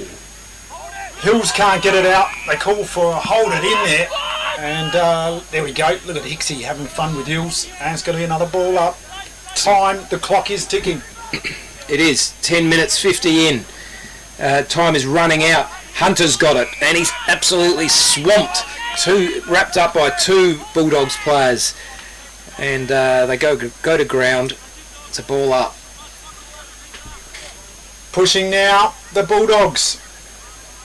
Hills can't get it out. They call for a hold it in there. And there we go. Look at Hicksy having fun with Hills. And it's going to be another ball up. Time, the clock is ticking. It is 10 minutes 50 in. Time is running out. Hunter's got it, and he's absolutely swamped. Wrapped up by 2 Bulldogs players, and they go to ground. It's a ball up. Pushing now, the Bulldogs.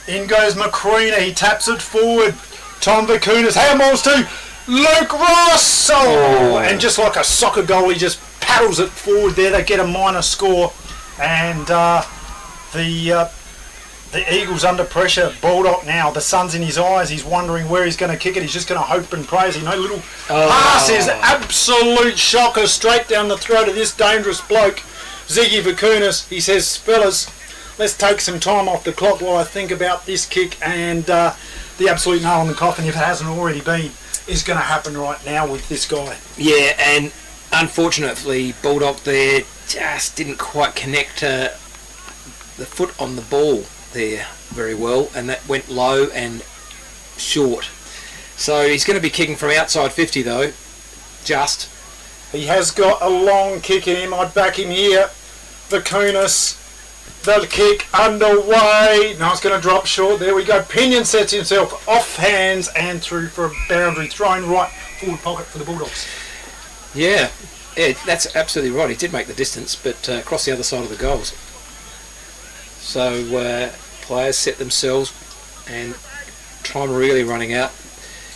In goes McCreena. He taps it forward. Tom Vakunas handballs to Luke Ross. And just like a soccer goal, he just paddles it forward there. They get a minor score. And the Eagles under pressure. Baldock now, the sun's in his eyes. He's wondering where he's going to kick it. He's just going to hope and pray. Little pass is absolute shocker straight down the throat of this dangerous bloke, Ziggy Vakunas. He says, fellas, let's take some time off the clock while I think about this kick. And the absolute nail in the coffin, if it hasn't already been, is going to happen right now with this guy. Yeah, and unfortunately, Baldock there just didn't quite connect the foot on the ball there very well, and that went low and short. So he's going to be kicking from outside 50 though. Just. He has got a long kick in him. I'd back him here. Vakunas. The kick underway. Now it's going to drop short. There we go. Pinion sets himself off hands and through for a boundary. Thrown right forward pocket for the Bulldogs. Yeah, that's absolutely right. He did make the distance, but across the other side of the goals. So players set themselves, and time really running out.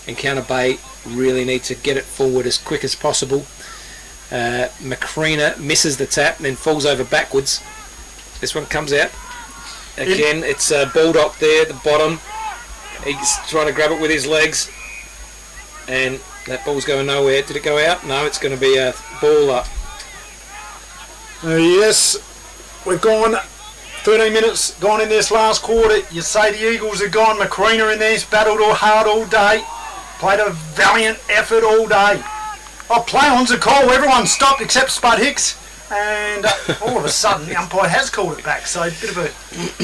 Encounter Bay really need to get it forward as quick as possible. Macrina misses the tap and then falls over backwards. This one comes out. Again, it's Baldock there at the bottom. He's trying to grab it with his legs. And that ball's going nowhere. Did it go out? No, it's going to be a ball up. Yes, we've gone 13 minutes gone in this last quarter. You say the Eagles are gone. Macrina in there. He's battled hard all day. Played a valiant effort all day. Oh, play-on's a call. Everyone stopped except Spud Hicks. And all of a sudden, the umpire has called it back. So a bit of a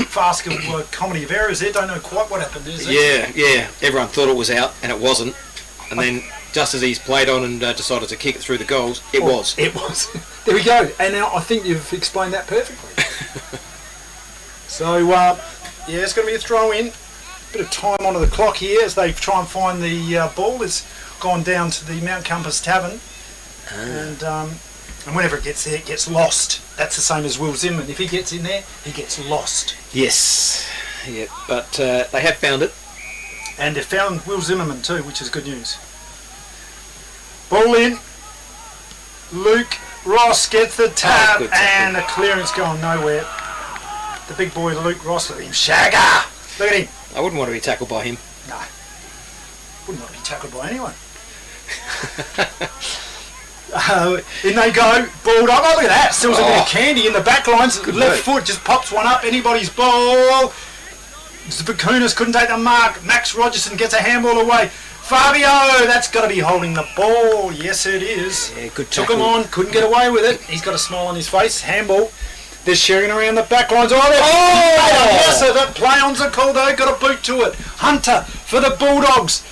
fast comedy of errors there. Don't know quite what happened, is it? Yeah. Everyone thought it was out, and it wasn't. And then, just as he's played on and decided to kick it through the goals, it was. It was. There we go. And now I think you've explained that perfectly. So, yeah, it's going to be a throw-in. Bit of time onto the clock here as they try and find the ball. It's gone down to the Mount Compass Tavern. And whenever it gets there, it gets lost. That's the same as Will Zimmerman. If he gets in there, he gets lost. Yes. Yeah, but they have found it. And they found Will Zimmerman too, which is good news. Ball in. Luke Ross gets the tap, and the clearance going nowhere. The big boy Luke Ross, look at him. Shagger! Look at him. I wouldn't want to be tackled by him. No. Wouldn't want to be tackled by anyone. In they go, balled up. Oh, look at that. Still a bit of candy in the back lines. Left foot just pops one up. Anybody's ball. Vakunas couldn't take the mark. Max Rogerson gets a handball away. Fabio, that's got to be holding the ball. Yes, it is. Yeah, good tackle. Took tackle. him on, couldn't get away with it. He's got a smile on his face. Handball. They're sharing around the back lines. Yes, the play-ons are called though. Got a boot to it. Hunter for the Bulldogs.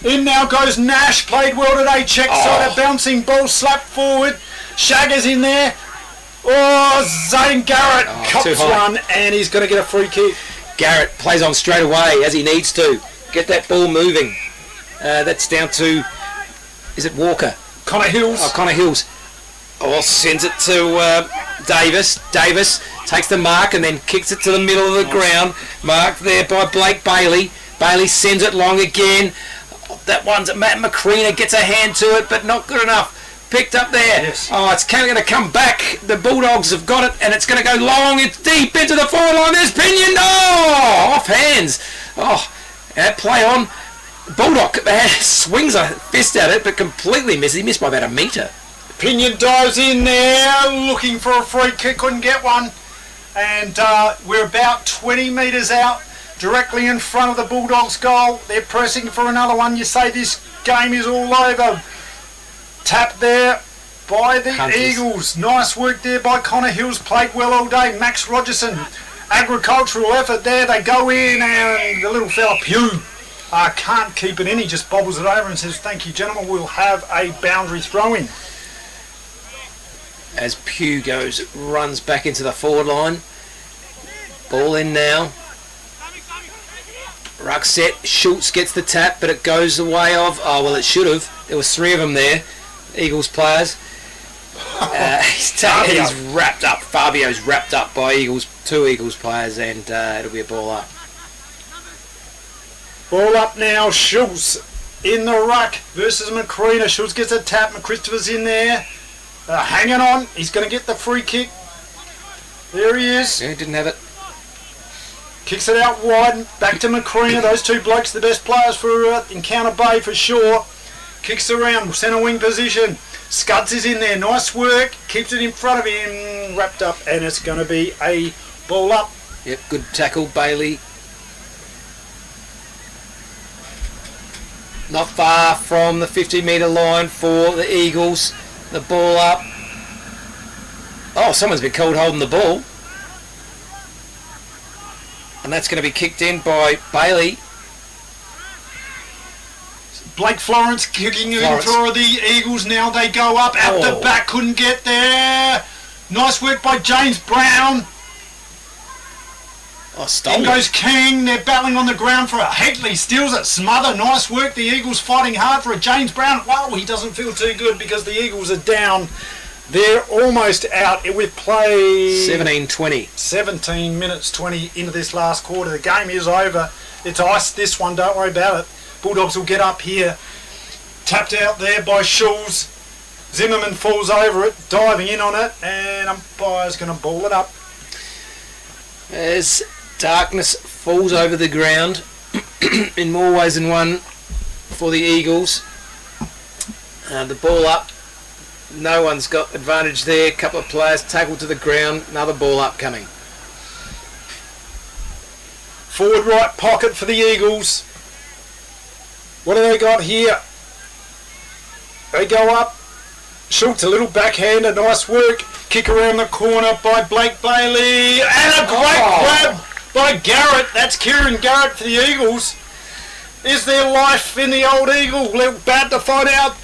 In now goes Nash. Played well today. Check side, a bouncing ball slapped forward. Shagger's in there. Oh, Zane Garrett cops one, and he's going to get a free kick. Garrett plays on straight away as he needs to. Get that ball moving. That's down to, is it Walker? Connor Hills. Oh, Connor Hills. Oh, sends it to Davis. Davis takes the mark and then kicks it to the middle of the ground. Marked there by Blake Bailey. Bailey sends it long again. That one's Matt Macrina gets a hand to it, but not good enough. Picked up there. Yes. Oh, it's going to come back. The Bulldogs have got it, and it's going to go long. It's deep into the forward line. There's Pinion. Oh, off hands. Oh, that play on. Bulldog swings a fist at it, but completely missed. He missed by about a metre. Pinion dives in there, looking for a free kick. Couldn't get one. And we're about 20 metres out, directly in front of the Bulldogs' goal. They're pressing for another one. You say this game is all over. Tap there by the Hunters. Eagles. Nice work there by Connor Hills. Played well all day. Max Rogerson. Agricultural effort there. They go in and the little fella Pugh can't keep it in. He just bobbles it over and says, thank you, gentlemen. We'll have a boundary throw-in. As Pugh runs back into the forward line. Ball in now. Ruck set. Schultz gets the tap, but it goes the way of... Oh, well, it should have. There was three of them there. Eagles players. He's wrapped up. Fabio's wrapped up by two Eagles players, and it'll be a ball up. Ball up now. Schultz in the ruck versus Macrina. Schultz gets a tap. McChristopher's in there. Hanging on. He's going to get the free kick. There he is. Yeah, didn't have it. Kicks it out wide. Back to Macrina. Those two blokes, the best players for Encounter Bay for sure. Kicks around. Centre wing position. Scuds is in there. Nice work. Keeps it in front of him. Wrapped up. And it's going to be a ball up. Yep, good tackle, Bailey. Not far from the 50-metre line for the Eagles. The ball up. Oh, someone's been called holding the ball. And that's going to be kicked in by Bailey. Blake Florence kicking in for the Eagles. Now they go up. Out the back. Couldn't get there. Nice work by James Brown. Oh, stolen. In goes King. They're battling on the ground for it. Haitley steals it. Smother. Nice work. The Eagles fighting hard for it. James Brown. Wow, he doesn't feel too good because the Eagles are down. They're almost out with play. 17-20. 17 minutes 20 into this last quarter. The game is over. It's iced, this one. Don't worry about it. Bulldogs will get up here. Tapped out there by Schulz. Zimmerman falls over it, diving in on it, and umpire's going to ball it up. As darkness falls over the ground in more ways than one for the Eagles. The ball up. No one's got advantage there. A couple of players tackled to the ground. Another ball up coming. Forward right pocket for the Eagles. What do they got here? They go up. Schultz, a little backhander, nice work. Kick around the corner by Blake Bailey. And a great grab by Garrett. That's Kieran Garrett for the Eagles. Is there life in the old Eagle? Little bad to find out.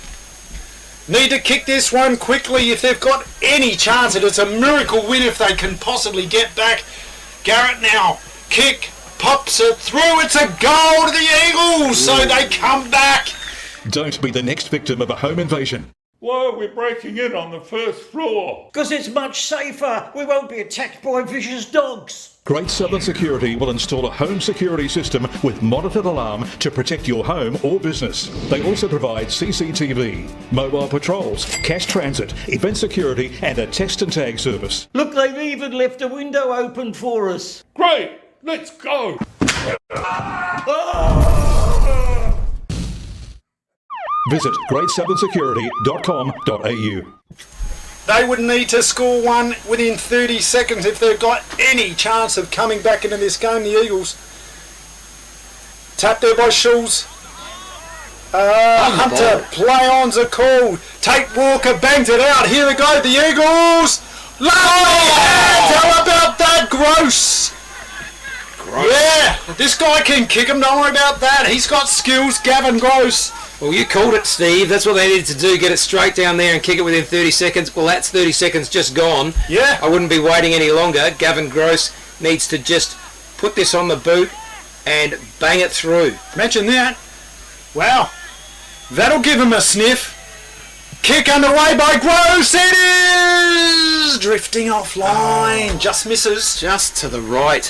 Need to kick this one quickly if they've got any chance. It's a miracle win if they can possibly get back. Garrett now. Kick. Pops it through. It's a goal to the Eagles. So they come back. Don't be the next victim of a home invasion. Why are we breaking in on the first floor? Because it's much safer. We won't be attacked by vicious dogs. Great Southern Security will install a home security system with monitored alarm to protect your home or business. They also provide CCTV, mobile patrols, cash transit, event security and a text and tag service. Look, they've even left a window open for us. Great, let's go. Visit greatsouthernsecurity.com.au. They would need to score one within 30 seconds if they've got any chance of coming back into this game, the Eagles. Tapped there by Schulz. Hunter, play-ons are called. Tate Walker bangs it out. Here we go, the Eagles. Lovely hands. How about that, Gross? Yeah, this guy can kick him. Don't worry about that. He's got skills, Gavin Gross. Well, you called it, Steve. That's what they needed to do, get it straight down there and kick it within 30 seconds. Well, that's 30 seconds just gone. Yeah. I wouldn't be waiting any longer. Gavin Gross needs to just put this on the boot and bang it through. Mention that. Wow. That'll give him a sniff. Kick underway by Gross. It is drifting offline. Just misses. Just to the right.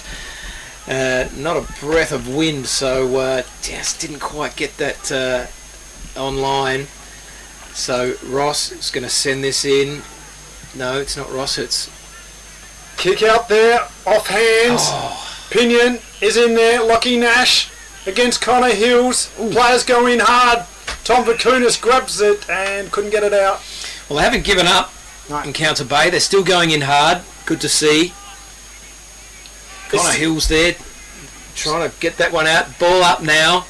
Not a breath of wind, so just didn't quite get that online. So Ross is going to send this in. No, it's not Ross, it's... Kick out there, off hands. Pinion is in there. Lockie Nash against Connor Hills. Players go in hard. Tom Vakunas grabs it and couldn't get it out. Well, they haven't given up in Counter Bay. They're still going in hard. Good to see. Connor Hills there, trying to get that one out. Ball up now.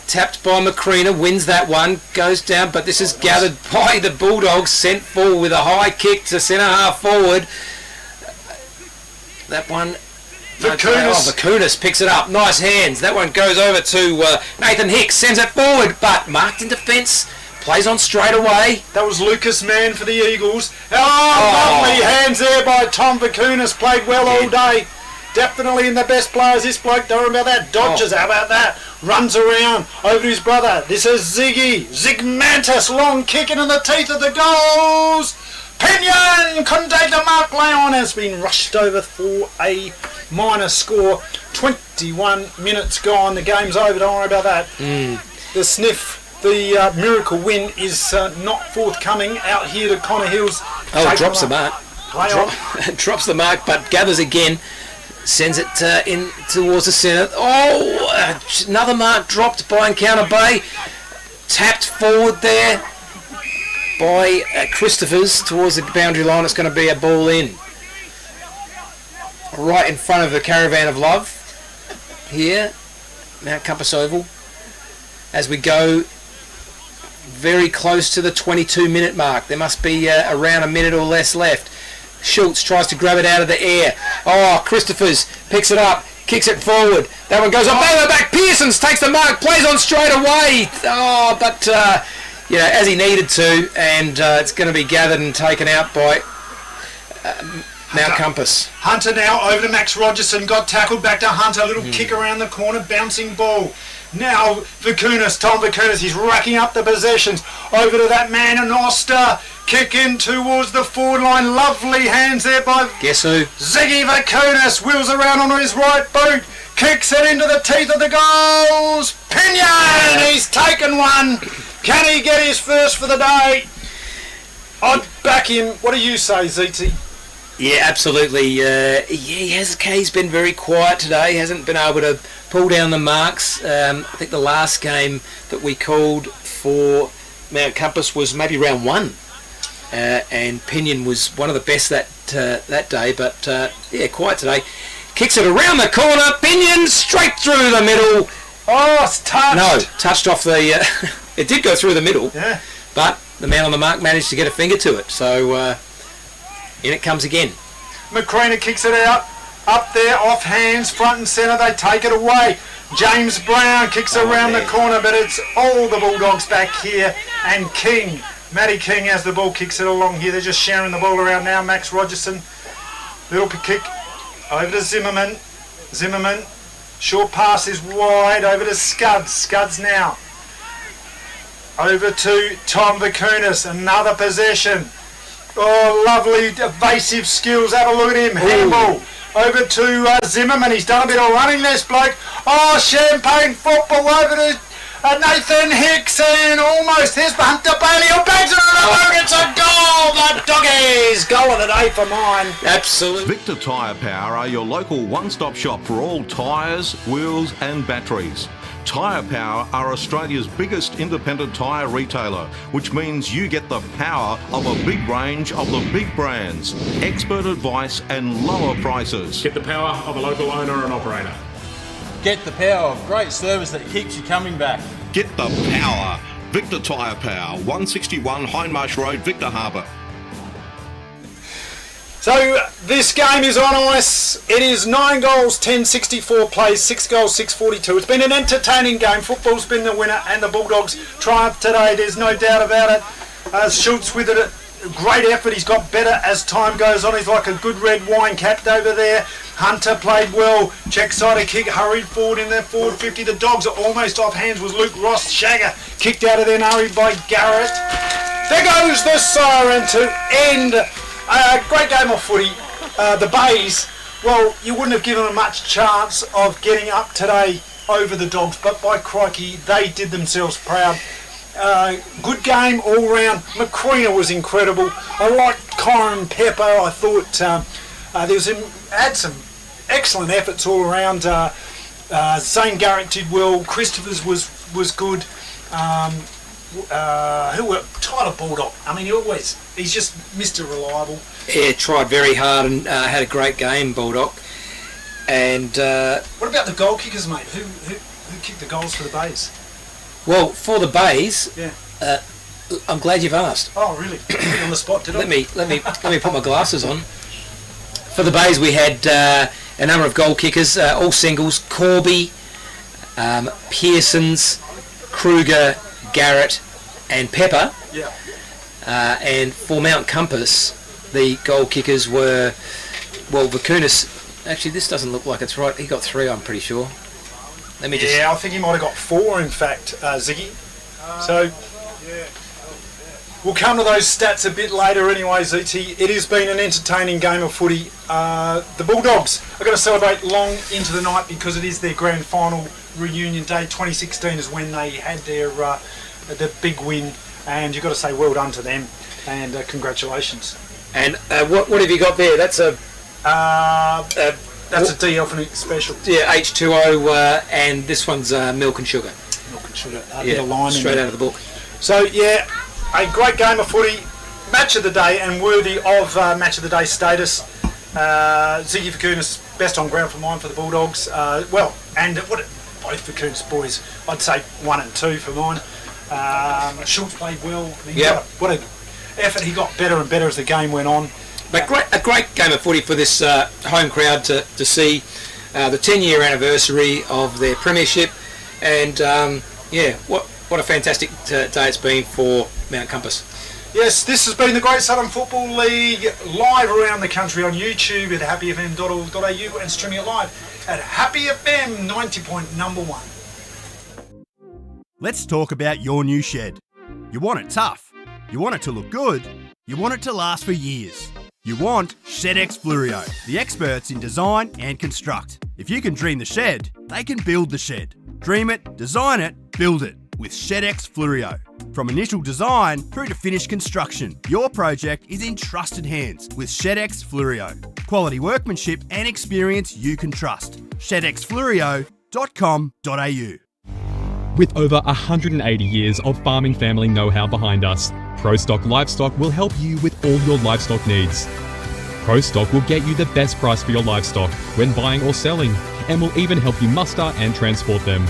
Tapped by Macrina, wins that one, goes down, but this is gathered by the Bulldogs, sent forward with a high kick to centre half forward. That one, Vakunas picks it up, nice hands. That one goes over to Nathan Hicks, sends it forward, but marked in defence, plays on straight away. That was Lucas Mann for the Eagles. Lovely hands there by Tom Vakunas, played well all day. Definitely in the best players, this bloke, don't worry about that. Dodges, how about that? Runs around over to his brother. This is Ziggy. Zigmantis, long kick into the teeth of the goals. Pinion couldn't take the mark. Leon has been rushed over for a minor score. 21 minutes gone. The game's over, don't worry about that. The sniff, the miracle win is not forthcoming out here to Connor Hills. Drops the mark. Drops the mark, but gathers again. Sends it in towards the centre. Another mark dropped by Encounter Bay. Tapped forward there by Christophers towards the boundary line. It's going to be a ball in. Right in front of the Caravan of Love. Here, Mount Compass Oval. As we go very close to the 22-minute mark. There must be around a minute or less left. Schultz tries to grab it out of the air. Christophers picks it up, kicks it forward. That one goes up. Back. Pearsons takes the mark, plays on straight away. But as he needed to, and it's going to be gathered and taken out by Mount Compass. Hunter now over to Max Rogerson, got tackled back to Hunter. Little kick around the corner, bouncing ball. Now Vakunas, Tom Vakunas, he's racking up the possessions. Over to that man in Oster. Kick in towards the forward line. Lovely hands there by Guess who? Ziggy Vakunas. Wheels around on his right boot. kicks it into the teeth of the goals. Pinion, he's taken one. Can he get his first for the day? I'd back him. What do you say, ZT? Yeah, absolutely. He's been very quiet today. Hasn't been able to pull down the marks. I think the last game that we called for Mount Compass was maybe round 1. And Pinion was one of the best that day, but quiet today. Kicks it around the corner, Pinion straight through the middle. Oh, it's touched. No, touched off the... it did go through the middle, yeah. But the man on the mark managed to get a finger to it, so in it comes again. McCreena kicks it out, up there, off hands, front and centre, they take it away. James Brown kicks around the corner, but it's all the Bulldogs back here, and King... Matty King has the ball, kicks it along here. They're just sharing the ball around now. Max Rogerson, little kick over to Zimmerman. Zimmerman, short pass is wide over to Scuds. Scuds now. Over to Tom Vakunas, another possession. Oh, lovely evasive skills. Have a look at him. Handball. Over to Zimmerman. He's done a bit of running, this bloke. Oh, Champagne football over to Nathan Hicks, and almost here's Hunter Bailey who bangs it on the boot. It's a goal. The Doggies. Goal of the day for mine. Absolutely. Victor Tyre Power are your local one-stop shop for all tyres, wheels and batteries. Tyre Power are Australia's biggest independent tyre retailer, which means you get the power of a big range of the big brands, expert advice and lower prices. Get the power of a local owner and operator. Get the power of great service that keeps you coming back. Get the power. Victor Tyre Power, 161 Hindmarsh Road, Victor Harbour. So this game is on ice. It is 9 goals, 10-64 plays, 6 goals, 6-42. It's been an entertaining game. Football's been the winner and the Bulldogs triumphed today. There's no doubt about it. Schultz with it. Great effort. He's got better as time goes on. He's like a good red wine capped over there. Hunter played well. Check side a kick, hurried forward in their forward 50. The Dogs are almost off hands. Was Luke Ross. Shagger kicked out of there and hurried by Garrett. There goes the siren to end a great game of footy. The Bays, well, you wouldn't have given them much chance of getting up today over the Dogs, but by crikey, they did themselves proud. Good game all round. McCreena was incredible. I liked Kyron Pepper. I thought had some excellent efforts all around. Zane Garrett did well. Christopher's was good. Tyler Baldock. I mean, he's just Mr. Reliable. Yeah, tried very hard and had a great game, Baldock. And what about the goal kickers, mate? Who kicked the goals for the Bays? Well, for the Bays, yeah. I'm glad you've asked. Oh, really? Put me on the spot, did I? Let me put my glasses on. For the Bays, we had a number of goal kickers, all singles. Corby, Pearsons, Kruger, Garrett, and Pepper. Yeah. And for Mount Compass, the goal kickers were, well, Vakunas. Actually, this doesn't look like it's right. He got 3, I'm pretty sure. Let me just. Yeah, I think he might have got 4, in fact, Ziggy. So we'll come to those stats a bit later anyway, ZT. It has been an entertaining game of footy. The Bulldogs are going to celebrate long into the night because it is their grand final reunion day. 2016 is when they had their big win, and you've got to say well done to them, and congratulations. And what have you got there? That's a D-Alphanute special. Yeah, H2O, and this one's milk and sugar. Milk and sugar. Yeah, straight out of the book. So yeah, a great game of footy, match of the day, and worthy of match of the day status. Ziggy Vakunas, best on ground for mine for the Bulldogs. And both Vakunas boys, I'd say 1 and 2 for mine. Schultz played well. Yeah. What a effort. He got better and better as the game went on. But a great game of footy for this home crowd to see the 10-year anniversary of their premiership, and what a fantastic day it's been for Mount Compass. Yes, this has been the Great Southern Football League live around the country on YouTube at happyfm.org.au and streaming it live at happyfm 90.1. Let's talk about your new shed. You want it tough. You want it to look good. You want it to last for years. You want ShedX Fluorio, the experts in design and construct. If you can dream the shed, they can build the shed. Dream it, design it, build it with ShedX Flurio. From initial design through to finished construction, your project is in trusted hands with ShedX Flurio. Quality workmanship and experience you can trust. ShedXFlurio.com.au. With over 180 years of farming family know-how behind us, ProStock Livestock will help you with all your livestock needs. ProStock will get you the best price for your livestock when buying or selling, and will even help you muster and transport them.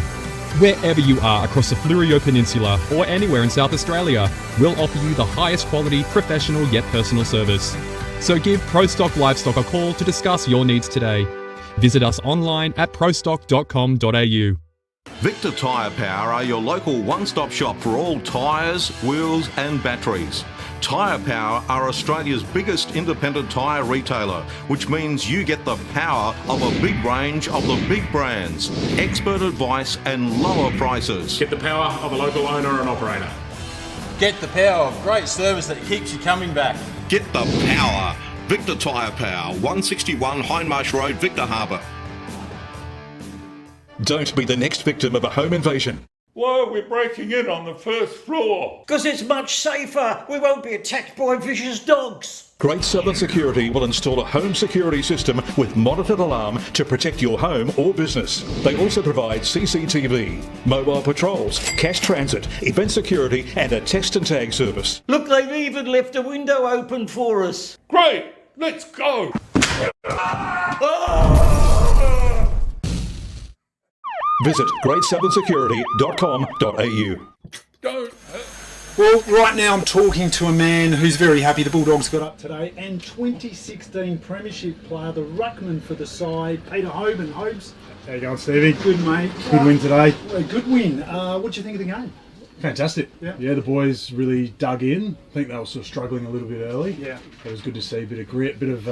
Wherever you are across the Fleurieu Peninsula or anywhere in South Australia, we'll offer you the highest quality, professional yet personal service. So give ProStock Livestock a call to discuss your needs today. Visit us online at prostock.com.au. Victor Tyre Power are your local one-stop shop for all tyres, wheels and batteries. Tyre Power are Australia's biggest independent tyre retailer, which means you get the power of a big range of the big brands, expert advice and lower prices. Get the power of a local owner and operator. Get the power of great service that keeps you coming back. Get the power. Victor Tyre Power, 161 Hindmarsh Road, Victor Harbour. Don't be the next victim of a home invasion. Why are we breaking in on the first floor? Because it's much safer. We won't be attacked by vicious dogs. Great Southern Security will install a home security system with monitored alarm to protect your home or business. They also provide CCTV, mobile patrols, cash transit, event security and a test and tag service. Look, they've even left a window open for us. Great, let's go. Visit greatsouthern.security.com.au. Don't. Well, right now I'm talking to a man who's very happy the Bulldogs got up today, and 2016 Premiership player, the ruckman for the side, Peter Hoban. Hobes. How you going, Stevie? Good, mate. Good win today. A good win. What do you think of the game? Fantastic. Yeah, the boys really dug in. I think they were sort of struggling a little bit early. Yeah. It was good to see a bit of grit, bit of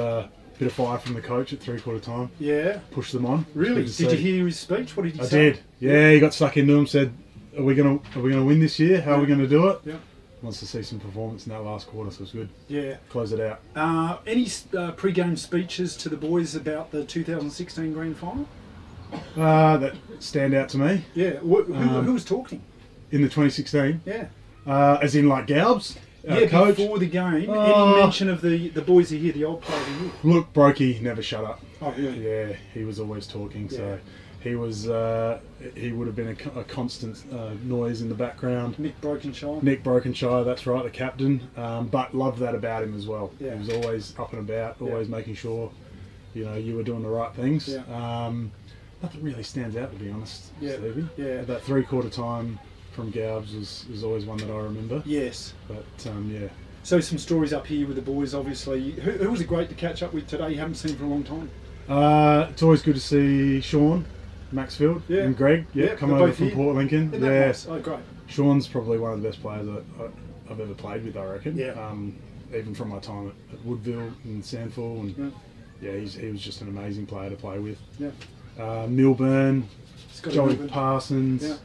fire from the coach at three-quarter time. Yeah. Pushed them on. Really? Did you hear his speech? What did he say? I did. Yeah, he got stuck into them, said, Are we gonna win this year? How are we gonna do it? Yeah. Wants to see some performance in that last quarter, so it's good. Yeah. Close it out. Any pre-game speeches to the boys about the 2016 grand final? That stand out to me. Yeah. Who was talking? In the 2016? Yeah. As in like Galbs? Coach? Before the game, any mention of the boys are here, the old players are here? Look, Brokey never shut up. Oh, really? Yeah, he was always talking, so he was he would have been a constant noise in the background. Nick Brokenshire, that's right, the captain. But loved that about him as well. Yeah. He was always up and about, always making sure you were doing the right things. Yeah. Nothing really stands out, to be honest, Yeah. Stevie. Yeah. That three-quarter time from Galbs was always one that I remember. Yes. But yeah. So some stories up here with the boys, obviously. Who was it great to catch up with today? You haven't seen for a long time. It's always good to see Sean Maxfield and Greg. Come over from Port Lincoln. Nice? Oh, great. Sean's probably one of the best players that I've ever played with, I reckon. Yeah. Even from my time at Woodville and Sandford, and he was just an amazing player to play with. Yeah. Milburn, Joey Milburn. Parsons. Yeah.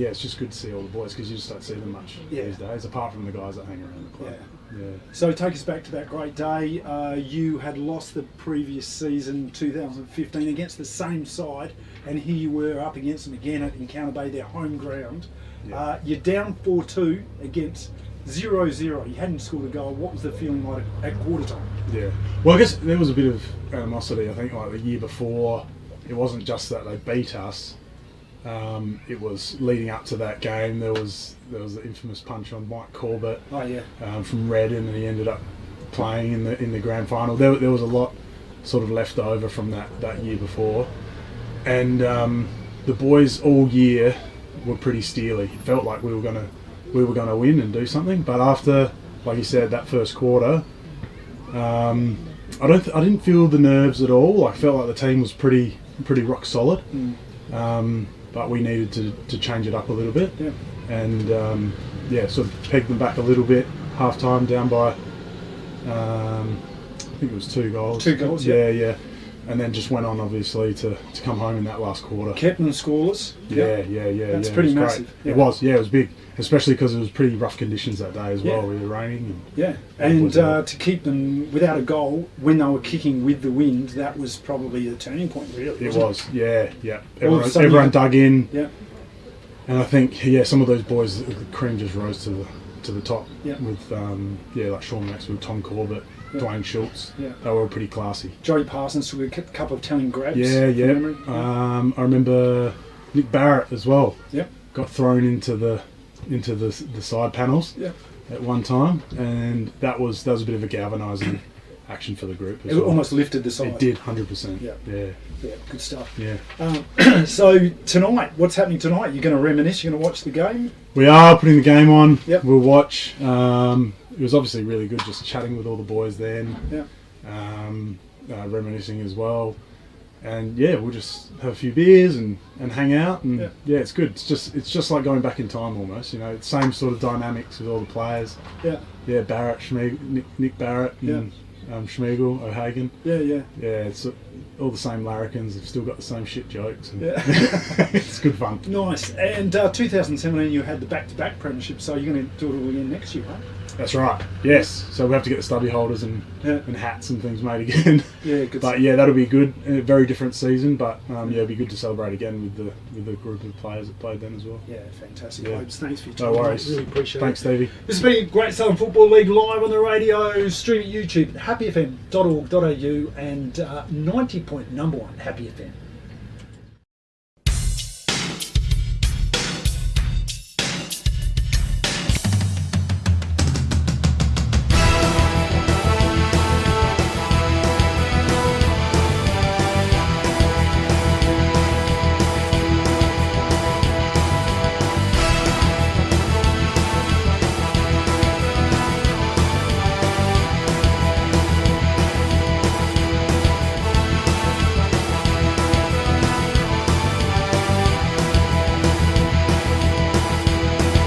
It's just good to see all the boys because you just don't see them much these days, apart from the guys that hang around the club. Yeah. So take us back to that great day. You had lost the previous season, 2015, against the same side, and here you were up against them again at Encounter Bay, their home ground. Yeah. You're down 4-2 against 0-0. You hadn't scored a goal. What was the feeling like at quarter time? Yeah. Well, I guess there was a bit of animosity. I think like the year before, it wasn't just that they beat us. It was leading up to that game. There was the infamous punch on Mike Corbett from Redden, and he ended up playing in the grand final. There was a lot sort of left over from that year before, and the boys all year were pretty steely. It felt like we were gonna win and do something. But after, like you said, that first quarter, I didn't feel the nerves at all. I felt like the team was pretty rock solid. But we needed to change it up a little bit, and sort of pegged them back a little bit. Half time down by, I think it was 2 goals. 2 goals, yeah. and then just went on obviously to come home in that last quarter. Kept them scoreless. Yeah. That's it pretty was massive. Great. Yeah. It was big, especially because it was pretty rough conditions that day as well. It was raining. And to keep them without a goal when they were kicking with the wind, that was probably the turning point, really. It was, yeah. All of a sudden Everyone dug in. Yeah. And I think, some of those boys, the cream just rose to the top with, like Sean Maxwell, Tom Corbett, Dwayne Schultz. Yeah. They were all pretty classy. Joey Parsons took a couple of telling grabs. Yeah. I remember Nick Barrett as well. Yep. Got thrown into the side panels at one time, and that was a bit of a galvanising action for the group. It almost lifted the side. It did, 100%. Yeah, good stuff. Yeah. So tonight, what's happening tonight? You're going to reminisce? You're going to watch the game? We are putting the game on. Yep. We'll watch. It was obviously really good just chatting with all the boys then. Yeah. Reminiscing as well. And we'll just have a few beers and hang out, and it's good. It's just like going back in time almost. It's same sort of dynamics with all the players. Yeah. Barrett, Nick Barrett, and Schmeigel, O'Hagan. Yeah. It's all the same larrikins. They've still got the same shit jokes. And it's good fun. Nice. And 2017, you had the back-to-back premiership, so you're going to do it all again next year, right? That's right. Yes. So we have to get the stubby holders and hats and things made again. Yeah, good. But that'll be good. A very different season, but it'll be good to celebrate again with the group of players that played then as well. Yeah, fantastic. Thanks for your time. No worries. Really appreciate Thanks, Stevie. This has been Great Southern Football League live on the radio, stream at YouTube, happyfm.org.au and 90.1 Happy FM.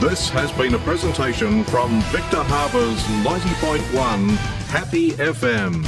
This has been a presentation from Victor Harbour's 90.1 Happy FM.